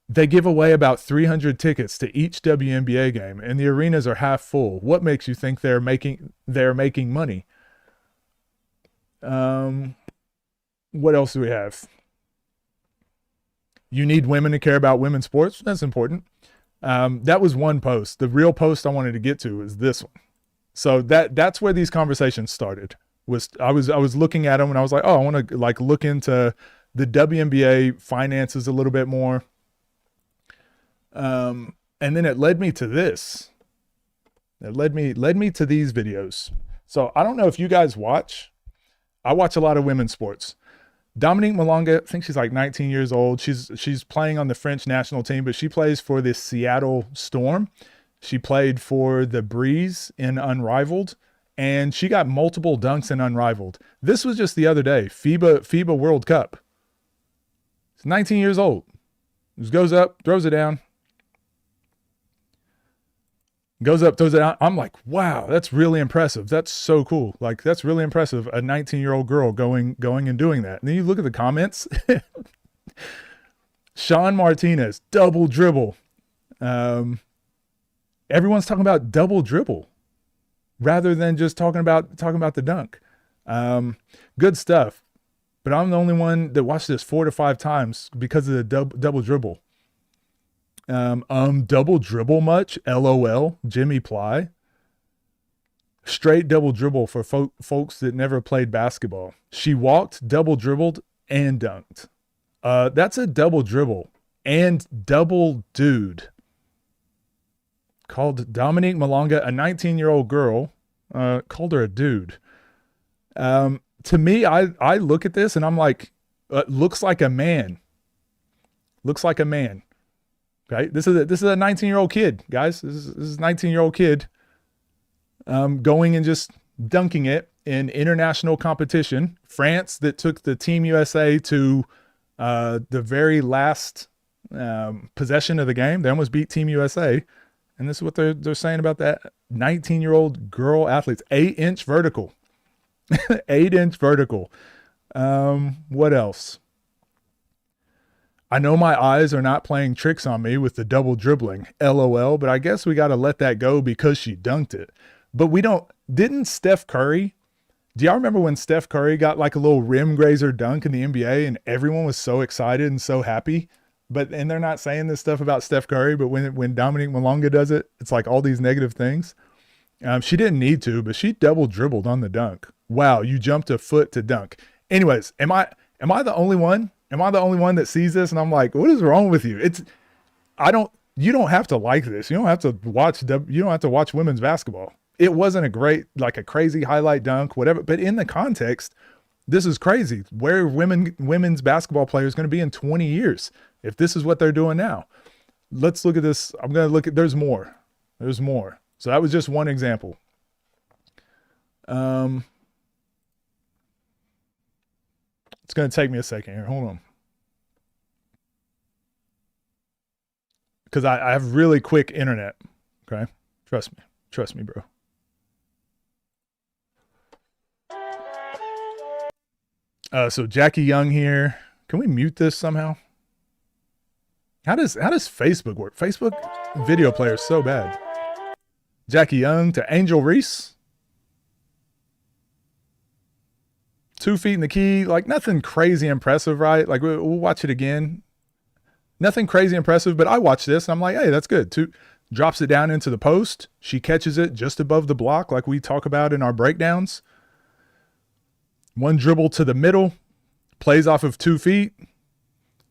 They give away about 300 tickets to each WNBA game, and the arenas are half full. What makes you think they're making money? What else do we have? You need women to care about women's sports. That's important. That was one post. The real post I wanted to get to is this one. So that's where these conversations started. I was looking at them and I was like, oh, I want to like look into the WNBA finances a little bit more. And then it led me to this. It led me to these videos. So I don't know if you guys watch. I watch a lot of women's sports. Dominique Malonga, I think she's like 19 years old. She's playing on the French national team, but she plays for the Seattle Storm. She played for the Breeze in Unrivaled, and she got multiple dunks in Unrivaled. This was just the other day, FIBA World Cup. She's 19 years old. Just goes up, throws it down. Goes up, throws it out. I'm like, wow, that's really impressive. That's so cool. Like, that's really impressive. A 19-year-old girl going and doing that. And then you look at the comments. Sean Martinez, double dribble. Everyone's talking about double dribble rather than just talking about the dunk. Good stuff. But I'm the only one that watched this 4 to 5 times because of the double dribble. Double dribble much? LOL. Jimmy Ply. Straight double dribble for folks that never played basketball. She walked, double dribbled, and dunked. That's a double dribble and double dude. Called Dominique Malonga, a 19-year-old girl, called her a dude. To me, I look at this and I'm like, looks like a man. Looks like a man. Okay, this is a 19-year-old kid, guys. This is a 19-year-old kid going and just dunking it in international competition. France that took the Team USA to the very last possession of the game. They almost beat Team USA. And this is what they're saying about that 19-year-old girl athletes. 8-inch vertical. 8-inch vertical. What else? I know my eyes are not playing tricks on me with the double dribbling. LOL. But I guess we got to let that go because she dunked it. But didn't Steph Curry, do y'all remember when Steph Curry got like a little rim grazer dunk in the NBA and everyone was so excited and so happy? And they're not saying this stuff about Steph Curry, but when Dominique Malonga does it, it's like all these negative things. She didn't need to, but she double dribbled on the dunk. Wow, you jumped a foot to dunk. Anyways, am I the only one? Am I the only one that sees this? And I'm like, what is wrong with you? You don't have to like this. You don't have to watch women's basketball. It wasn't a crazy highlight dunk, whatever. But in the context, this is crazy. Where are women's basketball players going to be in 20 years if this is what they're doing now? Let's look at this. I'm going to look at, there's more. There's more. So that was just one example. It's going to take me a second here. Hold on. Because I have really quick internet. Okay. Trust me, bro. So Jackie Young here. Can we mute this somehow? How does Facebook work? Facebook video player is so bad. Jackie Young to Angel Reese. 2 feet in the key. Like nothing crazy impressive, right? Like we'll watch it again. Nothing crazy impressive, but I watch this and I'm like, hey, that's good. Drops it down into the post. She catches it just above the block like we talk about in our breakdowns. One dribble to the middle. Plays off of 2 feet.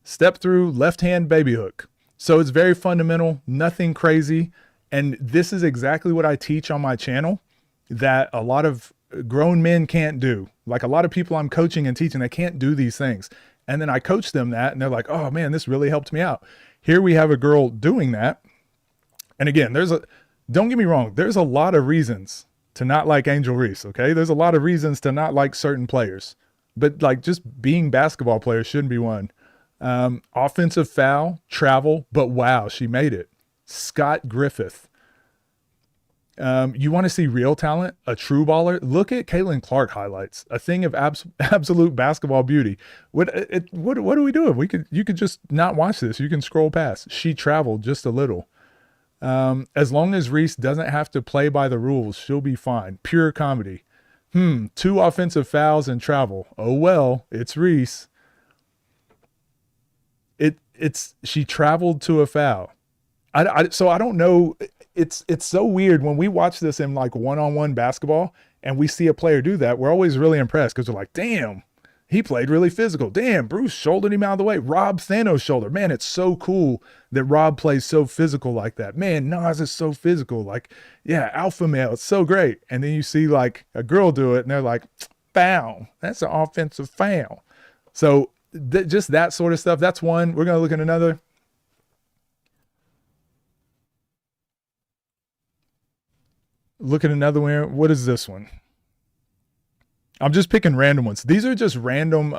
Step through left hand baby hook. So it's very fundamental, nothing crazy. And this is exactly what I teach on my channel that a lot of grown men can't do. Like a lot of people I'm coaching and teaching, they can't do these things. And then I coach them that and they're like, oh man, this really helped me out. Here we have a girl doing that. And again, don't get me wrong, there's a lot of reasons to not like Angel Reese, okay? There's a lot of reasons to not like certain players. But like just being basketball players shouldn't be one. Offensive foul, travel, but wow, she made it. Scott Griffith. You want to see real talent, a true baller? Look at Caitlin Clark highlights, a thing of absolute basketball beauty. What are we doing? You could just not watch this. You can scroll past. She traveled just a little. As long as Reese doesn't have to play by the rules, she'll be fine. Pure comedy. 2 offensive fouls and travel. Oh well, it's Reese. She traveled to a foul. So I don't know. It's so weird when we watch this in like one-on-one basketball and we see a player do that. We're always really impressed because we're like, damn, he played really physical. Damn, Bruce shouldered him out of the way. Rob Thanos shoulder. Man, it's so cool that Rob plays so physical like that. Man, Nas is so physical. Like, yeah, alpha male. It's so great. And then you see like a girl do it and they're like, foul. That's an offensive foul. So just that sort of stuff. That's one. We're going to look at another. Look at another one. What is this one? I'm just picking random ones. These are just random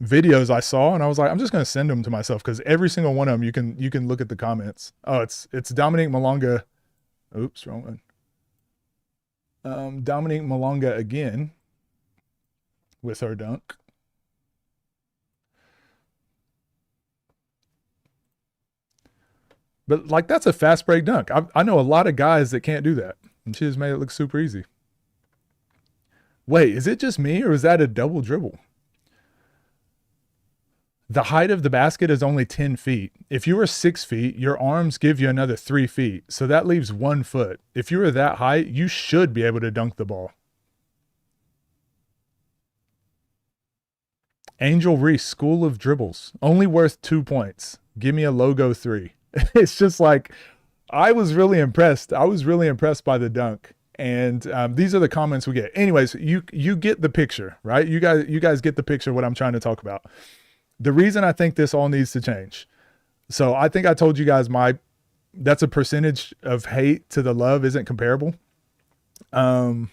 videos I saw, and I was like, I'm just gonna send them to myself because every single one of them you can look at the comments. Oh, it's Dominique Malonga. Oops, wrong one. Dominique Malonga again with her dunk. But like that's a fast break dunk. I know a lot of guys that can't do that, and she just made it look super easy. Wait, is it just me or is that a double dribble? The height of the basket is only 10 feet. If you were 6 feet, your arms give you another 3 feet. So that leaves 1 foot. If you were that height, you should be able to dunk the ball. Angel Reese, School of Dribbles. Only worth 2 points. Give me a logo 3. It's just like, I was really impressed. I was really impressed by the dunk. And these are the comments we get. Anyways, you get the picture, right? You guys get the picture of what I'm trying to talk about. The reason I think this all needs to change. So I think I told you guys that's a percentage of hate to the love isn't comparable. I'll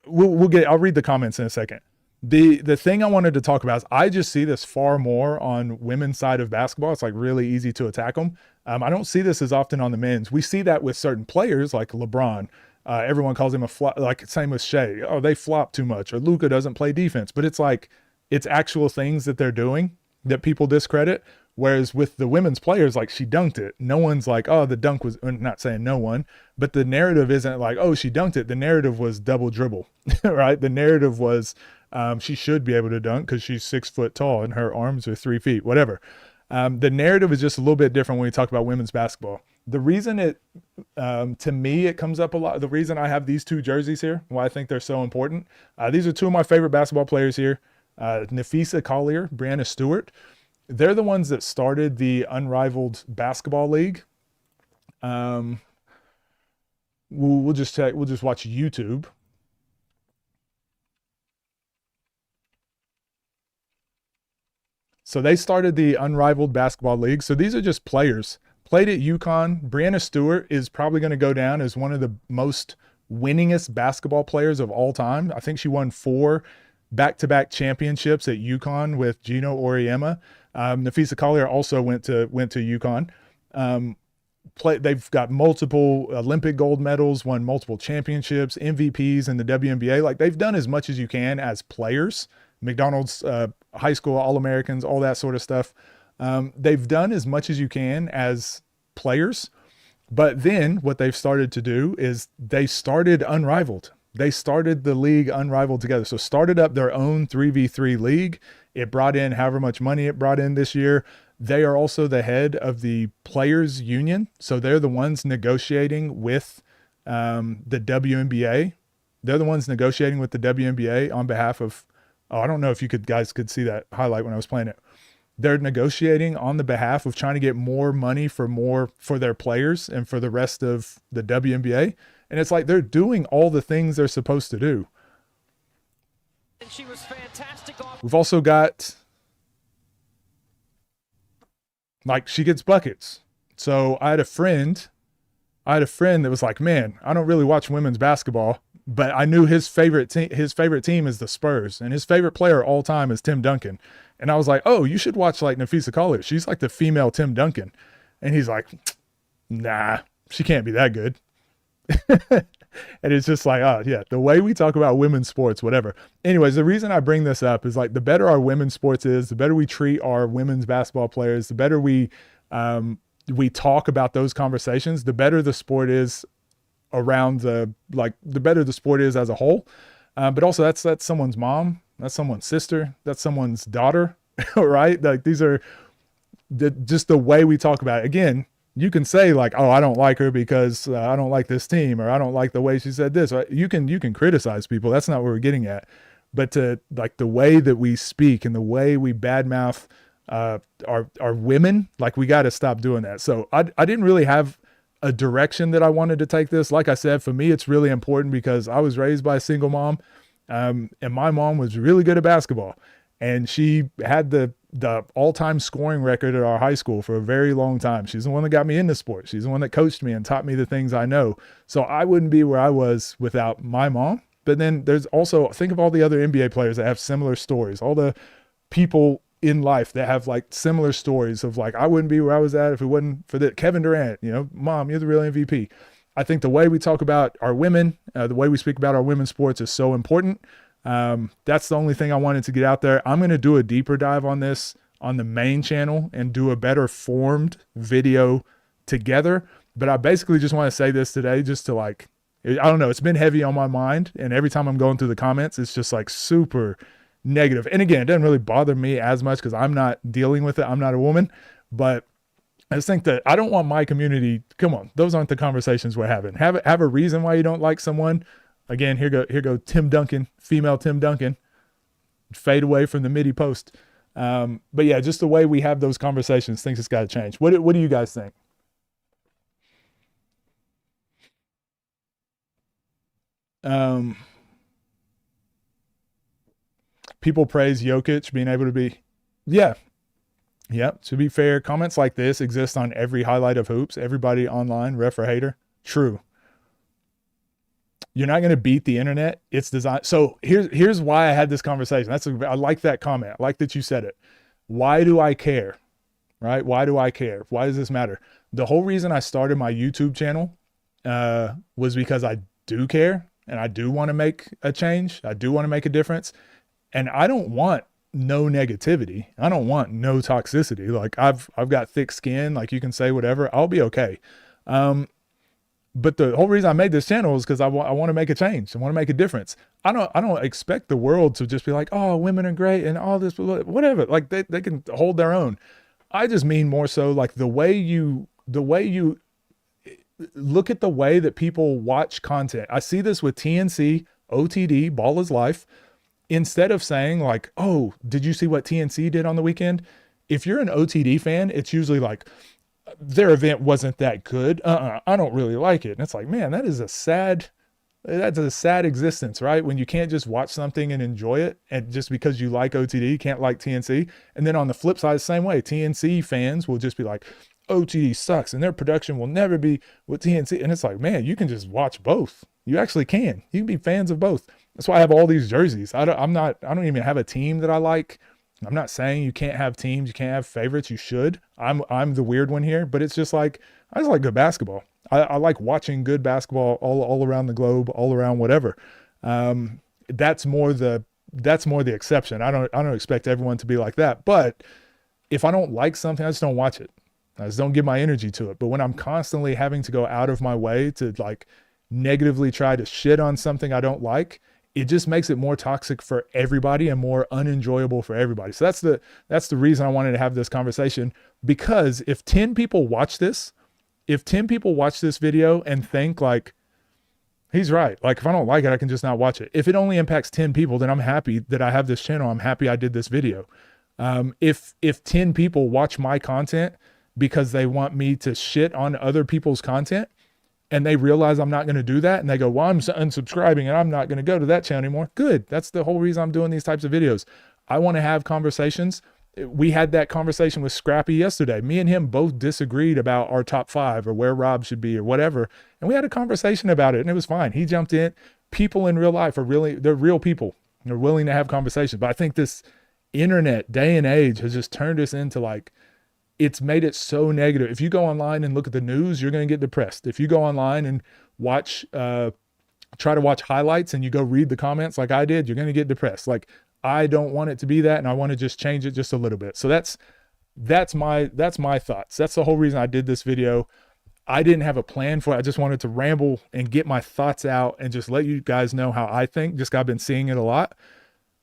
read the comments in a second. The thing I wanted to talk about is I just see this far more on women's side of basketball. It's like really easy to attack them. I don't see this as often on the men's. We see that with certain players like LeBron. Everyone calls him a flop, like same with Shea. Oh, they flop too much, or Luka doesn't play defense. But it's like, it's actual things that they're doing that people discredit. Whereas with the women's players, like she dunked it. No one's like, oh, the dunk was, not saying no one, but the narrative isn't like, oh, she dunked it. The narrative was double dribble, right? The narrative was she should be able to dunk because she's 6 foot tall and her arms are 3 feet, whatever. The narrative is just a little bit different when we talk about women's basketball. The reason to me, it comes up a lot. The reason I have these 2 jerseys here, why I think they're so important. These are 2 of my favorite basketball players here. Nafisa Collier, Brianna Stewart. They're the ones that started the Unrivaled Basketball League. We'll just watch YouTube. So they started the Unrivaled Basketball League. So these are just players. Played at UConn. Brianna Stewart is probably going to go down as one of the most winningest basketball players of all time. I think she won 4 back-to-back championships at UConn with Gino Auriemma. Nafisa Collier also went to UConn. They've got multiple Olympic gold medals, won multiple championships, MVPs in the WNBA. Like they've done as much as you can as players. McDonald's high school All-Americans, all that sort of stuff. They've done as much as you can as players. But then what they've started to do is they started Unrivaled. They started the league Unrivaled together. So started up their own 3v3 league. It brought in however much money it brought in this year. They are also the head of the players union. So they're the ones negotiating with the WNBA They're the ones negotiating with the WNBA on behalf of, oh, I don't know if you guys could see that highlight when I was playing it. They're negotiating on the behalf of trying to get more money for their players and for the rest of the WNBA. And it's like they're doing all the things they're supposed to do. And she was fantastic. We've also got, like, she gets buckets. So I had a friend that was like, man, I don't really watch women's basketball, but I knew his favorite team is the Spurs, and his favorite player all time is Tim Duncan. And I was like, oh, you should watch like Nafisa College. She's like the female Tim Duncan. And he's like, nah, she can't be that good. And it's just like, oh yeah, the way we talk about women's sports, whatever. Anyways, the reason I bring this up is like the better our women's sports is, the better we treat our women's basketball players, the better we talk about those conversations, the better the sport is around the better the sport is as a whole. But also that's someone's mom, that's someone's sister, that's someone's daughter, right? Like these are just the way we talk about it. Again, you can say like, oh, I don't like her because I don't like this team, or I don't like the way she said this. Right? You can criticize people. That's not what we're getting at. But to like the way that we speak and the way we badmouth our women, like we got to stop doing that. So I didn't really have a direction that I wanted to take this. Like I said, for me, it's really important because I was raised by a single mom, and my mom was really good at basketball, and she had the all-time scoring record at our high school for a very long time. She's the one that got me into sports. She's the one that coached me and taught me the things I know. So I wouldn't be where I was without my mom. But then there's also, think of all the other NBA players that have similar stories, all the people in life that have like similar stories of like, I wouldn't be where I was at if it wasn't for the Kevin Durant, you know, mom, you're the real MVP. I think the way we talk about our women, the way we speak about our women's sports is so important. That's the only thing I wanted to get out there. I'm going to do a deeper dive on this on the main channel and do a better formed video together. But I basically just want to say this today just to like, I don't know, it's been heavy on my mind. And every time I'm going through the comments, it's just like super negative. And again, it doesn't really bother me as much because I'm not dealing with it. I'm not a woman, but I just think that I don't want my community, come on, those aren't the conversations we're having. Have a reason why you don't like someone. Again, here go Tim Duncan, female Tim Duncan, fade away from the midi post. But yeah, just the way we have those conversations, things it's got to change. What do you guys think? People praise Jokic being able to be, yeah. To be fair, comments like this exist on every highlight of hoops. Everybody online, ref or hater. True. You're not going to beat the internet. It's designed. So here's why I had this conversation. I like that comment. I like that you said it. Why do I care? Right? Why do I care? Why does this matter? The whole reason I started my YouTube channel was because I do care and I do want to make a change. I do want to make a difference. And I don't want no negativity. I don't want no toxicity. Like I've got thick skin. Like you can say whatever. I'll be okay. But the whole reason I made this channel is because I want to make a change. I want to make a difference. I don't expect the world to just be like, oh, women are great and all this, whatever. Like they can hold their own. I just mean more so like the way you look at the way that people watch content. I see this with TNC, OTD, Ball is Life. Instead of saying like, oh, did you see what TNC did on the weekend? If you're an OTD fan, it's usually like, their event wasn't that good. I don't really like it. And it's like, man, that's a sad existence, right? When you can't just watch something and enjoy it, and just because you like OTD, you can't like TNC. And then on the flip side, the same way, TNC fans will just be like, OTD sucks and their production will never be with TNC. And it's like, man, you can just watch both. You actually can. You can be fans of both. That's why I have all these jerseys. I don't even have a team that I like. I'm not saying you can't have teams, you can't have favorites. You should. I'm the weird one here, but it's just like, I just like good basketball. I like watching good basketball all around the globe, all around whatever. That's more the exception. I don't expect everyone to be like that. But if I don't like something, I just don't watch it. I just don't give my energy to it. But when I'm constantly having to go out of my way to like negatively try to shit on something I don't like, it just makes it more toxic for everybody and more unenjoyable for everybody. So that's the reason I wanted to have this conversation, because if 10 people watch this video and think like, He's right. Like, if I don't like it, I can just not watch it. If it only impacts 10 people, then I'm happy that I have this channel. I'm happy I did this video. If 10 people watch my content because they want me to shit on other people's content, and they realize I'm not going to do that, and they go, well, I'm unsubscribing and I'm not going to go to that channel anymore. Good. That's the whole reason I'm doing these types of videos. I want to have conversations. We had that conversation with Scrappy yesterday. Me and him both disagreed about our top 5 or where Rob should be or whatever. And we had a conversation about it, and it was fine. He jumped in. People in real life they're real people. They're willing to have conversations. But I think this internet day and age has just turned us into, like, it's made it so negative. If you go online and look at the news, you're going to get depressed. If you go online and watch, try to watch highlights and you go read the comments like I did, you're going to get depressed. Like, I don't want it to be that, and I want to just change it just a little bit. So that's my thoughts. That's the whole reason I did this video. I didn't have a plan for it. I just wanted to ramble and get my thoughts out and just let you guys know how I think. Just I've been seeing it a lot.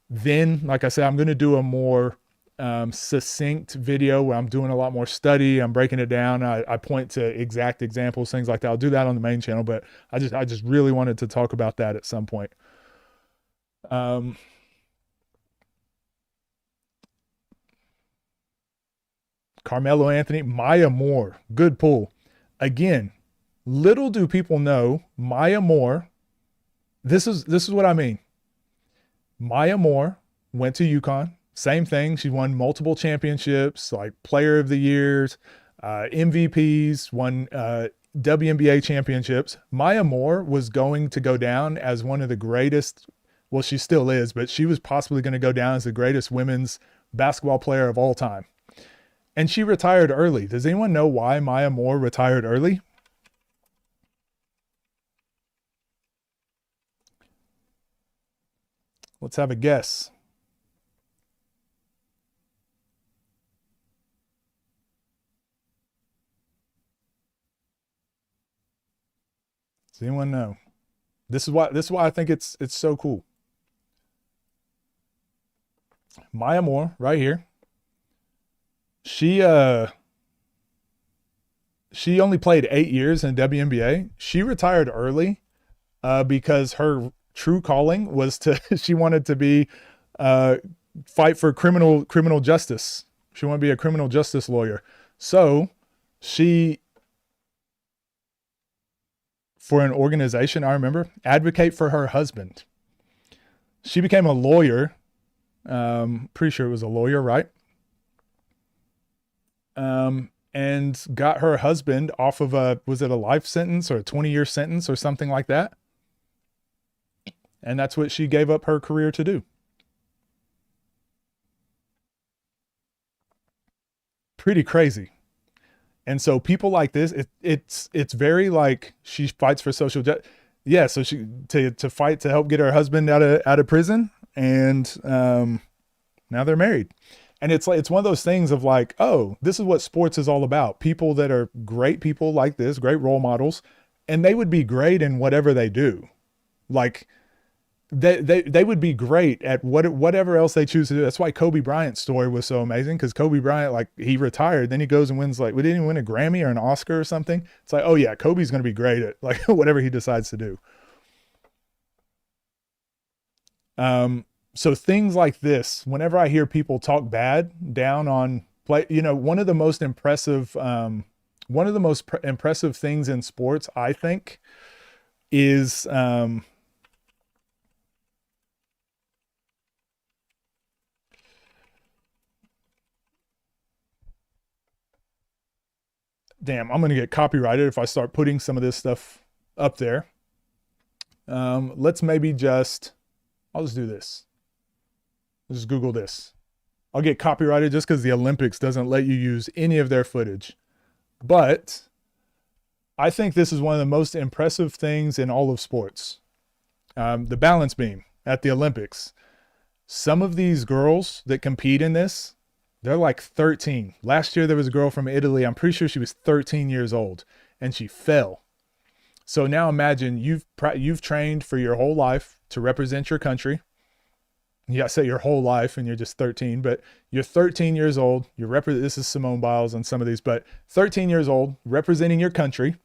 Then, like I said, I'm going to do a more succinct video where I'm doing a lot more study. I'm breaking it down. I point to exact examples, things like that. I'll do that on the main channel, but I just really wanted to talk about that at some point. Carmelo Anthony, Maya Moore, good pull. Again, little do people know, Maya Moore, this is what I mean. Maya Moore went to UConn. Same thing. She won multiple championships, like player of the years, MVPs, won WNBA championships. Maya Moore was going to go down as one of the greatest. Well, she still is, but she was possibly going to go down as the greatest women's basketball player of all time. And she retired early. Does anyone know why Maya Moore retired early? Let's have a guess. Does anyone know? This is why I think it's so cool. Maya Moore, right here. She only played 8 years in WNBA. She retired early because her true calling was to she wanted to be fight for criminal justice. She wanted to be a criminal justice lawyer. So she, for an organization, I remember, advocate for her husband. She became a lawyer. Pretty sure it was a lawyer, right? And got her husband off of was it a life sentence or a 20-year sentence or something like that? And that's what she gave up her career to do. Pretty crazy. And so people like this, it's very like she fights for social justice. Yeah, so she to fight to help get her husband out of prison, and now they're married. And it's like, it's one of those things of like, oh, this is what sports is all about. People that are great people like this, great role models, and they would be great in whatever they do. Like they would be great at whatever else they choose to do. That's why Kobe Bryant's story was so amazing, because Kobe Bryant, like, he retired, then he goes and wins, like, we didn't even win a Grammy or an Oscar or something. It's like, oh yeah, Kobe's going to be great at like whatever he decides to do. So things like this, whenever I hear people talk bad down on play, you know, one of the most impressive things in sports, I think, is damn, I'm going to get copyrighted if I start putting some of this stuff up there. Let's maybe I'll just do this. Just Google this. I'll get copyrighted just because the Olympics doesn't let you use any of their footage. But I think this is one of the most impressive things in all of sports. The balance beam at the Olympics. Some of these girls that compete in this, they're like 13. Last year there was a girl from Italy. I'm pretty sure she was 13 years old and she fell. So now imagine you've trained for your whole life to represent your country. Yeah, I say your whole life and you're just 13, but you're 13 years old. This is Simone Biles on some of these, but 13 years old, representing your country.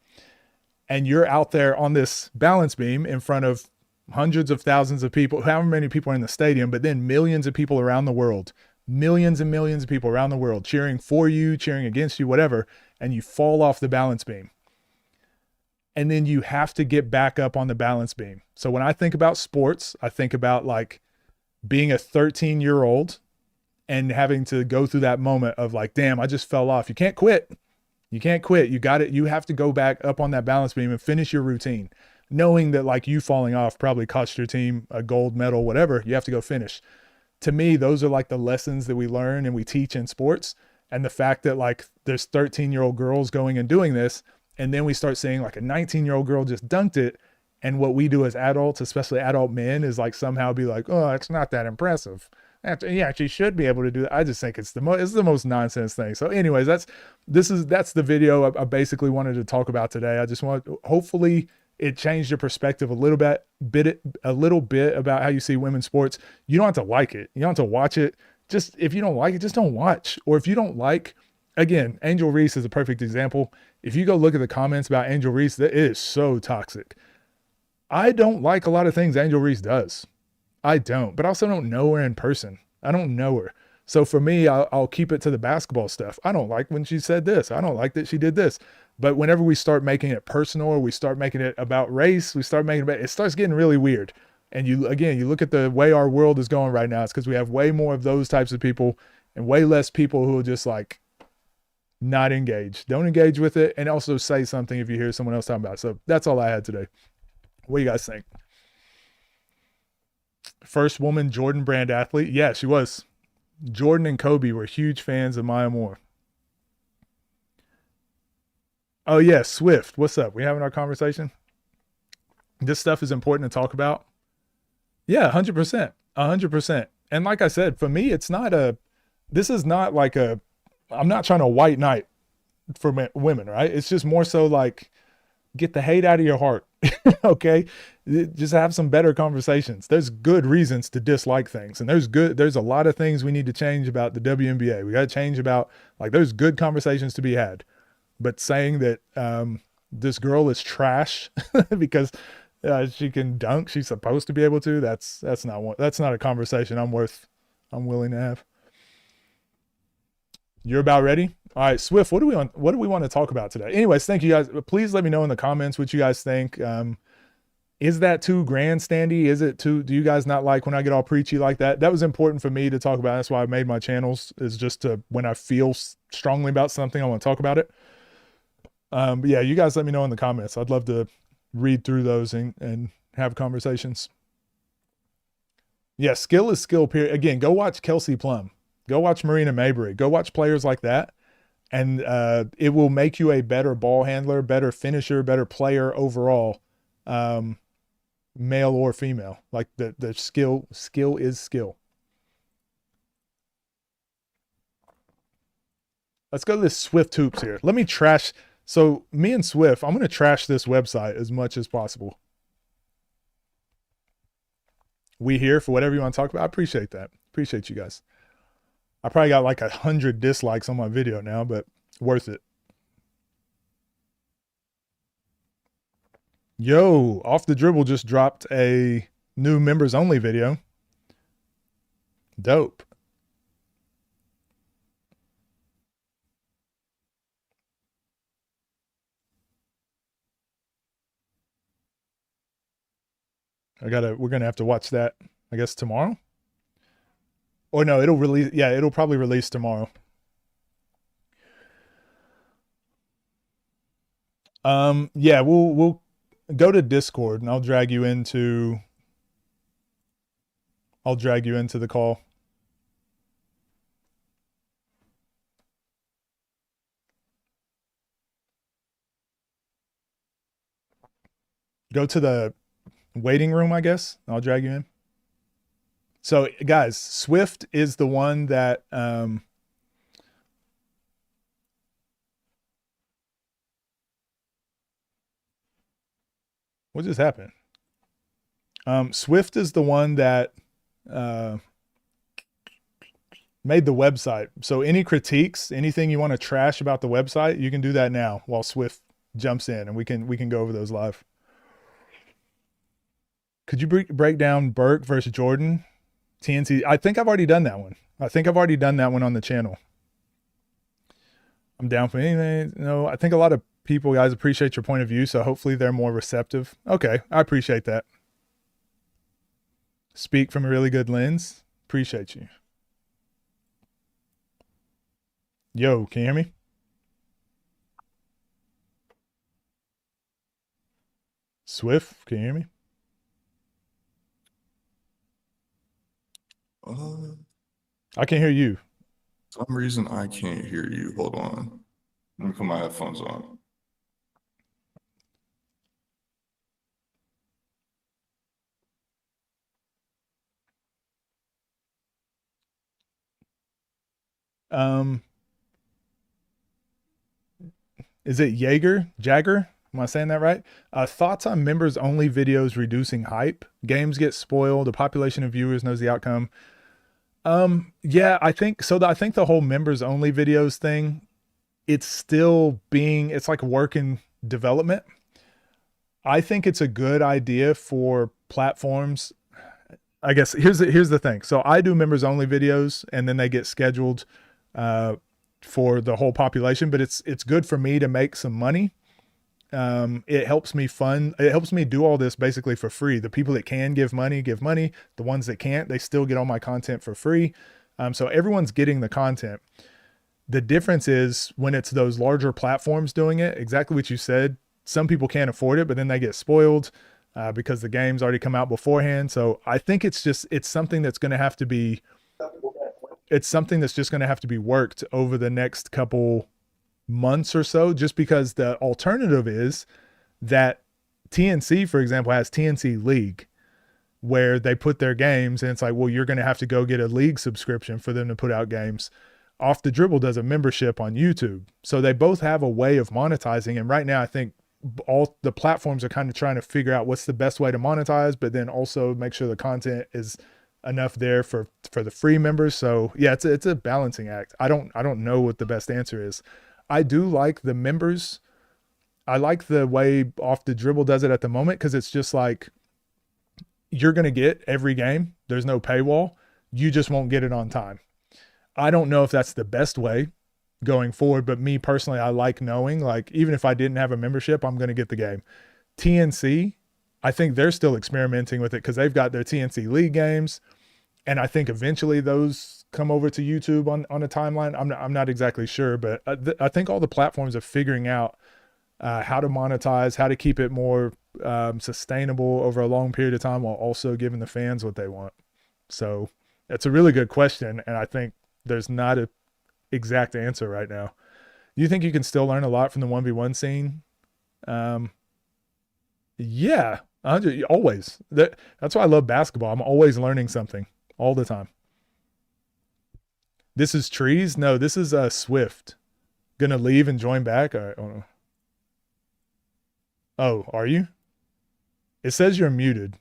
and you're out there on this balance beam in front of hundreds of thousands of people, however many people are in the stadium, but then millions of people around the world, millions and millions of people around the world cheering for you, cheering against you, whatever, and you fall off the balance beam. And then you have to get back up on the balance beam. So when I think about sports, I think about like being a 13-year-old and having to go through that moment of like, damn, I just fell off. You can't quit. You can't quit. You got it. You have to go back up on that balance beam and finish your routine, knowing that like you falling off probably cost your team a gold medal, whatever. You have to go finish. To me, those are like the lessons that we learn and we teach in sports. And the fact that like there's 13-year-old girls going and doing this, and then we start seeing like a 19-year-old girl just dunked it. And what we do as adults, especially adult men, is like somehow be like, oh, it's not that impressive. Yeah, she should be able to do that. I just think it's the most nonsense thing. So anyways, that's the video I basically wanted to talk about today. I just want, hopefully it changed your perspective a little bit about how you see women's sports. You don't have to like it. You don't have to watch it. Just if you don't like it, just don't watch. Or if you don't like, again, Angel Reese is a perfect example. If you go look at the comments about Angel Reese, that is so toxic. I don't like a lot of things Angel Reese does. I don't, but I also don't know her in person. I don't know her. So for me, I'll keep it to the basketball stuff. I don't like when she said this. I don't like that she did this. But whenever we start making it personal, or we start making it about race, it starts getting really weird. And you look at the way our world is going right now. It's because we have way more of those types of people and way less people who are just like not engaged. Don't engage with it, and also say something if you hear someone else talking about it. So that's all I had today. What do you guys think? First woman Jordan brand athlete. Yeah, she was. Jordan and Kobe were huge fans of Maya Moore. Oh yeah, Swift. What's up? We having our conversation? This stuff is important to talk about. Yeah, 100%. 100%. And like I said, for me, this is not like I'm not trying to white knight for women, right? It's just more so like, get the hate out of your heart. Okay. Just have some better conversations. There's good reasons to dislike things. And there's a lot of things we need to change about the WNBA. We got to change about, like, there's good conversations to be had, but saying that, this girl is trash because she can dunk, she's supposed to be able to, that's not a conversation I'm willing to have. You're about ready? All right, Swift, what do we want to talk about today? Anyways, thank you guys. Please let me know in the comments what you guys think. Is that too grandstandy? Do you guys not like when I get all preachy like that? That was important for me to talk about. That's why I made my channels, is just to, when I feel strongly about something, I want to talk about it. But yeah, you guys let me know in the comments. I'd love to read through those and have conversations. Yeah, skill is skill, period. Again, go watch Kelsey Plum. Go watch Marina Mabrey. Go watch players like that. And it will make you a better ball handler, better finisher, better player overall, male or female. Like the skill is skill. Let's go to this Swift Hoops here. Let me trash. So me and Swift, I'm going to trash this website as much as possible. We here for whatever you want to talk about. I appreciate that. Appreciate you guys. I probably got like 100 dislikes on my video now, but worth it. Yo, Off the Dribble just dropped a new members only video. Dope. We're gonna have to watch that, I guess, tomorrow. Or no, it'll release. Yeah, it'll probably release tomorrow. Yeah, we'll go to Discord and I'll drag you into the call. Go to the waiting room, I guess. I'll drag you in. So guys, Swift is the one that what just happened? Swift is the one that made the website. So any critiques, anything you want to trash about the website, you can do that now while Swift jumps in and we can go over those live. Could you break down Burke versus Jordan? TNC. I think I've already done that one. On the channel. I'm down for anything. No, I think a lot of people, guys, appreciate your point of view, so hopefully they're more receptive. Okay, I appreciate that. Speak from a really good lens. Appreciate you. Yo, can you hear me? Swift, can you hear me? I can hear you. For some reason I can't hear you. Hold on. Let me put my headphones on. Is it Jagger? Am I saying that right? Thoughts on members only videos reducing hype? Games get spoiled. The population of viewers knows the outcome. Yeah, I think so. I think the whole members only videos thing, it's like work in development. I think it's a good idea for platforms. I guess here's the thing. So I do members only videos and then they get scheduled for the whole population, but it's good for me to make some money. It helps me do all this basically for free. The people that can give money. The ones that can't, they still get all my content for free. So everyone's getting the content. The difference is when it's those larger platforms doing it, exactly what you said. Some people can't afford it, but then they get spoiled because the game's already come out beforehand. So I think it's something that's going to have to be, worked over the next couple months or so, just because the alternative is that TNC, for example, has TNC League where they put their games and it's like, well, you're going to have to go get a league subscription for them to put out games. Off the Dribble does a membership on YouTube. So they both have a way of monetizing. And right now, I think all the platforms are kind of trying to figure out what's the best way to monetize, but then also make sure the content is enough there for the free members. So yeah, it's a balancing act. I don't know what the best answer is. I do like the members. I like the way Off the Dribble does it at the moment, because it's just like you're going to get every game. There's no paywall. You just won't get it on time. I don't know if that's the best way going forward, but me personally, I like knowing, like, even if I didn't have a membership, I'm going to get the game. TNC, I think they're still experimenting with it because they've got their TNC League games. And I think eventually those come over to YouTube on a timeline. I'm not exactly sure, but I think all the platforms are figuring out how to monetize, how to keep it more sustainable over a long period of time while also giving the fans what they want. So that's a really good question. And I think there's not an exact answer right now. Do you think you can still learn a lot from the 1v1 scene? Yeah, always. That's why I love basketball. I'm always learning something all the time. This is Trees? No, this is Swift. Gonna leave and join back? Oh, are you? It says you're muted.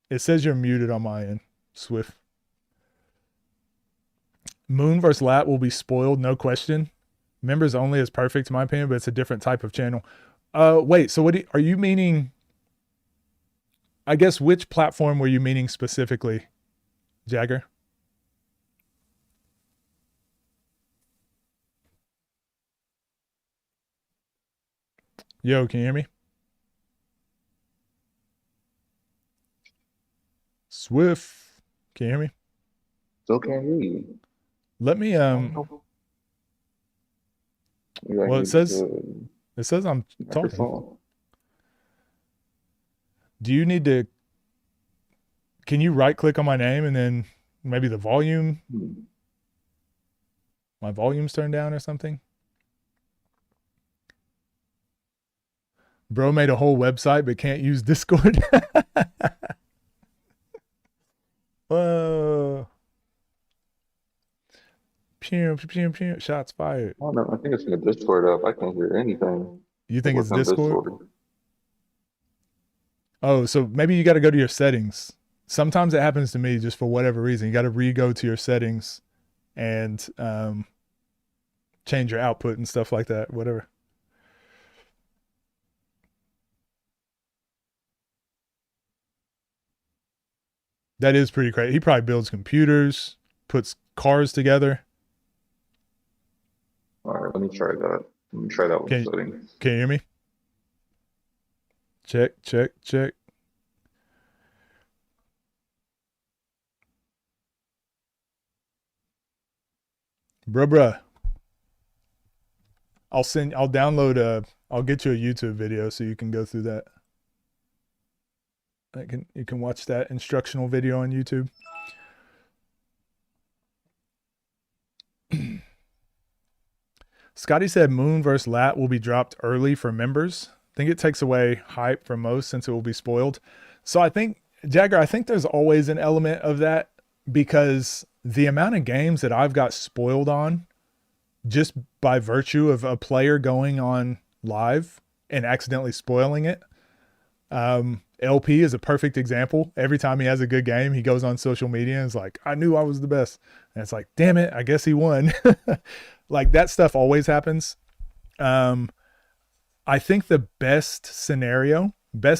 It says you're muted on my end, Swift. Moon vs. Lat will be spoiled, no question. Members only is perfect in my opinion, but it's a different type of channel. Wait, so are you meaning? I guess which platform were you meaning specifically, Jagger? Yo, can you hear me? Swift, can you hear me? Still can't hear you. Let me well, it says I'm talking. Do you need to? Can you right click on my name and then maybe the volume? My volume's turned down or something. Bro made a whole website but can't use Discord. Whoa. Pew, pew, pew. Shots fired. I don't know. I think it's in the Discord up. I can't hear anything. You think it's Discord? Oh, so maybe you got to go to your settings. Sometimes it happens to me just for whatever reason. You got to re-go to your settings and change your output and stuff like that, whatever. That is pretty crazy. He probably builds computers, puts cars together. All right, let me try that. Let me try that one setting. Can you hear me? Check, check, check. Bruh. I'll download I'll get you a YouTube video so you can go through that. You can watch that instructional video on YouTube. Scotty said Moon vs. Lat will be dropped early for members. I think it takes away hype for most since it will be spoiled. So I think, Jagger, I think there's always an element of that because the amount of games that I've got spoiled on just by virtue of a player going on live and accidentally spoiling it. LP is a perfect example. Every time he has a good game, he goes on social media and is like, I knew I was the best. And it's like, damn it, I guess he won. Like that stuff always happens. I think the best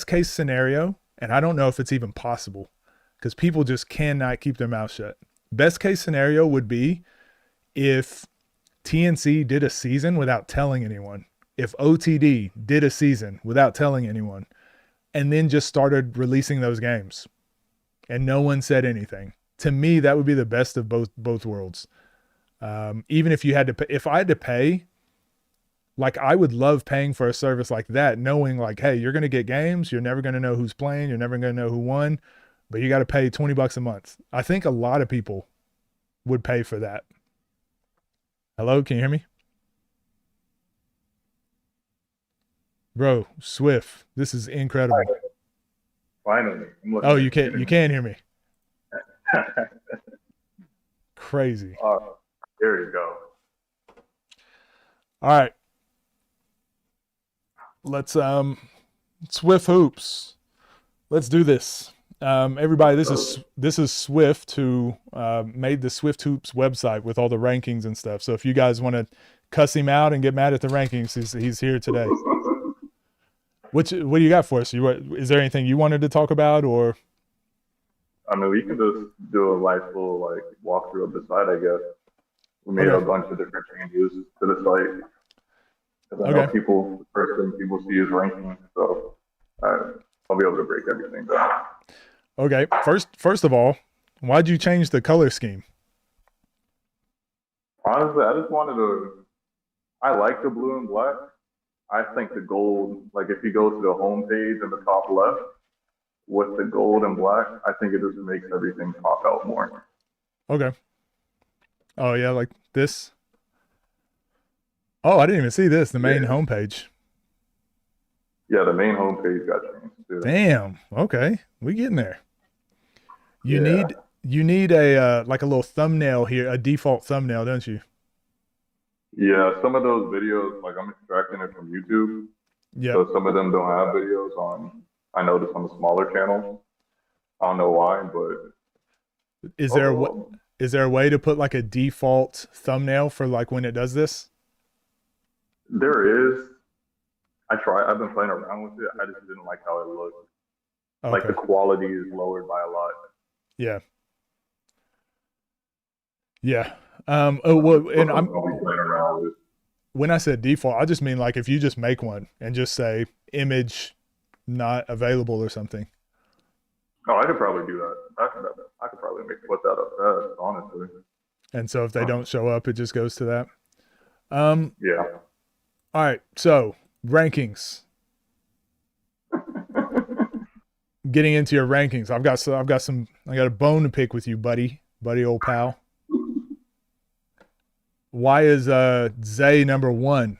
case scenario, and I don't know if it's even possible because people just cannot keep their mouth shut. Best case scenario would be if TNC did a season without telling anyone. If OTD did a season without telling anyone and then just started releasing those games and no one said anything. To me, that would be the best of both worlds. Even if you had to pay, if I had to pay, like I would love paying for a service like that, knowing like, hey, you're going to get games. You're never going to know who's playing. You're never going to know who won, but you got to pay $20 a month. I think a lot of people would pay for that. Hello, can you hear me? Bro, Swift, this is incredible. Finally. Oh, you can hear me. Crazy. There you go. All right. Let's Swift Hoops. Let's do this. Everybody, this is Swift who made the Swift Hoops website with all the rankings and stuff. So if you guys want to cuss him out and get mad at the rankings, he's here today. What do you got for us? Is there anything you wanted to talk about, or? I mean, we can just do a nice little walkthrough of the site, I guess. We made a bunch of different changes to the site. Because I know the first thing people see is ranking, so I'll be able to break everything down. Okay, first of all, why'd you change the color scheme? Honestly, I just wanted to. I like the blue and black. I think the gold, like if you go to the home page in the top left with the gold and black, I think it just makes everything pop out more. Okay. Oh yeah, like this. Oh, I didn't even see this. The main homepage. Yeah, the main homepage got changed too. Damn. Okay, we getting there. You need a like a little thumbnail here, a default thumbnail, don't you? Yeah, some of those videos, like I'm extracting it from YouTube. Yeah. So some of them don't have videos on. I noticed on the smaller channels. I don't know why, but is there a way to put like a default thumbnail for like when it does this? There is. I've been playing around with it. I just didn't like how it looked. Okay. Like the quality is lowered by a lot. Yeah. Yeah. And when I said default, I just mean like if you just make one and just say image not available or something. Oh, I could probably do that. I could probably put that up fast, honestly. And so if they don't show up, it just goes to that. Yeah. All right. So rankings. Getting into your rankings, I got a bone to pick with you, buddy, old pal. Why is Zay number 1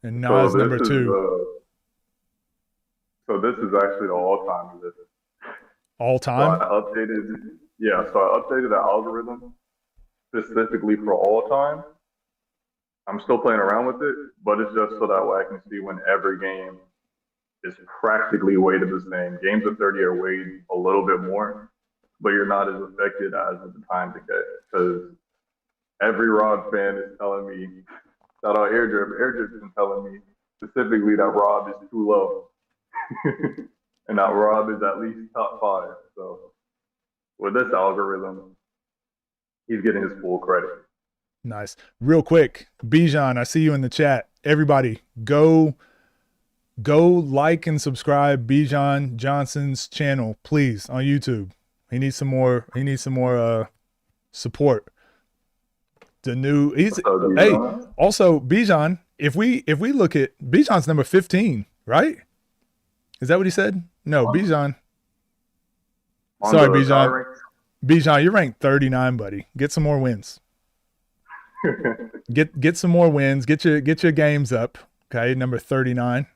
and Nas number 2? So this is actually the all-time list. All time? So I updated the algorithm specifically for all time. I'm still playing around with it, but it's just so that way I can see when every game is practically weighted the same. Games of 30 are weighed a little bit more, but you're not as affected as with the time decay because every Rob fan is telling me, shout out Airdrip. Airdrip's been telling me specifically that Rob is too low. And that Rob is at least top 5. So with this algorithm, he's getting his full credit. Nice. Real quick, Bijan, I see you in the chat. Everybody, go like and subscribe Bijan Johnson's channel, please, on YouTube. He needs some more. He needs some more support. The new hey, also Bijan. If we look at Bijan's number 15, right? Is that what he said? No, Bijan. Sorry, Bijan. Bijan, you're ranked 39, buddy. Get some more wins. Get some more wins. Get your games up. Okay, number 39.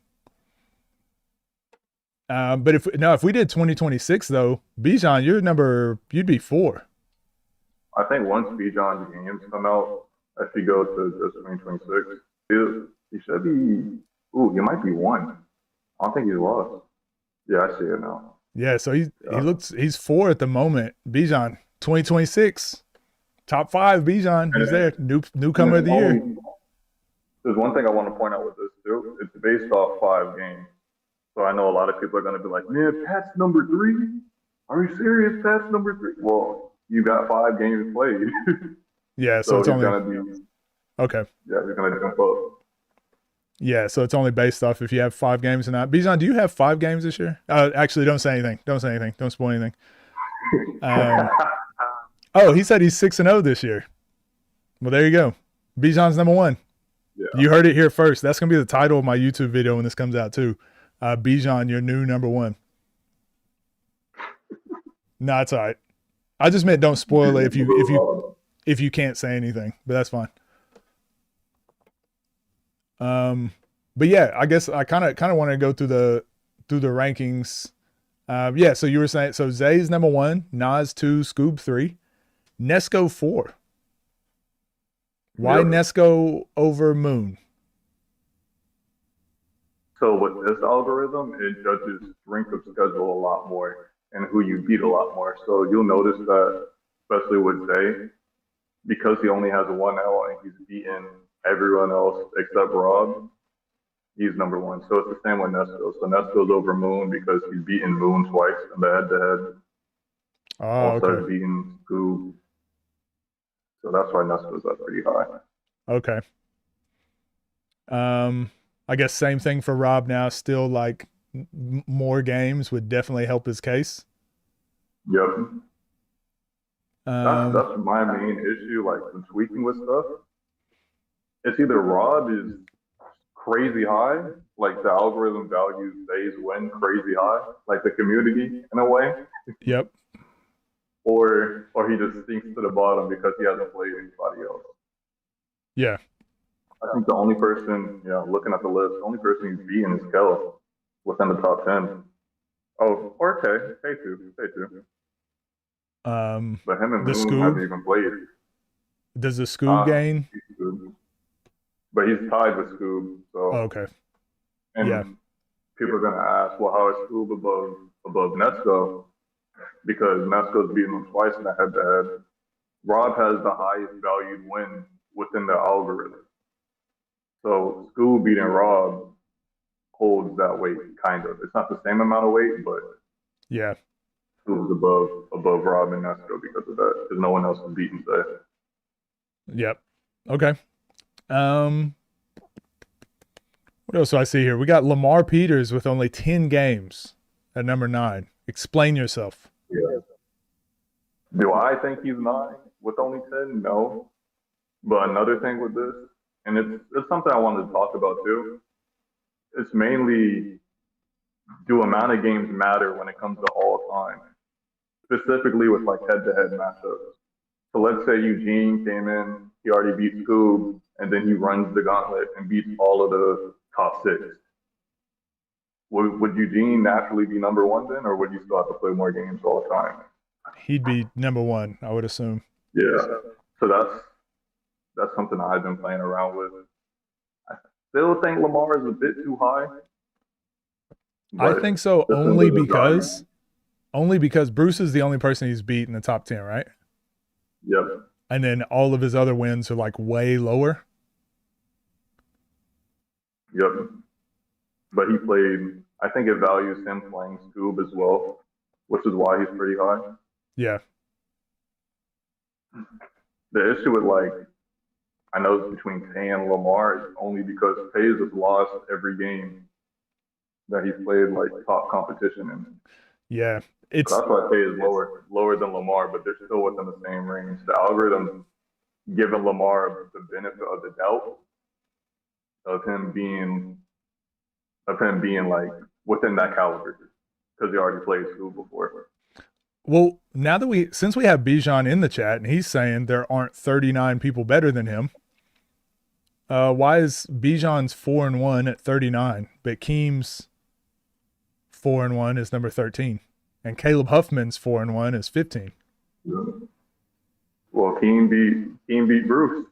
But if we did 2026 though, Bijan, you'd be 4. I think once Bijan's games come out, if he goes to this 2026, he should be. He might be 1. I don't think he's lost. Yeah, I see it now. Yeah, so he's 4 at the moment. Bijan, 2026, top 5. Bijan, he's there. Newcomer of the year. There's one thing I want to point out with this too. It's based off 5 games. So I know a lot of people are going to be like, man, Pat's number 3? Are you serious? Pat's number 3? Well, you got 5 games played. Yeah, so it's only going to be okay. Yeah, he's going to jump up. Yeah, so it's only based off if you have 5 games or not. Bijan, do you have 5 games this year? Actually, don't say anything. Don't say anything. Don't spoil anything. Oh, he said he's 6-0 this year. Well, there you go. Bijan's number 1. Yeah. You heard it here first. That's going to be the title of my YouTube video when this comes out too. Bijan, your new number 1. No, it's all right. I just meant don't spoil it if you can't say anything, but that's fine. But yeah, I guess I kind of want to go through the rankings. Yeah, so you were saying Zay's number 1, Nas 2, Scoob 3, Nesco 4. Why Nesco over Moon? So with this algorithm, it judges strength of schedule a lot more and who you beat a lot more. So you'll notice that, especially with Zay, because he only has 1 L and he's beaten everyone else except Rob, he's number 1. So it's the same with Nesco. So Nesco's over Moon because he's beaten Moon twice in the head-to-head. Also he's beaten Scoob. So that's why Nesco's up pretty high. Okay. I guess same thing for Rob now. Still, like, more games would definitely help his case. Yep. That's my main issue, like, when tweaking with stuff. It's either Rob is crazy high, like the algorithm values Zay's win crazy high, like the community in a way. Yep. Or he just sinks to the bottom because he hasn't played anybody else. Yeah. I think the only person, looking at the list, the only person he's beaten is Kel within the top 10. Oh, or K2. But him and Moon haven't even played. Does the Scoob gain? But he's tied with Scoob. So. Okay. And people are gonna ask, well, how is Scoob above Nesco? Because Nesco's beaten him twice in the head-to-head. Rob has the highest valued win within the algorithm. So Scoob beating Rob holds that weight, kind of. It's not the same amount of weight, but yeah, Scoob's above Rob and Nesco because of that, because no one else has beaten that. Yep. Okay. What else do I see here? We got Lamar Peters with only 10 games at number 9. Explain yourself. Yeah. Do I think he's 9 with only 10? No. But another thing with this, and it's something I wanted to talk about too, it's mainly, do amount of games matter when it comes to all time? Specifically with like head-to-head matchups. So let's say Eugene came in, he already beat Scoob, and then he runs the gauntlet and beats all of the top 6. Would Eugene naturally be number 1 then, or would you still have to play more games all the time? He'd be number 1, I would assume. Yeah. So that's something I've been playing around with. I still think Lamar is a bit too high. I think so only because Bruce is the only person he's beat in the top 10, right? Yep. and then all of his other wins are like way lower. Yep. But he played. I think it values him playing Scoob as well, which is why he's pretty high. Yeah. The issue with I know it's between Tay and Lamar is only because Tays has lost every game that he's played top competition in. Yeah. So that's why Tay is lower than Lamar, but they're still within the same range. The algorithm giving Lamar the benefit of the doubt of him being within that caliber because he already played school before. Well, now that since we have Bijan in the chat and he's saying there aren't 39 people better than him, why is Bijan's 4-1 at 39, but Keem's 4-1 is number 13, and Caleb Huffman's 4-1 is 15? Yeah. Well, Keem beat Bruce.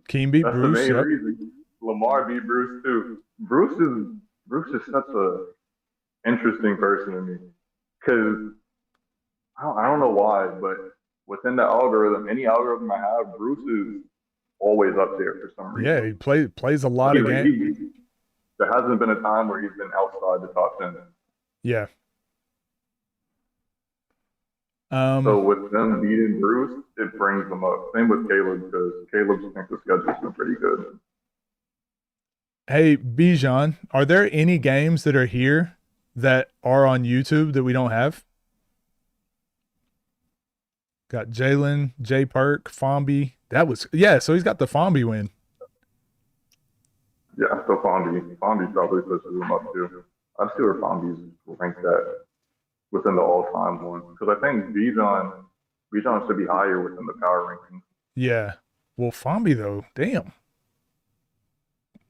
Keem beat That's Bruce. The main reason. Lamar beat Bruce too. Bruce is such a interesting person to me because I don't know why, but within the algorithm, any algorithm I have, Bruce is always up there for some reason. Yeah, he plays a lot of games. There hasn't been a time where he's been outside the top 10. Yeah. So with them beating Bruce, it brings them up. Same with Caleb because Caleb's strength of schedule's been pretty good. Hey, Bijan, are there any games that are here that are on YouTube that we don't have? Got Jalen, J Perk, Fomby. So he's got the Fomby win. Yeah, so Fomby probably pushes him up too. I see where Fomby's ranked at within the all-time one because I think Bijan should be higher within the power ranking. Yeah. Well, Fomby though, damn.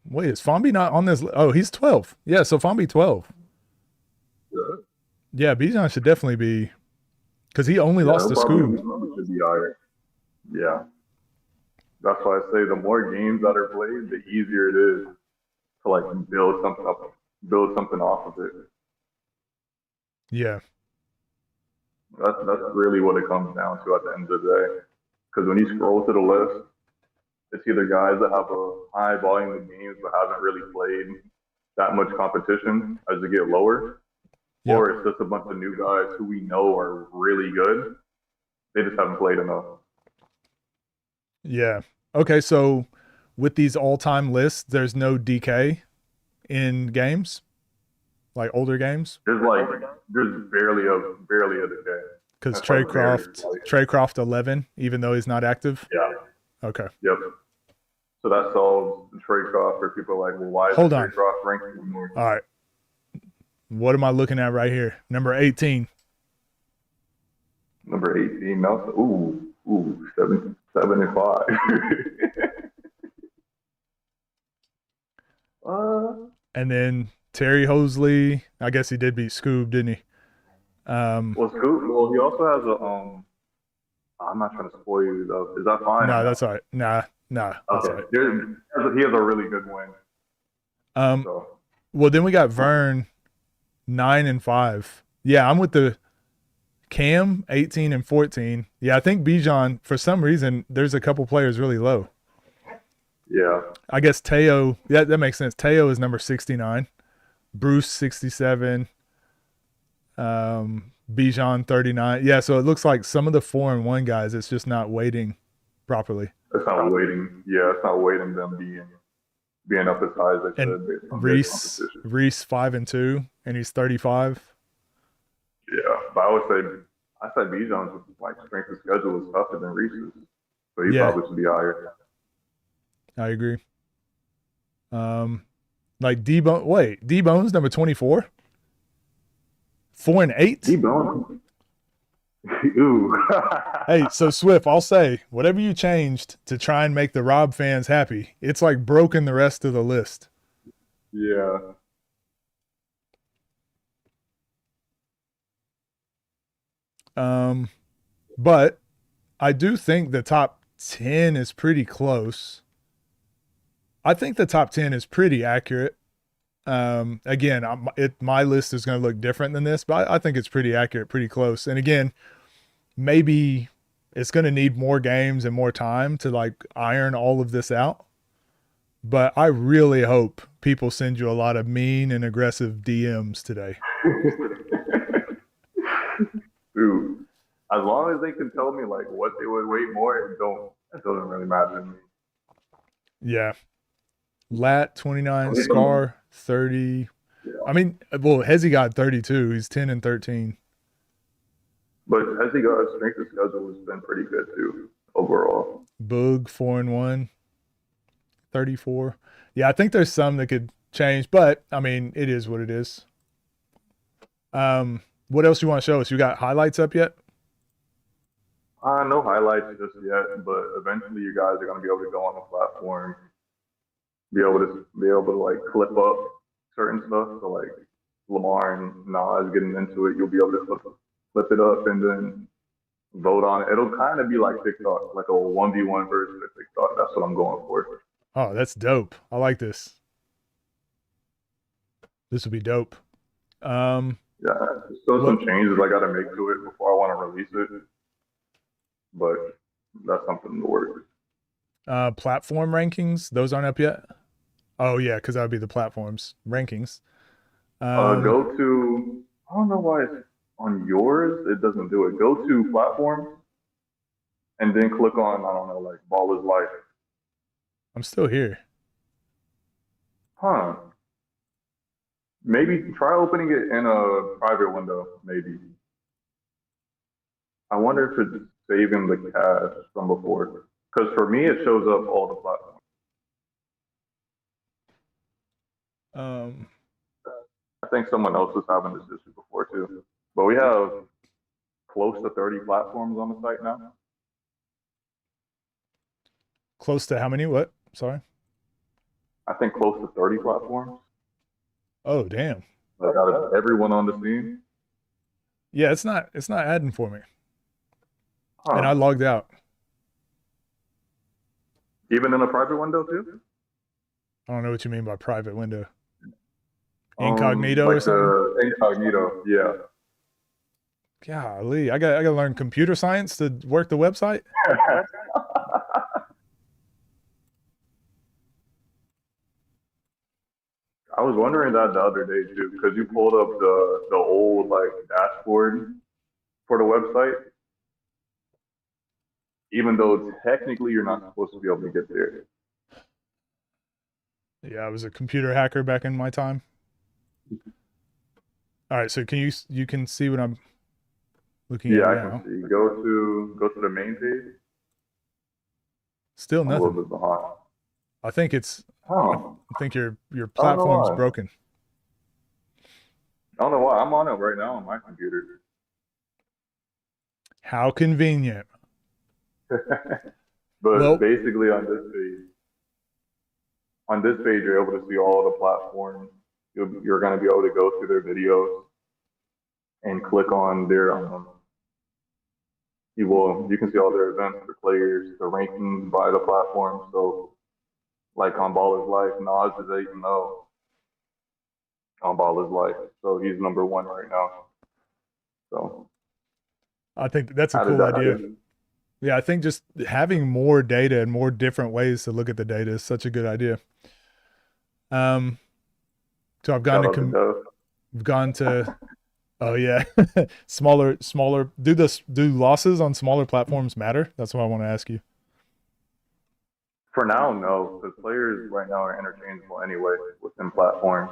Wait, is Fomby not on this? Oh, he's 12. Yeah, so Fomby 12. Yeah, Bijan should definitely be, because he only lost to Scoob. Should be higher. Yeah. That's why I say the more games that are played, the easier it is to build something off of it. Yeah. That's really what it comes down to at the end of the day. Because when you scroll to the list, it's either guys that have a high volume of games but haven't really played that much competition as they get lower, or it's just a bunch of new guys who we know are really good. They just haven't played enough. Yeah. Okay, so with these all-time lists, there's no DK in games, like older games. There's barely a decay. Because Traycroft 11, even though he's not active. Yeah. Okay. Yep. So that solves the Traycroft for people like, well, why is Traycroft ranked more? All right. What am I looking at right here? Number 18. Number 18, Nelson. Ooh, 75. And then Terry Hosley. I guess he did beat Scoob, didn't he? Scoob. Well, he also has a. I'm not trying to spoil you though. Is that fine? No, that's all right. Nah. That's okay. all right. He has a really good win. Well, then we got Vern, 9 and 5. Yeah, I'm with the Cam, 18 and 14. Yeah, I think Bijan, for some reason, there's a couple players really low. Yeah. I guess Teo, that makes sense. Teo is number 69. Bruce, 67. Bijan, 39. Yeah, so it looks like some of the 4-1 guys, it's just not weighting properly. It's not weighting. Yeah, it's not weighting them being up as high as they should. Based on Reese 5 and 2, and he's 35. Yeah, but I say Bijan's strength of schedule is tougher than Reese's, so he probably should be higher. I agree. D-Bone's number 24. 4 and 8. D-Bone. Ooh. Hey, so Swift, I'll say whatever you changed to try and make the Rob fans happy, it's broken the rest of the list. Yeah. But I do think the top 10 is pretty close. I think the top 10 is pretty accurate. Again, my list is going to look different than this, but I think it's pretty accurate, pretty close. And again, maybe It's going to need more games and more time to like iron all of this out. But I really hope people send you a lot of mean and aggressive DMs today. Dude, as long as they can tell me like what they would wait more, it doesn't really matter to me. Yeah. Lat 29, Scar 30. Yeah. I mean, well, Hezzy got 32. He's 10 and 13. But Hezzy got strength of schedule has been pretty good too overall. Boog 4 and 1, 34. Yeah, I think there's some that could change, but I mean, it is what it is. What else you want to show us? You got highlights up yet? No highlights just yet, but eventually you guys are gonna be able to go on the platform, be able to like clip up certain stuff. So like Lamar and Nas getting into it, you'll be able to flip it up and then vote on it. It'll kind of be like TikTok, like a 1v1 version of TikTok. That's what I'm going for. Oh, that's dope. I like this. This would be dope. Yeah, still some changes I got to make to it before I want to release it, but that's something in the works. Platform rankings, those aren't up yet? Oh yeah, because that would be the platforms rankings. Go to, I don't know why it's on yours, it doesn't do it. Go to platforms and then click on, I don't know, like Ball is Life. I'm still here. Huh. Maybe try opening it in a private window, maybe. I wonder if it's saving the cache from before. Because for me, it shows up all the platforms. I think someone else was having this issue before too. But we have close to 30 platforms on the site now. Close to how many? What? Sorry? I think close to 30 platforms. Oh, damn. Like out of everyone on the scene. Yeah, it's not adding for me. Huh. And I logged out. Even in a private window too? I don't know what you mean by private window. Incognito like or something? Incognito, yeah. Golly, I gotta learn computer science to work the website. I was wondering that the other day too, because you pulled up the old like dashboard for the website, even though technically you're not supposed to be able to get there. Yeah, I was a computer hacker back in my time. All right, so you can see what I'm looking at now? Yeah, I can see. Go to the main page. Still nothing. I'm a little bit behind. I think it's. Huh. I think your platform's broken. I don't know why. I'm on it right now on my computer. How convenient. But basically on this page, you're able to see all the platforms. You're going to be able to go through their videos and click on their. You can see all their events, the players, the rankings by the platform. So, like on Ball is Life, Nas is 8-0 on Ball is Life, so he's number 1 right now. So, I think that's a cool idea. Yeah, I think just having more data and more different ways to look at the data is such a good idea. So I've gone to oh yeah, smaller. Do losses on smaller platforms matter? That's what I want to ask you. For now, no, because players right now are interchangeable anyway within platforms.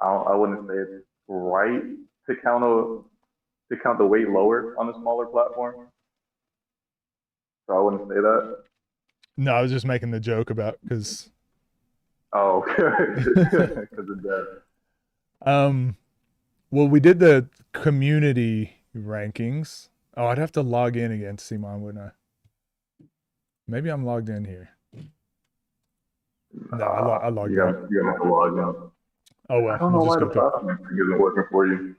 I wouldn't say it's right to count the weight lower on a smaller platform. So I wouldn't say that. No, I was just making the joke about because. Oh, because of that. Well, we did the community rankings. Oh, I'd have to log in again to see mine, wouldn't I? Maybe I'm logged in here. No, I logged in. You have to log in. Oh well. I don't know why the platform isn't working for you.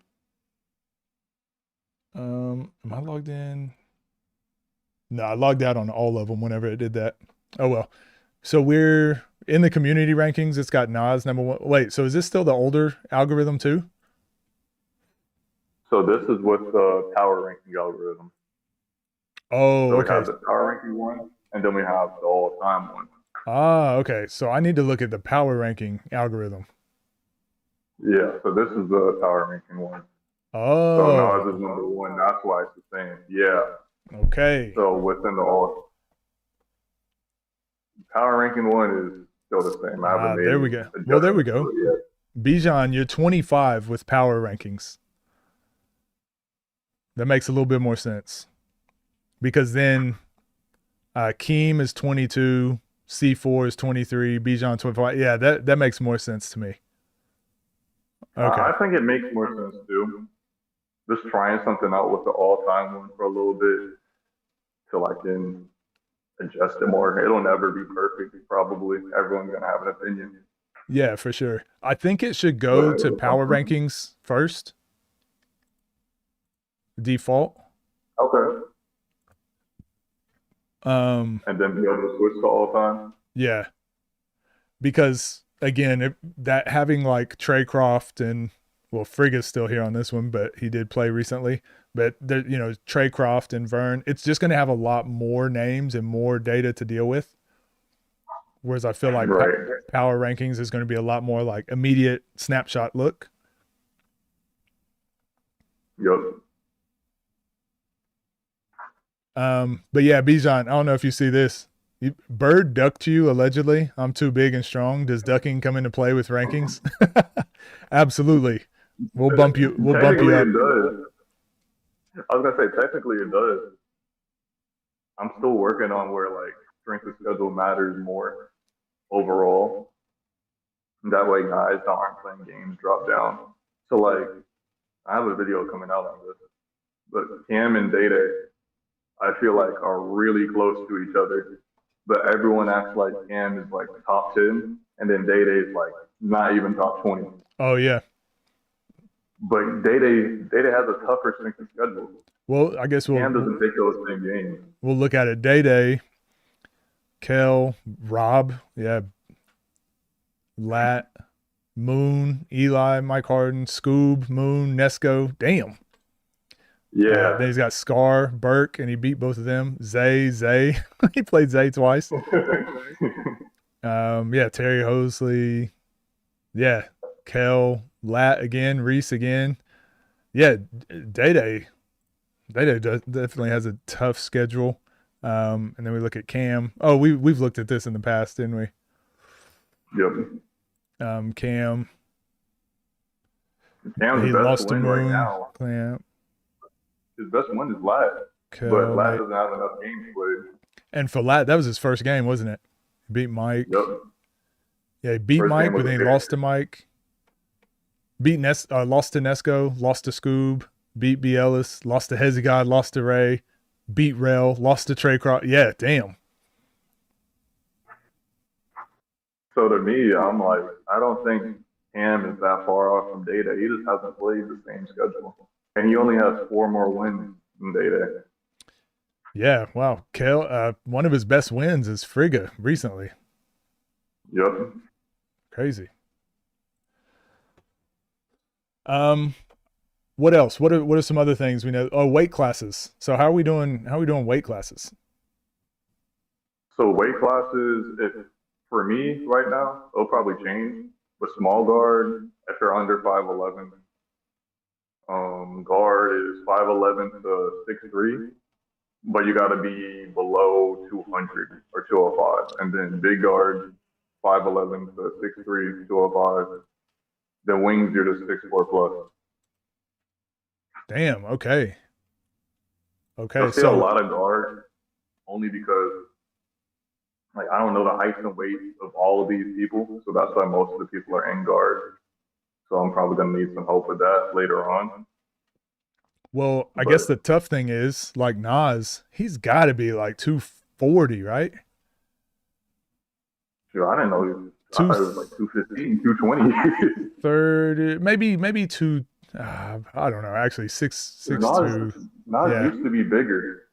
Am I logged in? No, I logged out on all of them whenever it did that. Oh well. So we're in the community rankings. It's got Nas number 1. Wait, so is this still the older algorithm too? So this is with the power ranking algorithm. Oh, So we okay. have the power ranking one, and then we have the all-time one. Ah, okay. So I need to look at the power ranking algorithm. Yeah, so this is the power ranking one. So Oh, Nas is number one. That's why it's the same. Yeah. okay. So within the all power ranking one is still the same. I haven't made There we go. Well, there we go. adjustments to it yet. Bijan, you're 25 with power rankings. That makes a little bit more sense. Because then Keem is 22, C4 is 23, Bijan 25. Yeah, that makes more sense to me. Okay. I think it makes more sense too. Just trying something out with the all-time one for a little bit till I can adjust it more. It'll never be perfect. Probably everyone's gonna have an opinion. Yeah, for sure. I think it should go to power rankings first. Default. Okay. And then be able to switch to all-time. Yeah. Because again, that having like Trey Croft and Frigga's still here on this one, but he did play recently. But there, Trey Croft and Vern, it's just going to have a lot more names and more data to deal with. Whereas I feel like power rankings is going to be a lot more like immediate snapshot look. Yep. But yeah, Bijan, I don't know if you see this. Bird ducked you allegedly. I'm too big and strong. Does ducking come into play with rankings? Absolutely. We'll bump you. We'll bump you up. It does. I was gonna say technically it does. I'm still working on where like strength of schedule matters more overall. That way guys that aren't playing games drop down. So like I have a video coming out on this. But Cam and Data, I feel like are really close to each other. But everyone acts like Cam is like top 10 and then Data is like not even top 20. Oh yeah. But Data has a tougher strength of schedule. Well, I guess Cam doesn't take those same games. We'll look at it. Day, Kel, Rob, yeah, Lat, Moon, Eli, Mike Harden, Scoob, Moon, Nesco. Damn. Yeah. Then he's got Scar, Burke, and he beat both of them. Zay. He played Zay twice. Yeah, Terry Hosley. Yeah, Kel, Lat again, Reese again. Yeah, Day definitely has a tough schedule. And then we look at Cam. Oh, we've looked at this in the past, didn't we? Yep. Cam. Cam's he the best lost to win Moon. right now. Clamp. His best win is Lat. But Lat doesn't have enough games played. And for Lat, that was his first game, wasn't it? He beat Mike. Yep. Yeah, he beat First Mike, game but then he lost to Mike. Lost to Nesco, lost to Scoob, beat B. Ellis, lost to Hezigod, lost to Ray, beat Rel, lost to Trey Croft. Yeah, damn. So to me, I'm like, I don't think Cam is that far off from Data. He just hasn't played the same schedule. And he only has 4 more wins than Data. Yeah, wow. Kel, one of his best wins is Frigga recently. Yep. Crazy. What else? What are some other things we know? Oh, weight classes. So how are we doing weight classes? So weight classes, for me right now, it'll probably change. But small guard, if you're under 5'11", guard is 5'11" to 6'3", but you got to be below 200 or 205. And then big guard, 5'11" to 6'3", 205. Then wings, you're just 6'4" plus. Damn. Okay. Okay. I see a lot of guard only because, like, I don't know the heights and weights of all of these people, so that's why most of the people are in guard. So I'm probably gonna need some help with that later on. Well, I guess the tough thing is, like Nas, he's got to be like 240, right? Sure, I didn't know he was like 215, 220. 30, maybe two. I don't know. Actually, 6'2". Nas used to be bigger.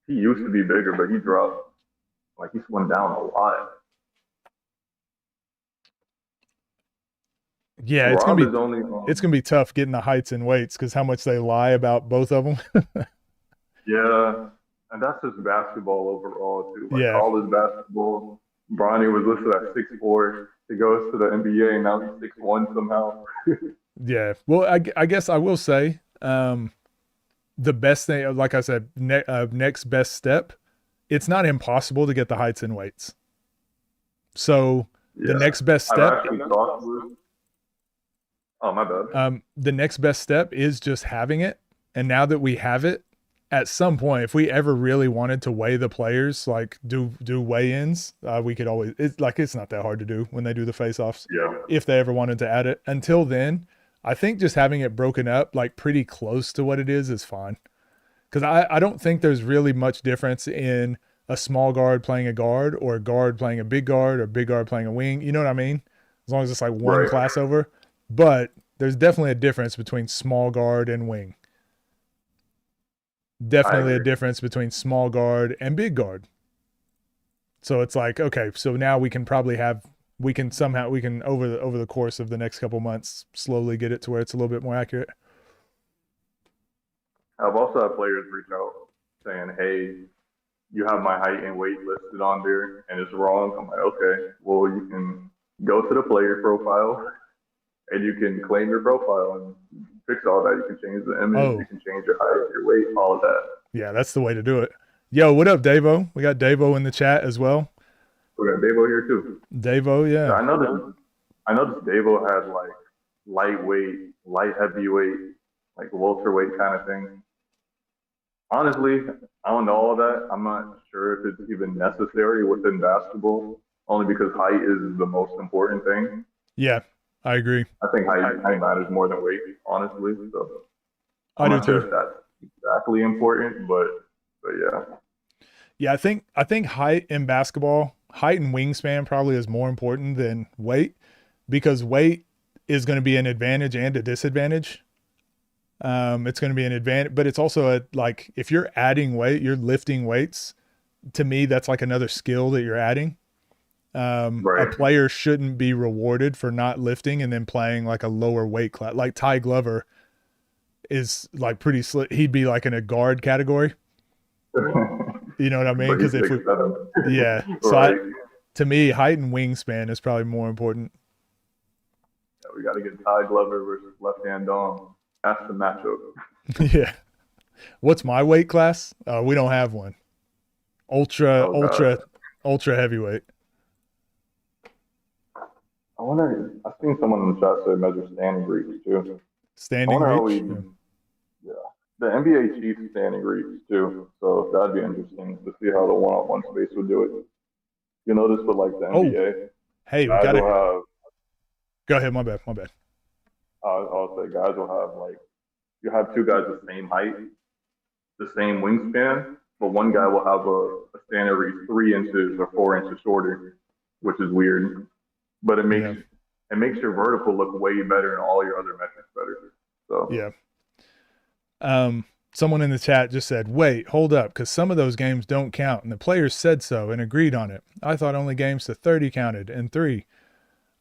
He used to be bigger, but he dropped. Like he's went down a lot. Yeah, it's gonna be tough getting the heights and weights because how much they lie about both of them. Yeah, And that's just basketball overall too. Like Yeah. college basketball, Bronny was listed at 6'4". He goes to the NBA and now he's 6'1" somehow. Yeah. Well, I guess I will say the best thing, like I said, next best step, it's not impossible to get the heights and weights. So the next best I've step. actually thought through. Oh, my bad. The next best step is just having it. And now that we have it, at some point, if we ever really wanted to weigh the players, like do weigh-ins, we could always. It's not that hard to do when they do the face-offs. Yeah. If they ever wanted to add it. Until then, I think just having it broken up, like pretty close to what it is fine. Because I don't think there's really much difference in a small guard playing a guard or a guard playing a big guard or big guard playing a wing. You know what I mean? As long as it's like one class over. But there's definitely a difference between small guard and wing. Definitely a difference between small guard and big guard. So it's like, okay, so now we can probably over the course of the next couple months slowly get it to where it's a little bit more accurate. I've also had players reach out saying, hey, you have my height and weight listed on there and it's wrong. I'm like, okay, well, you can go to the player profile and you can claim your profile and fix all that. You can change the image, you can change your height, your weight, all of that. Yeah, that's the way to do it. Yo, what up, Davo? We got Davo in the chat as well. We got Davo here too. Davo, yeah. I noticed Davo had like lightweight, light heavyweight, like welterweight kind of thing. Honestly, I don't know all that. I'm not sure if it's even necessary within basketball, only because height is the most important thing. Yeah, I agree. I think height matters more than weight, honestly. So I'm not sure if that's exactly important, but yeah. Yeah, I think height in basketball, height and wingspan probably is more important than weight, because weight is going to be an advantage and a disadvantage. It's going to be an advantage, but it's also like if you're adding weight, you're lifting weights. To me, that's like another skill that you're adding. A player shouldn't be rewarded for not lifting and then playing like a lower weight class. Like Ty Glover is like pretty slick. He'd be like in a guard category. You know what I mean? Because to me, height and wingspan is probably more important. Yeah, we got to get Ty Glover versus Left Hand Dom. That's the matchup. Yeah. What's my weight class? We don't have one. Ultra heavyweight. I've seen someone in the chat say measure standing reach too. Standing reach? Yeah. The NBA Chiefs standing reach too. So that'd be interesting to see how the one-on-one space would do it. You notice with like the NBA. Hey, we got it. Go ahead, my bad. I'll say guys will have like, you have two guys the same height, the same wingspan, but one guy will have a standing reach 3 inches or 4 inches shorter, which is weird. But it makes your vertical look way better and all your other metrics better. So yeah. Someone in the chat just said, wait, hold up, because some of those games don't count, and the players said so and agreed on it. I thought only games to 30 counted, and 3.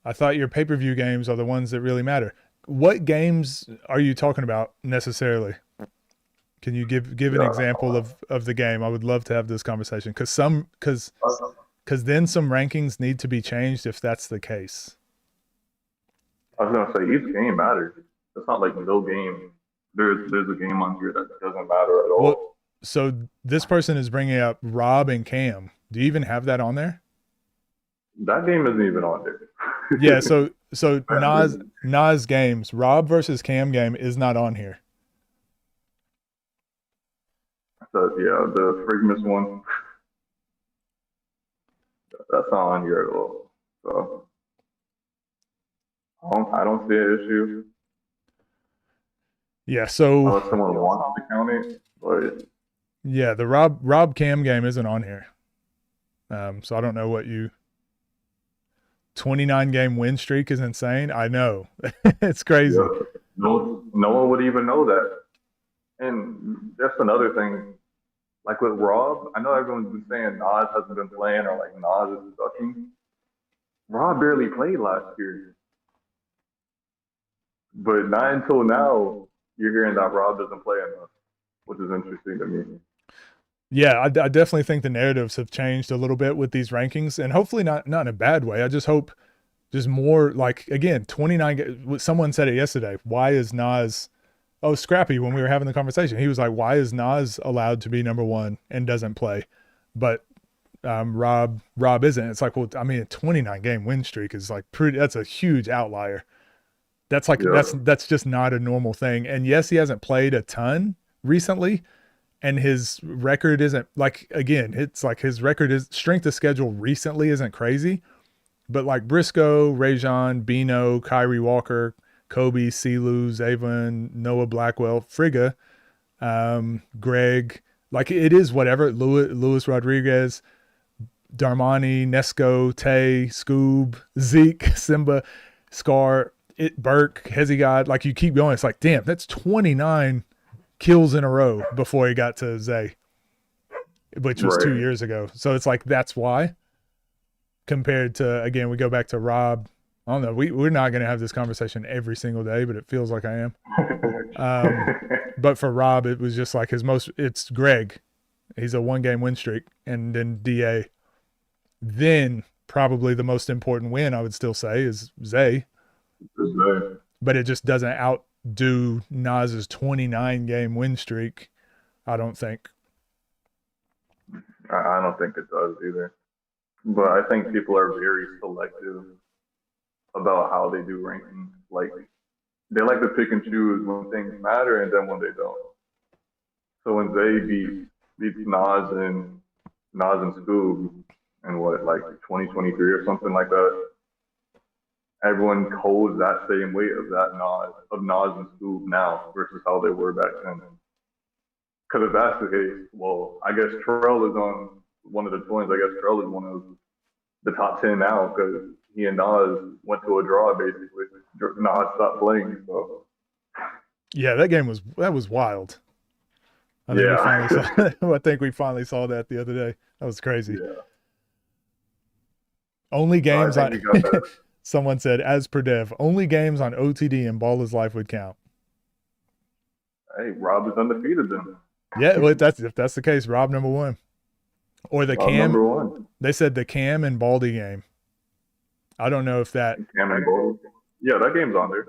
I thought your pay-per-view games are the ones that really matter. What games are you talking about necessarily? Can you give an example of the game? I would love to have this conversation, because then some rankings need to be changed if that's the case. I was gonna say each game matters. It's not like no game. There's a game on here that doesn't matter at all. Well, so this person is bringing up Rob and Cam. Do you even have that on there? That game isn't even on there. Yeah, so Nas games, Rob versus Cam game is not on here. So yeah, the Frigmus one, that's not on here at all. So I don't see an issue. Yeah, so unless someone wants to count it, but yeah, the Rob Cam game isn't on here. So I don't know what 29 game win streak is insane. I know. It's crazy. Yeah. No one would even know that. And that's another thing. Like with Rob, I know everyone's been saying Nas hasn't been playing or like Nas is sucking. Rob barely played last year. But not until now, you're hearing that Rob doesn't play enough, which is interesting to me. Yeah, I definitely think the narratives have changed a little bit with these rankings, and hopefully not in a bad way. I just hope just more like, again, 29. Someone said it yesterday. Why is Nas? Oh, Scrappy, when we were having the conversation, he was like, "Why is Nas allowed to be number one and doesn't play, but Rob isn't?" It's like, well, I mean, a 29 game win streak is like pretty. That's a huge outlier. That's like that's just not a normal thing. And yes, he hasn't played a ton recently, and his record isn't like, again, it's like his record is strength of schedule recently isn't crazy, but like Briscoe, Rajon, Bino, Kyrie Walker, Kobe, Silu, Zavon, Noah Blackwell, Frigga, Greg, like it is whatever. Luis Rodriguez, Darmani, Nesco, Tay, Scoob, Zeke, Simba, Scar, Burke, Hezigod. Like you keep going. It's like, damn, that's 29 kills in a row before he got to Zay, which was 2 years ago. So it's like, that's why. Compared to, again, we go back to Rob. I don't know. We're not going to have this conversation every single day, but it feels like I am. But for Rob, it was just like it's Greg. He's a 1 game win streak, and then DA. Then probably the most important win, I would still say, is Zay. But it just doesn't outdo Nas's 29 game win streak, I don't think. I don't think it does either. But I think people are very selective about how they do rankings. Like, they like to pick and choose when things matter and then when they don't. So when Zay beats Nas and Scoob in what, like 2023 or something like that, everyone holds that same weight of Nas and Scoob now versus how they were back then. Because if that's the case, well, I guess Terrell is on one of the twins. I guess Terrell is one of the top 10 now because he and Nas went to a draw basically. Nas stopped playing, so. Yeah, that was wild. I think we finally saw that the other day. That was crazy. Yeah. Only games on someone said, as per Dev, only games on OTD and Ball is Life would count. Hey, Rob is undefeated then. Yeah, well, if that's the case, Rob number 1. Or the Rob Cam. Number 1. They said the Cam and Baldy game. I don't know if that. Cam and Baldy. Yeah, that game's on there.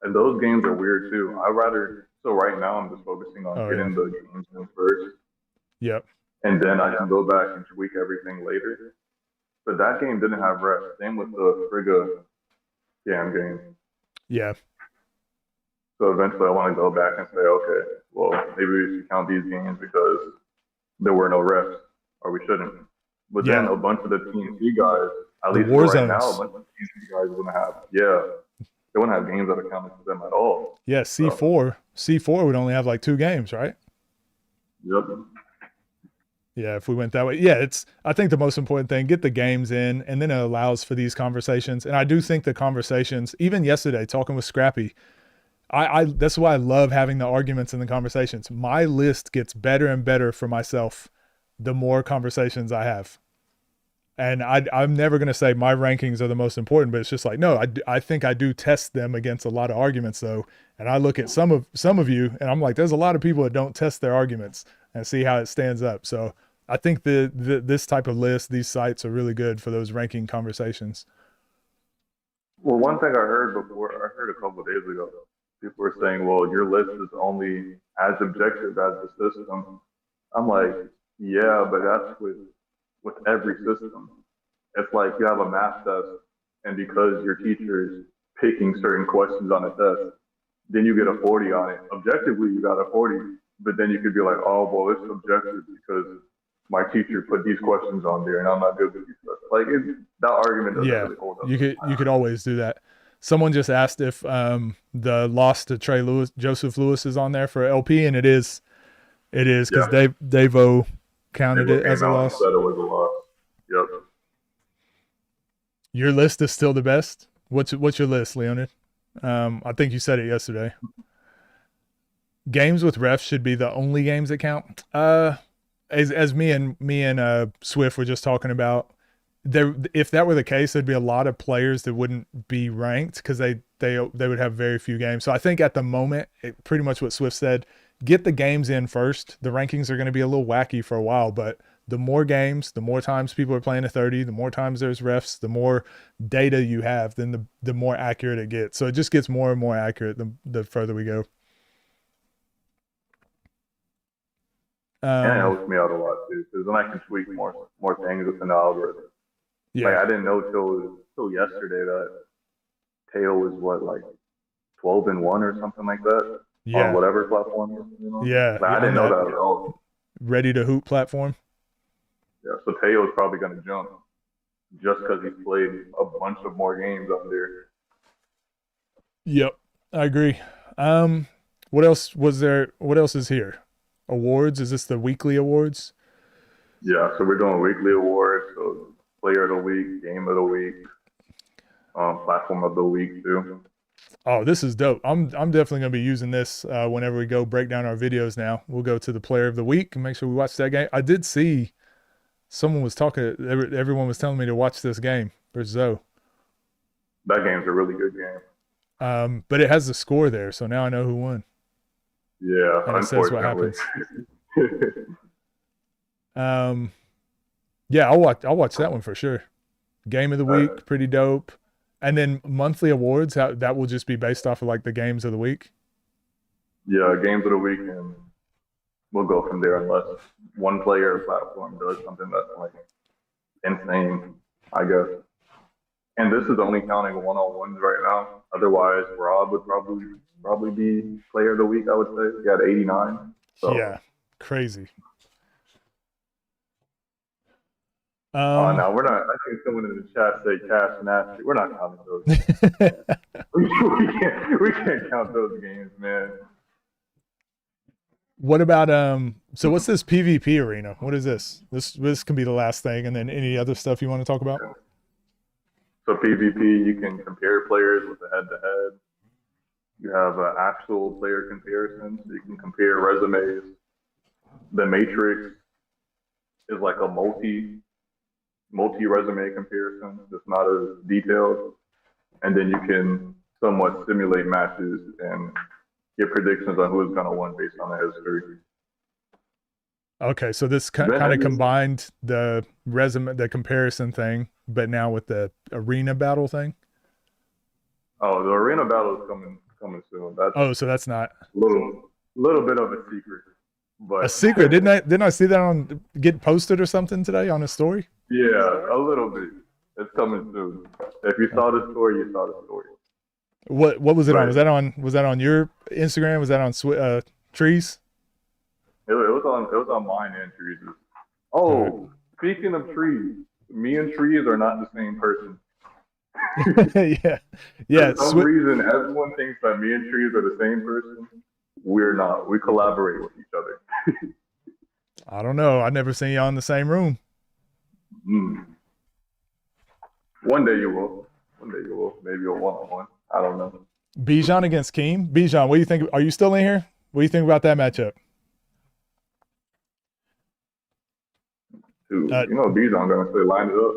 And those games are weird too. So right now I'm just focusing on getting the games in first. Yep. And then I can go back and tweak everything later. But that game didn't have refs. Same with the Frigga Cam game. Yeah. So eventually I want to go back and say, okay, well, maybe we should count these games because there were no refs, or we shouldn't. But then a bunch of the TNT guys, at least right now, a bunch of the TNT guys wouldn't have, they wouldn't have games that are counted for them at all. Yeah, C4 would only have like 2 games, right? Yep. Yeah, if we went that way. Yeah, I think the most important thing, get the games in, and then it allows for these conversations. And I do think the conversations, even yesterday, talking with Scrappy, that's why I love having the arguments and the conversations. My list gets better and better for myself the more conversations I have. And I'm never going to say my rankings are the most important, but it's just like, no, I think I do test them against a lot of arguments though. And I look at some of you and I'm like, there's a lot of people that don't test their arguments and see how it stands up. So I think this type of list, these sites are really good for those ranking conversations. Well, one thing I heard a couple of days ago, people were saying, well, your list is only as objective as the system. I'm like, yeah, but that's with every system. It's like you have a math test, and because your teacher is picking certain questions on a test, then you get a 40 on it. Objectively, you got a 40, but then you could be like, oh, well, it's subjective because my teacher put these questions on there, and I'm not good with these questions. Like, that argument doesn't really hold up. You could always do that. Someone just asked if the loss to Joseph Lewis is on there for LP, and it is because Davo counted it as a loss. Said it was a loss. Yep. Your list is still the best. What's your list, Leonid? I think you said it yesterday. Games with refs should be the only games that count. As me and Swift were just talking about, if that were the case, there'd be a lot of players that wouldn't be ranked because they would have very few games. So I think at the moment, pretty much what Swift said, get the games in first. The rankings are going to be a little wacky for a while, but the more games, the more times people are playing a 30, the more times there's refs, the more data you have, then the more accurate it gets. So it just gets more and more accurate the further we go. And it helps me out a lot too, because then I can tweak more things within the algorithm. Yeah. Like I didn't know till yesterday that Teo was what, like 12-1 or something like that on whatever platform. You know? Yeah. Like, I didn't know that at all. Ready to Hoop platform. Yeah, so Teo is probably going to jump just because he's played a bunch of more games up there. Yep, I agree. What else was there? What else is here? Awards? Is this the weekly awards? Yeah, so we're doing weekly awards. So player of the week, game of the week, platform of the week too. Oh, this is dope. I'm definitely going to be using this whenever we go break down our videos now. We'll go to the player of the week and make sure we watch that game. I did see someone was talking, everyone was telling me to watch this game versus Zoe. That game's a really good game. But it has the score there, so now I know who won. Yeah, and it says what happens. Yeah, I'll watch that one for sure. Game of the week, pretty dope. And then monthly awards, that will just be based off of like the games of the week. Yeah, games of the week, and we'll go from there unless one player or platform does something that's like insane, I guess. And this is only counting one-on-ones right now. Otherwise, Rob would probably be player of the week, I would say. He had 89. So. Yeah, crazy. No, we're not. I think someone in the chat say Cash Nasty. We're not counting those. we can't count those games, man. What about so what's this PvP arena? What is this? This can be the last thing, and then any other stuff you want to talk about? So PvP, you can compare players with a head-to-head. You have an actual player comparison, so you can compare resumes. The Matrix is like a multi-resume comparison. It's not as detailed. And then you can somewhat simulate matches and get predictions on who's going to win based on the history. Okay, so this kind of combined the resume, the comparison thing, but now with the arena battle thing. Oh, the arena battle is coming soon. So that's not little bit of a secret. But a secret? Didn't I see that on get posted or something today on a story? Yeah, a little bit. It's coming soon. If you saw the story, you saw the story. What was it on? Was that on your Instagram? Was that on Trees? It was on mine and Trees. Oh, speaking of Trees, me and Trees are not the same person. Yeah. For some reason, everyone thinks that me and Trees are the same person. We're not. We collaborate with each other. I don't know. I've never seen y'all in the same room. One day you will. Maybe a one-on-one. I don't know. Bijan against Keem. Bijan, what do you think? Are you still in here? What do you think about that matchup? Dude, Bijan gonna say line it up.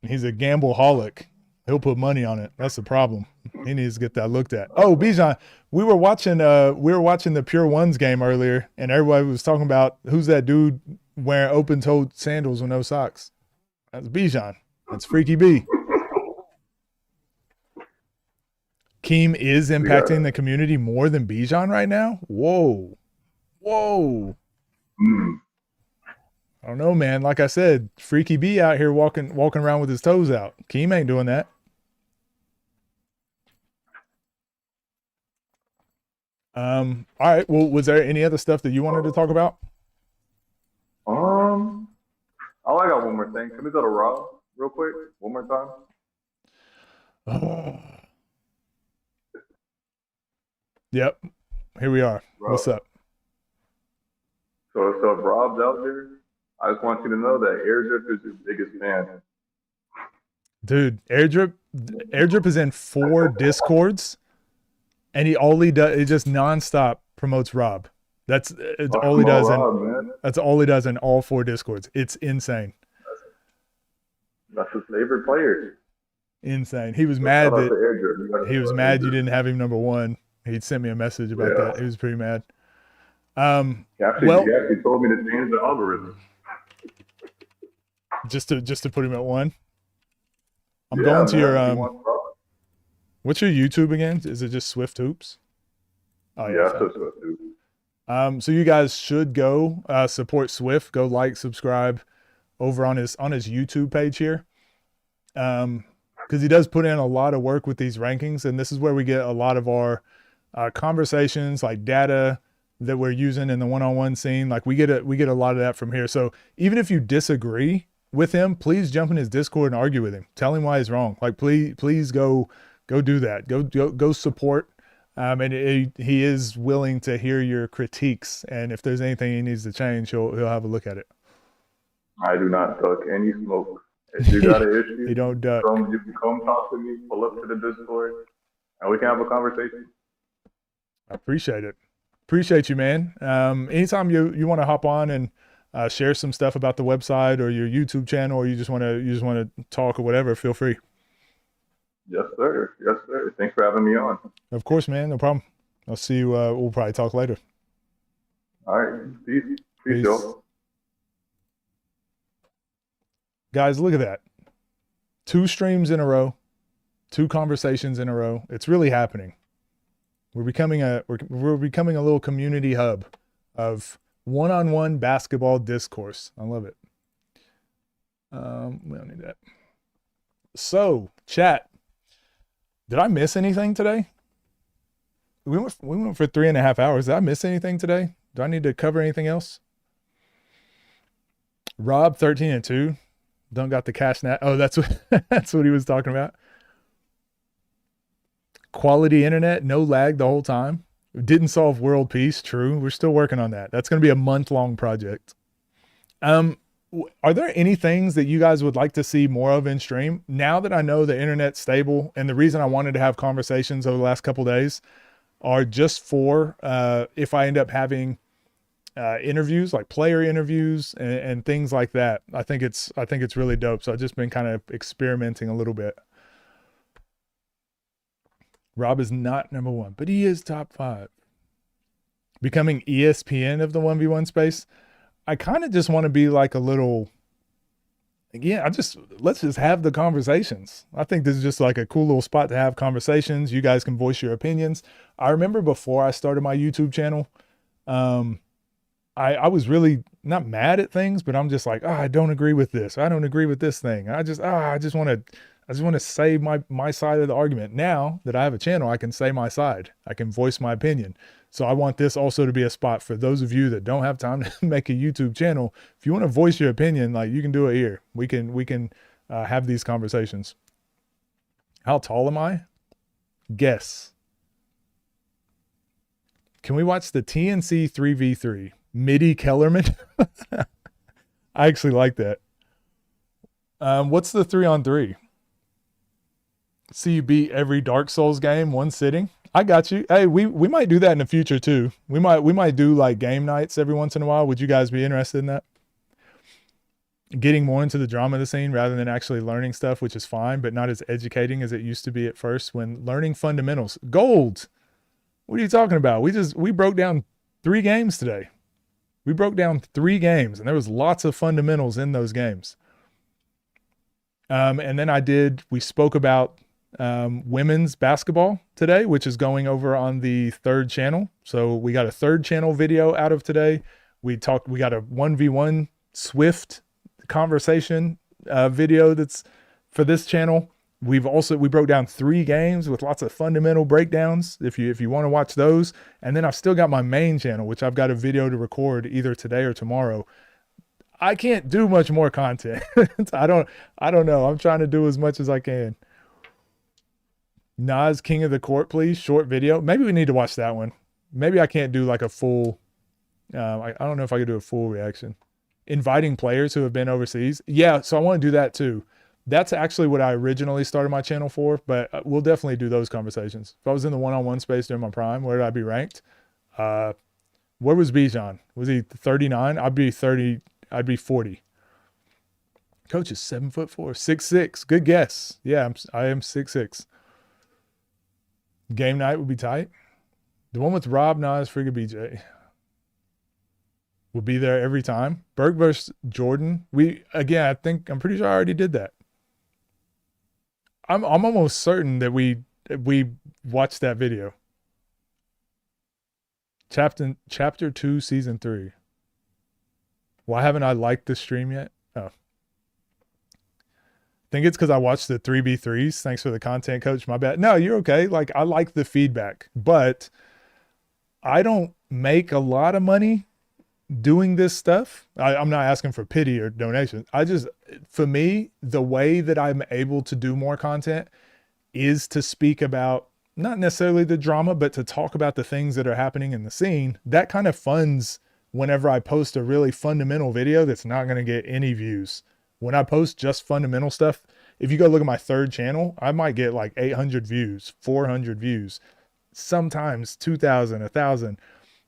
He's a gamble-holic. He'll put money on it. That's the problem. He needs to get that looked at. Oh, Bijan, we were watching the Pure Ones game earlier, and everybody was talking about who's that dude wearing open-toed sandals with no socks. That's Bijan. That's Freaky B. Keem is impacting the community more than Bijan right now? Whoa. I don't know, man. Like I said, Freaky B out here walking around with his toes out. Keem ain't doing that. All right. Well, was there any other stuff that you wanted to talk about? I got one more thing. Can we go to Raw real quick? One more time? Yep. Here we are. Rob. What's up? So if Rob's out there, I just want you to know that Airdrip is his biggest fan. Dude, Airdrip is in 4 Discords, and he just nonstop promotes Rob. That's all he does. That's all he does in all 4 Discords. It's insane. That's his favorite player. Insane. He was So mad shout out that to Andrew. he was mad you didn't have him number one. He'd sent me a message about Yeah. that. He was pretty mad. He actually told me to change the algorithm. Just to put him at one. I'm Yeah, going to man, your what's your YouTube again? Is it just Swift Hoops? Oh yeah, it's just Swift Hoops. So you guys should go support Swift. Go like, subscribe over on his YouTube page here. Because he does put in a lot of work with these rankings, and this is where we get a lot of our conversations, like data that we're using in the one-on-one scene. Like we get a lot of that from here. So even if you disagree with him, please jump in his Discord and argue with him. Tell him why he's wrong. Like please go do that. Go support. And he is willing to hear your critiques, and if there's anything he needs to change, he'll have a look at it. I do not duck any smoke. If you got an issue, you don't duck. You can come talk to me. Pull up to the Discord, and we can have a conversation. I appreciate it. Appreciate you, man. Anytime you want to hop on and share some stuff about the website or your YouTube channel, or you just want to talk or whatever, feel free. Yes, sir. Yes, sir. Thanks for having me on. Of course, man. No problem. I'll see you. We'll probably talk later. All right. Peace, y'all. Guys, look at that. 2 streams in a row, 2 conversations in a row. It's really happening. We're becoming a little community hub of one-on-one basketball discourse. I love it. We don't need that. So, chat. Did I miss anything today? We went for 3.5 hours. Did I miss anything today? Do I need to cover anything else? Rob 13-2. Don't got the cash net. Oh, that's what he was talking about. Quality internet, no lag the whole time. Didn't solve world peace. True. We're still working on that. That's going to be a month-long project. Are there any things that you guys would like to see more of in stream? Now that I know the internet's stable, and the reason I wanted to have conversations over the last couple of days are just for if I end up having interviews, like player interviews and things like that. I think it's really dope. So I've just been kind of experimenting a little bit. Rob is not number 1, but he is top 5. Becoming ESPN of the 1v1 space. I kind of just want to be like a little, let's just have the conversations. I think this is just like a cool little spot to have conversations. You guys can voice your opinions. I remember before I started my YouTube channel, I was really not mad at things, but I'm just like, I don't agree with this. I don't agree with this thing. I just want to say my side of the argument. Now that I have a channel, I can say my side. I can voice my opinion. So I want this also to be a spot for those of you that don't have time to make a YouTube channel. If you want to voice your opinion, like you can do it here. We can have these conversations. How tall am I? Guess. Can we watch the TNC 3v3? Midi Kellerman? I actually like that. What's the 3-on-3? See you beat every Dark Souls game one sitting. I got you. Hey, we might do that in the future too. We might do like game nights every once in a while. Would you guys be interested in that? Getting more into the drama of the scene rather than actually learning stuff, which is fine, but not as educating as it used to be at first when learning fundamentals. Gold. What are you talking about? We broke down 3 games today. We broke down 3 games, and there was lots of fundamentals in those games. And then we spoke about women's basketball today, which is going over on the 3rd channel. So we got a 3rd channel video out of today. We got a 1v1 Swift conversation video that's for this channel. We broke down 3 games with lots of fundamental breakdowns if you want to watch those. And then I've still got my main channel, which I've got a video to record either today or tomorrow. I can't do much more content. I don't know. I'm trying to do as much as I can. Nas King of the Court, please. Short video. Maybe we need to watch that one. Maybe I can't do like a full, I don't know if I could do a full reaction. Inviting players who have been overseas. Yeah, so I want to do that too. That's actually what I originally started my channel for, but we'll definitely do those conversations. If I was in the one-on-one space during my prime, where did I be ranked? Where was Bijan? Was he 39? I'd be 30. I'd be 40. Coach is 7'4", 6'6". Good guess. Yeah, I am 6'6". Game night would be tight. The one with Rob, Nas, Frigga, BJ will be there every time. Berg versus Jordan. I'm pretty sure I already did that. I'm almost certain that we watched that video. Chapter 2, season 3. Why haven't I liked the stream yet? Oh. Think it's because I watched the 3v3s. Thanks for the content, coach. My bad. No, you're okay. Like, I like the feedback, but I don't make a lot of money doing this stuff. I'm not asking for pity or donations. For me, the way that I'm able to do more content is to speak about not necessarily the drama, but to talk about the things that are happening in the scene. That kind of funds whenever I post a really fundamental video that's not going to get any views. When I post just fundamental stuff, if you go look at my third channel, I might get like 800 views, 400 views, sometimes 2,000, 1,000.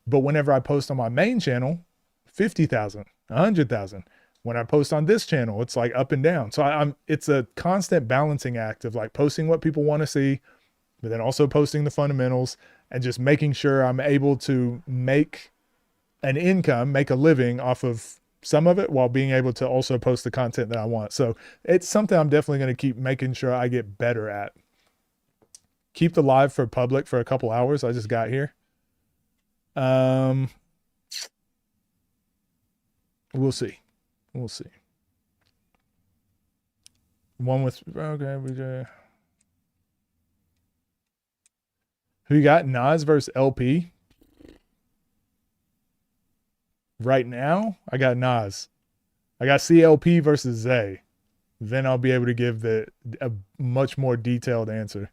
But whenever I post on my main channel, 50,000, 100,000. When I post on this channel, it's like up and down. So it's a constant balancing act of like posting what people want to see, but then also posting the fundamentals and just making sure I'm able to make an income, make a living off of some of it while being able to also post the content that I want. So it's something I'm definitely going to keep making sure I get better at. Keep the live for public for a couple hours. I just got here. We'll see. We'll see. One with, okay, BJ. Who you got? Nas versus LP. Right now, I got Nas. I got CLP versus Zay. Then I'll be able to give a much more detailed answer.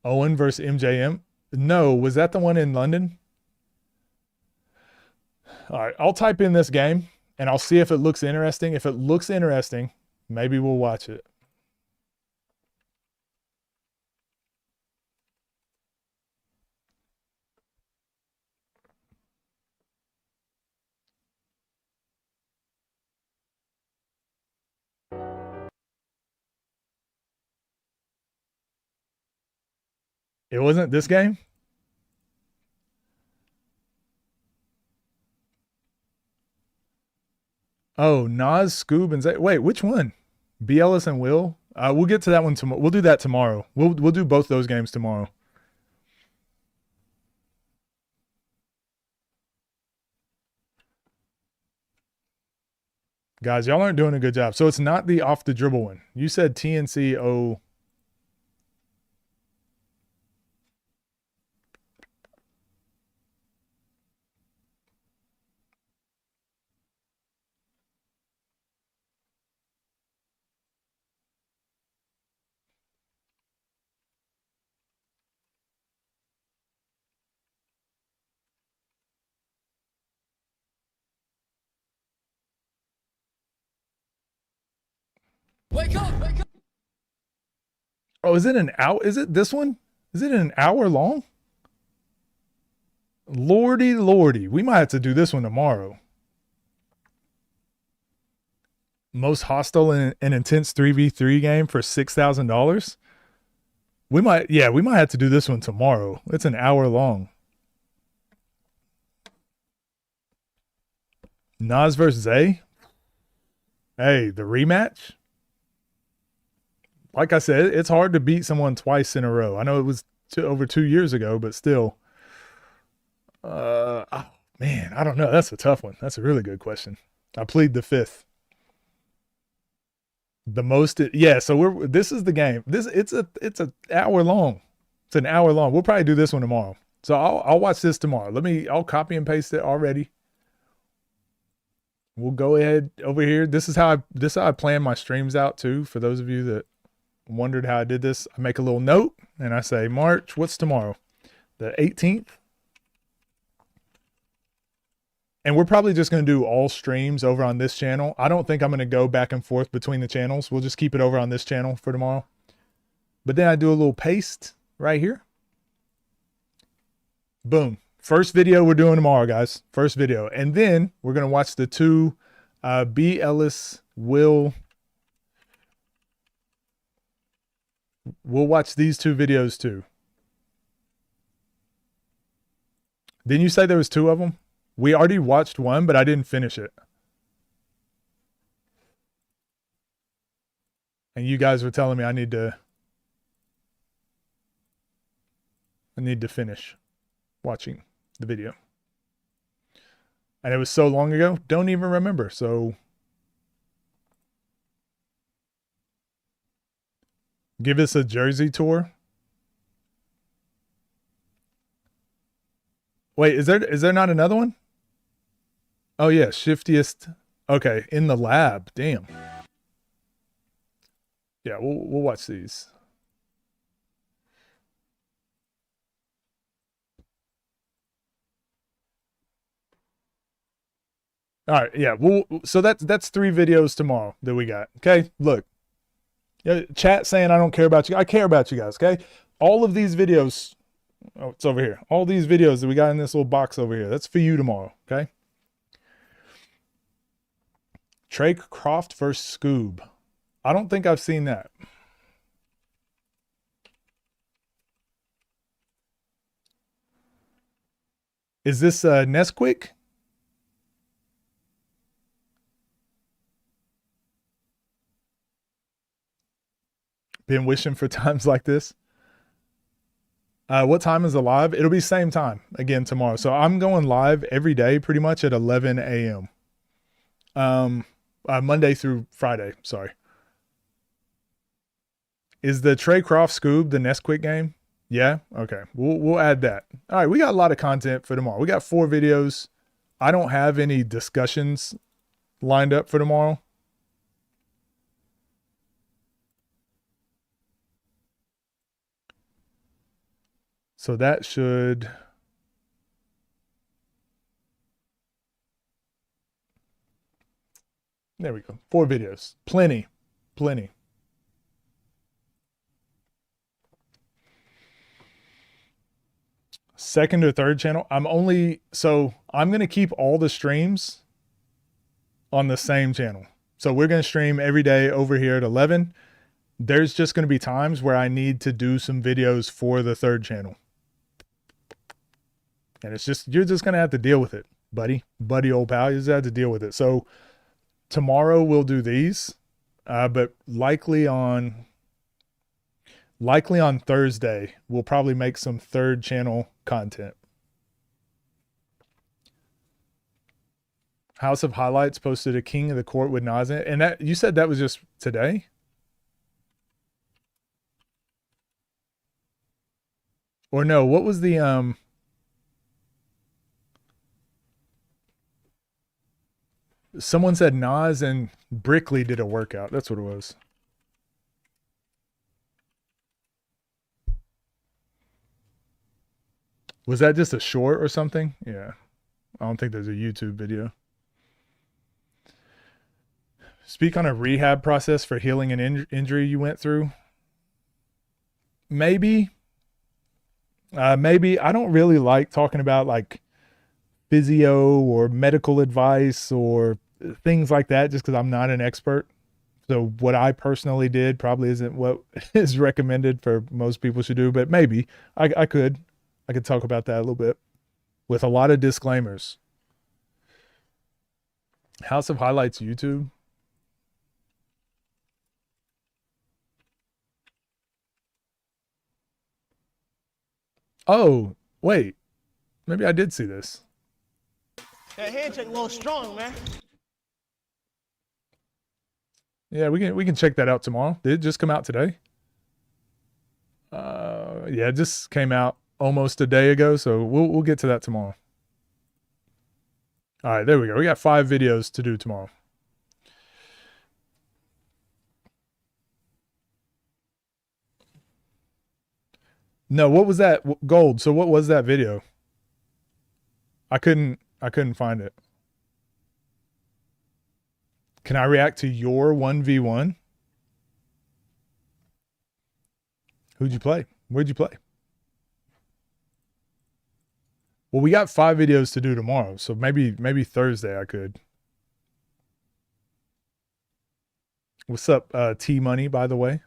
Owen versus MJM. No, was that the one in London? All right, I'll type in this game and I'll see if it looks interesting. If it looks interesting, maybe we'll watch it. It wasn't this game? Oh, Nas, Scoob, and Zay. Wait, which one? B. Ellis and Will? We'll get to that one tomorrow. We'll do that tomorrow. We'll do both those games tomorrow. Guys, y'all aren't doing a good job. So it's not the off the dribble one. You said TNC. Wake up! Wake up! Oh, is it an hour? Is it this one? Is it an hour long? Lordy, lordy. We might have to do this one tomorrow. Most hostile and intense 3v3 game for $6,000. We might have to do this one tomorrow. It's an hour long. Nas versus Zay. Hey, the rematch. Like I said, it's hard to beat someone twice in a row. I know it was over 2 years ago, but still. Oh, man, I don't know. That's a tough one. That's a really good question. I plead the fifth. The most, yeah. So this is the game. It's an hour long. It's an hour long. We'll probably do this one tomorrow. So I'll watch this tomorrow. I'll copy and paste it already. We'll go ahead over here. This is how I plan my streams out too. For those of you that wondered how I did this, I make a little note and I say, March, what's tomorrow? The 18th. And we're probably just going to do all streams over on this channel. I don't think I'm going to go back and forth between the channels. We'll just keep it over on this channel for tomorrow. But then I do a little paste right here. Boom. First video we're doing tomorrow, guys. First video. And then we're going to watch the two B. Ellis, Will We'll watch these 2 videos too. Didn't you say there was 2 of them? We already watched one, but I didn't finish it. And you guys were telling me I need to finish watching the video. And it was so long ago, don't even remember. So give us a jersey tour. Wait, is there not another one? Oh yeah, shiftiest. Okay, in the lab. Damn. Yeah, we'll watch these. All right, yeah. So that's 3 videos tomorrow that we got. Okay, look. Chat saying I don't care about you. I care about you guys. Okay, all of these videos. Oh, it's over here. All these videos that we got in this little box over here. That's for you tomorrow. Okay. Trey Croft versus Scoob. I don't think I've seen that. Is this Nesquik? Been wishing for times like this. What time is the live? It'll be same time again tomorrow. So I'm going live every day pretty much at 11 a.m. Monday through Friday. Sorry. Is the Trey Croft Scoob the Nesquik game? Yeah. Okay. We'll add that. All right. We got a lot of content for tomorrow. We got 4 videos. I don't have any discussions lined up for tomorrow. So that should. There we go. 4 videos. Plenty. Second or third channel. I'm going to keep all the streams on the same channel. So we're going to stream every day over here at 11. There's just going to be times where I need to do some videos for the third channel. And you're just going to have to deal with it, buddy, old pal. You just have to deal with it. So tomorrow we'll do these, but likely on Thursday, we'll probably make some third channel content. House of Highlights posted a King of the Court with Nas in it. And that, you said that was just today? Or no, what was the someone said Nas and Brickley did a workout. That's what it was. Was that just a short or something? Yeah. I don't think there's a YouTube video. Speak on a rehab process for healing an injury you went through. Maybe. Maybe. I don't really like talking about like physio or medical advice or things like that just because I'm not an expert. So what I personally did probably isn't what is recommended for most people should do, but maybe I could talk about that a little bit with a lot of disclaimers. House of Highlights YouTube. Oh, wait. Maybe I did see this. That handshake a little strong, man. Yeah, we can check that out tomorrow. Did it just come out today? Yeah, it just came out almost a day ago, so we'll get to that tomorrow. All right, there we go. We got 5 videos to do tomorrow. No, what was that? Gold. So what was that video? I couldn't find it. Can I react to your 1v1? Who'd you play? Where'd you play? Well, we got 5 videos to do tomorrow, so maybe Thursday I could. What's up, T Money, by the way?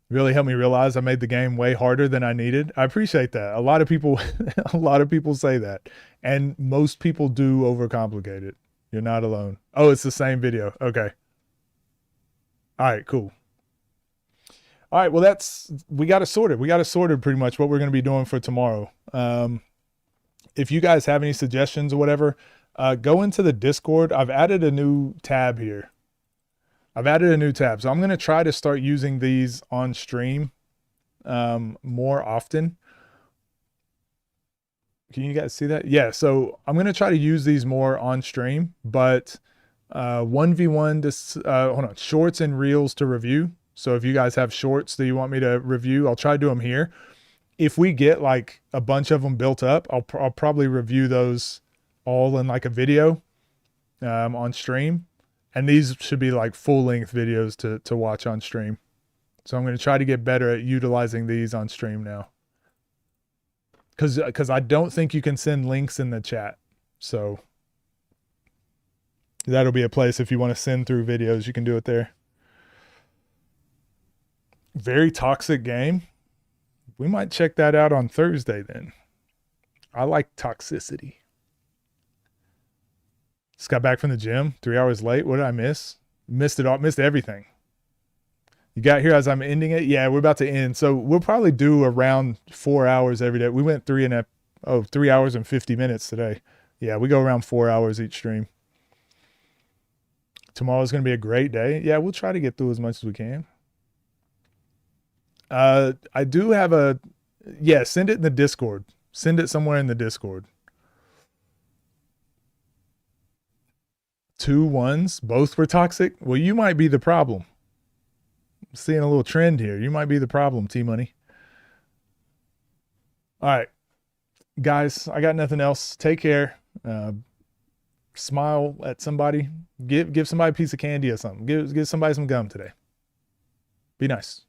Really helped me realize I made the game way harder than I needed. I appreciate that. A lot of people, a lot of people say that, and most people do overcomplicate it. You're not alone. Oh, it's the same video. Okay. All right, cool. All right, well, we got it sorted. We got it sorted pretty much what we're going to be doing for tomorrow. If you guys have any suggestions or whatever, go into the Discord. I've added a new tab here. So I'm going to try to start using these on stream more often. Can you guys see that? Yeah, so I'm going to try to use these more on stream, but 1v1, hold on, shorts and reels to review. So if you guys have shorts that you want me to review, I'll try to do them here. If we get like a bunch of them built up, I'll probably review those all in like a video on stream. And these should be like full-length videos to watch on stream. So I'm going to try to get better at utilizing these on stream now. Because I don't think you can send links in the chat. So that'll be a place if you want to send through videos, you can do it there. Very toxic game. We might check that out on Thursday then. I like toxicity. Just got back from the gym 3 hours late. What did I miss? Missed it all. Missed everything. You got here as I'm ending it? Yeah, we're about to end. So we'll probably do around 4 hours every day. We went 3 hours and 50 minutes today. Yeah, we go around 4 hours each stream. Tomorrow's going to be a great day. Yeah, we'll try to get through as much as we can. I do have send it in the Discord. Send it somewhere in the Discord. 2 1s, both were toxic. Well, you might be the problem. I'm seeing a little trend here. You might be the problem, T-Money. All right, guys, I got nothing else. Take care. Smile at somebody. Give somebody a piece of candy or something. Give somebody some gum today. Be nice.